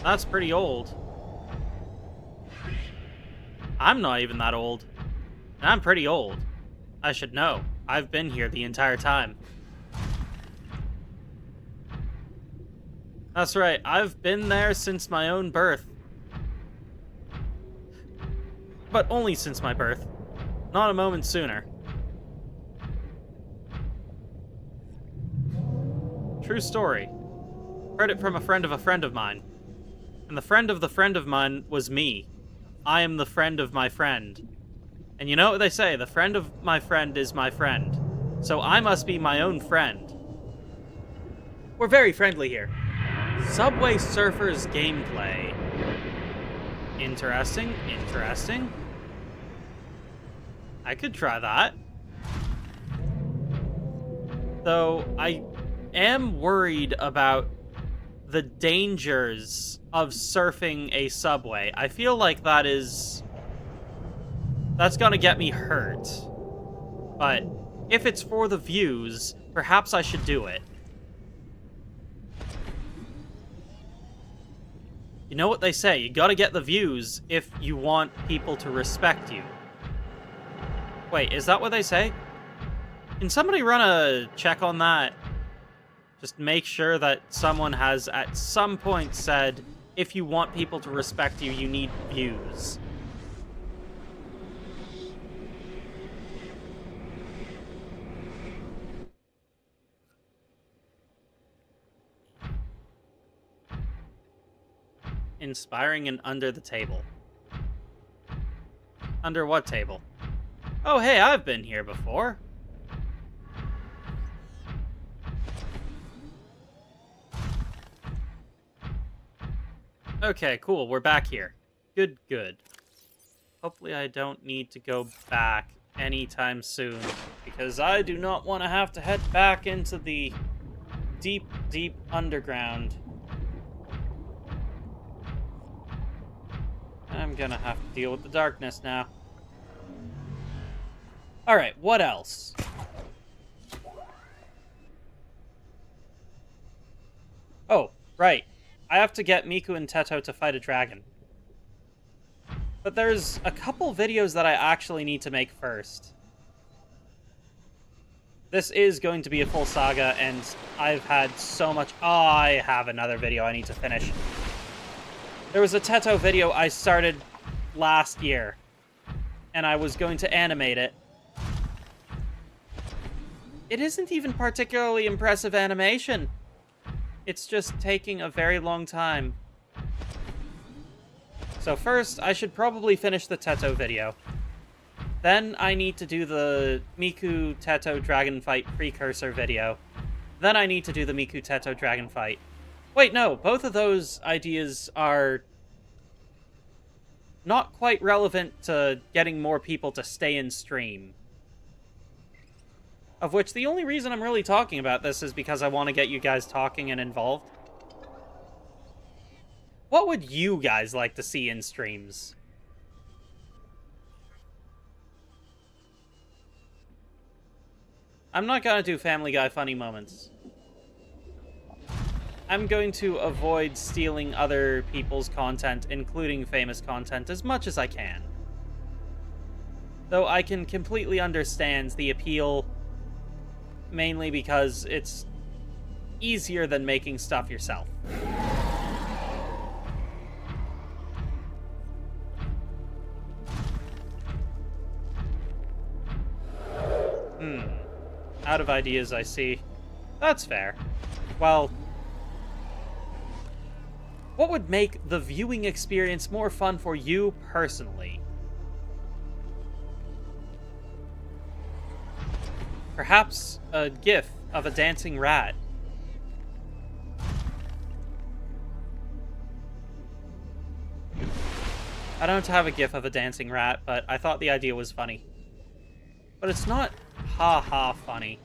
Speaker 1: That's pretty old. I'm not even that old. And I'm pretty old. I should know. I've been here the entire time. That's right, I've been there since my own birth. But only since my birth. Not a moment sooner. True story. Heard it from a friend of mine. And the friend of mine was me. I am the friend of my friend. And you know what they say, the friend of my friend is my friend. So I must be my own friend. We're very friendly here. Subway Surfers gameplay. Interesting, interesting. I could try that. Though I am worried about the dangers of surfing a subway. I feel like that's gonna get me hurt. But if it's for the views, perhaps I should do it. You know what they say, you gotta get the views if you want people to respect you. Wait, is that what they say? Can somebody run a check on that? Just make sure that someone has at some point said, if you want people to respect you, you need views. Inspiring and under the table. Under what table? Oh, hey, I've been here before. Okay, cool, we're back here. Good, good. Hopefully I don't need to go back anytime soon, because I do not want to have to head back into the deep, deep underground. I'm gonna have to deal with the darkness now. Alright, what else? Oh, right. I have to get Miku and Teto to fight a dragon. But there's a couple videos that I actually need to make first. This is going to be a full saga, and I've had so much... Oh, I have another video I need to finish. There was a Teto video I started last year, and I was going to animate it. It isn't even particularly impressive animation. It's just taking a very long time. So first, I should probably finish the Teto video. Then I need to do the Miku Teto Dragon Fight precursor video. Then I need to do the Miku Teto Dragon Fight. Wait, no, both of those ideas are not quite relevant to getting more people to stay in stream. Of which the only reason I'm really talking about this is because I want to get you guys talking and involved. What would you guys like to see in streams? I'm not gonna do Family Guy funny moments. I'm going to avoid stealing other people's content, including famous content, as much as I can. Though I can completely understand the appeal, mainly because it's easier than making stuff yourself. Out of ideas, I see. That's fair. Well, what would make the viewing experience more fun for you personally? Perhaps a GIF of a dancing rat. I don't have a GIF of a dancing rat, but I thought the idea was funny. But it's not ha-ha funny.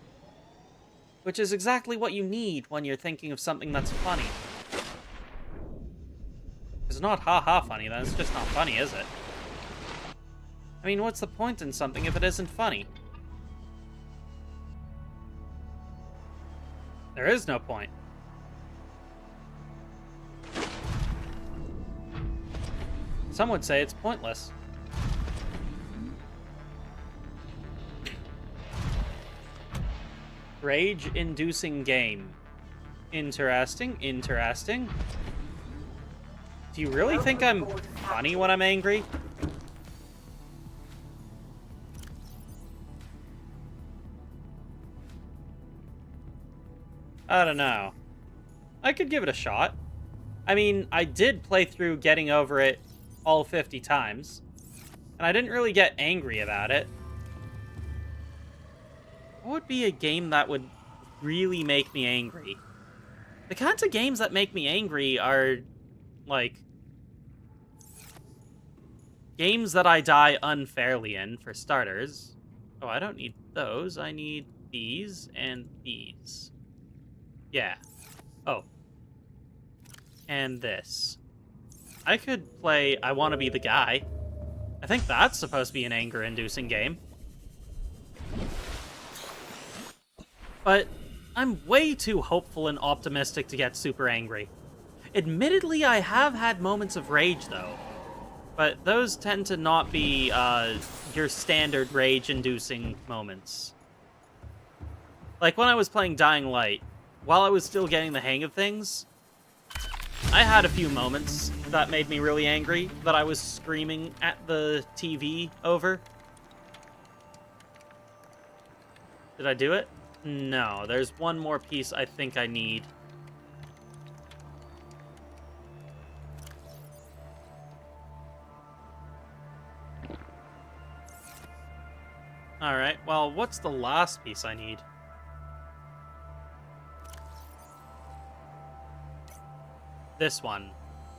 Speaker 1: Which is exactly what you need when you're thinking of something that's funny. It's not ha-ha funny, then it's just not funny, is it? I mean, what's the point in something if it isn't funny? There is no point. Some would say it's pointless. Rage-inducing game. Interesting, interesting. Do you really think I'm funny when I'm angry? I don't know. I could give it a shot. I mean, I did play through Getting Over It all 50 times, and I didn't really get angry about it. What would be a game that would really make me angry? The kinds of games that make me angry are, like, games that I die unfairly in, for starters. Oh, I don't need those. I need these and these. Yeah. Oh. And this. I could play I Want to Be the Guy. I think that's supposed to be an anger-inducing game. But I'm way too hopeful and optimistic to get super angry. Admittedly, I have had moments of rage, though. But those tend to not be your standard rage-inducing moments. Like when I was playing Dying Light, while I was still getting the hang of things, I had a few moments that made me really angry, that I was screaming at the TV over. Did I do it? No, there's one more piece I think I need. Alright, well, what's the last piece I need? This one.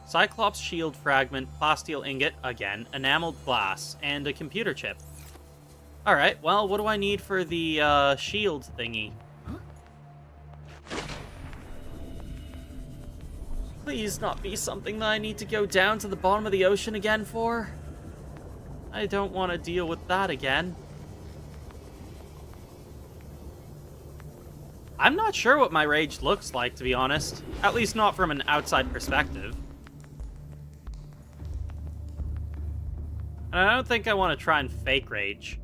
Speaker 1: Cyclops shield fragment, plasteel ingot, again, enameled glass, and a computer chip. Alright, well, what do I need for the shield thingy? Please not be something that I need to go down to the bottom of the ocean again for. I don't want to deal with that again. I'm not sure what my rage looks like, to be honest. At least not from an outside perspective. And I don't think I want to try and fake rage.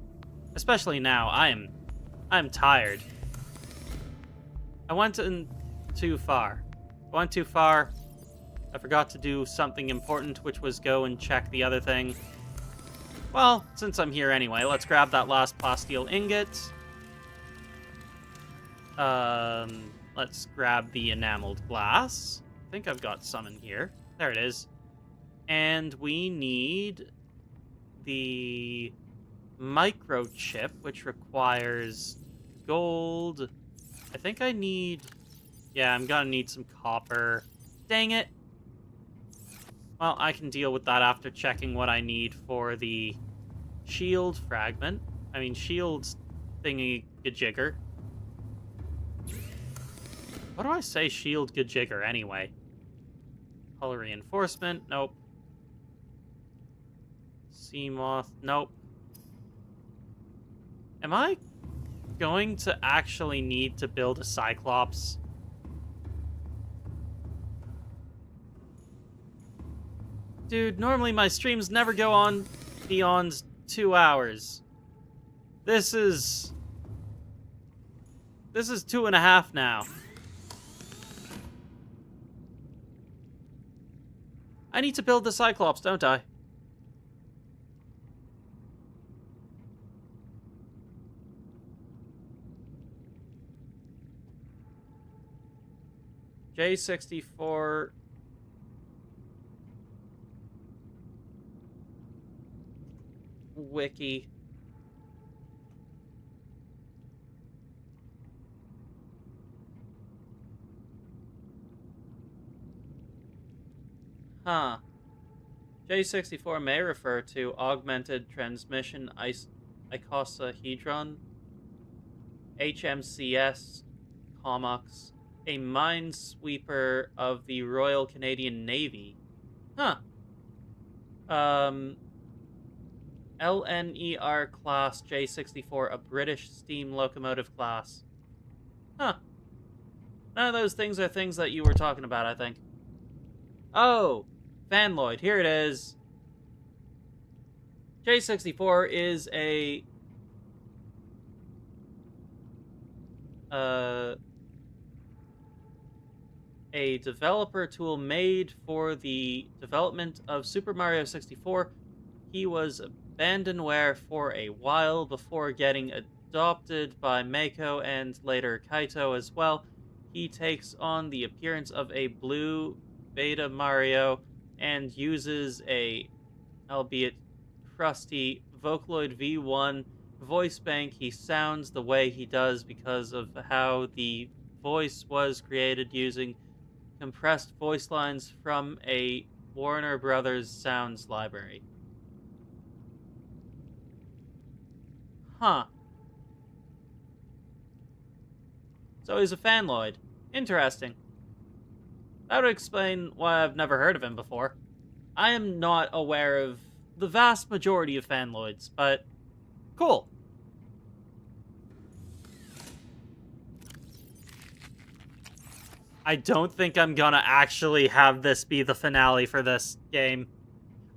Speaker 1: Especially now, I'm tired. I went in too far. I went too far. I forgot to do something important, which was go and check the other thing. Well, since I'm here anyway, let's grab that last plasteel ingot. Let's grab the enameled glass. I think I've got some in here. There it is. And we need the microchip, which requires gold. I think I need... Yeah, I'm gonna need some copper. Dang it. Well, I can deal with that after checking what I need for the shield fragment. I mean, shield thingy-gajigger. What do I say shield gajigger anyway? Hull reinforcement, nope. Seamoth, nope. Am I going to actually need to build a Cyclops? Dude, normally my streams never go on beyond 2 hours. This is 2.5 now. I need to build the Cyclops, don't I? J64... Wiki. Huh. J64 may refer to augmented transmission icosahedron, HMCS, COMOX, a minesweeper of the Royal Canadian Navy. Huh. LNER class J64, a British steam locomotive class. Huh. None of those things are things that you were talking about, I think. Oh! Fanloid, here it is. J64 is a developer tool made for the development of Super Mario 64. He was abandonware for a while before getting adopted by Mako and later Kaito as well. He takes on the appearance of a blue beta Mario and uses a, albeit crusty, Vocaloid V1 voice bank. He sounds the way he does because of how the voice was created using compressed voice lines from a Warner Brothers sounds library. Huh. So he's a fanloid. Interesting. That would explain why I've never heard of him before. I am not aware of the vast majority of fanloids, but cool. I don't think I'm gonna actually have this be the finale for this game.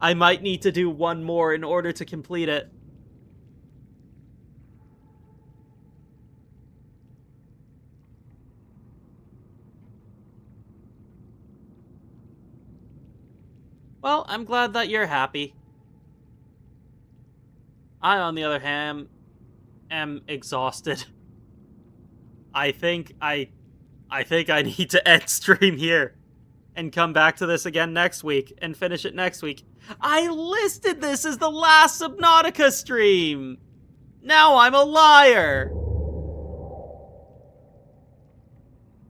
Speaker 1: I might need to do one more in order to complete it. Well, I'm glad that you're happy. I, on the other hand, am exhausted. I think I need to end stream here and come back to this again next week and finish it next week. I listed this as the last Subnautica stream. Now I'm a liar.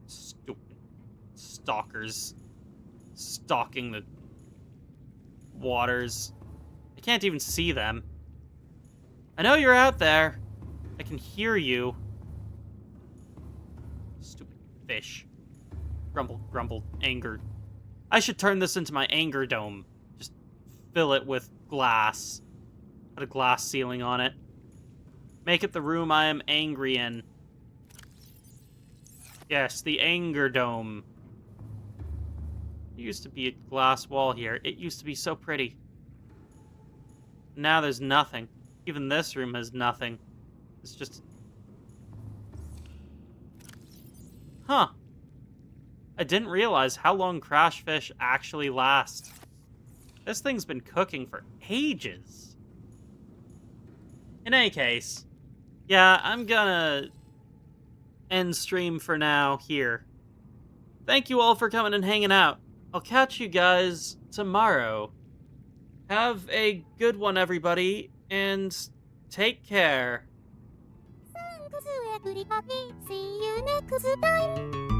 Speaker 1: Stupid stalkers stalking the waters. I can't even see them. I know you're out there. I can hear you. Stupid fish. Grumble, grumble, anger. I should turn this into my anger dome. Just fill it with glass. Put a glass ceiling on it. Make it the room I am angry in. Yes, the anger dome. There used to be a glass wall here. It used to be so pretty. Now there's nothing. Even this room has nothing. It's just... Huh. I didn't realize how long crash fish actually last. This thing's been cooking for ages. In any case, yeah, I'm gonna end stream for now here. Thank you all for coming and hanging out. I'll catch you guys tomorrow. Have a good one, everybody, and take care.
Speaker 5: Thanks everybody. See you next time.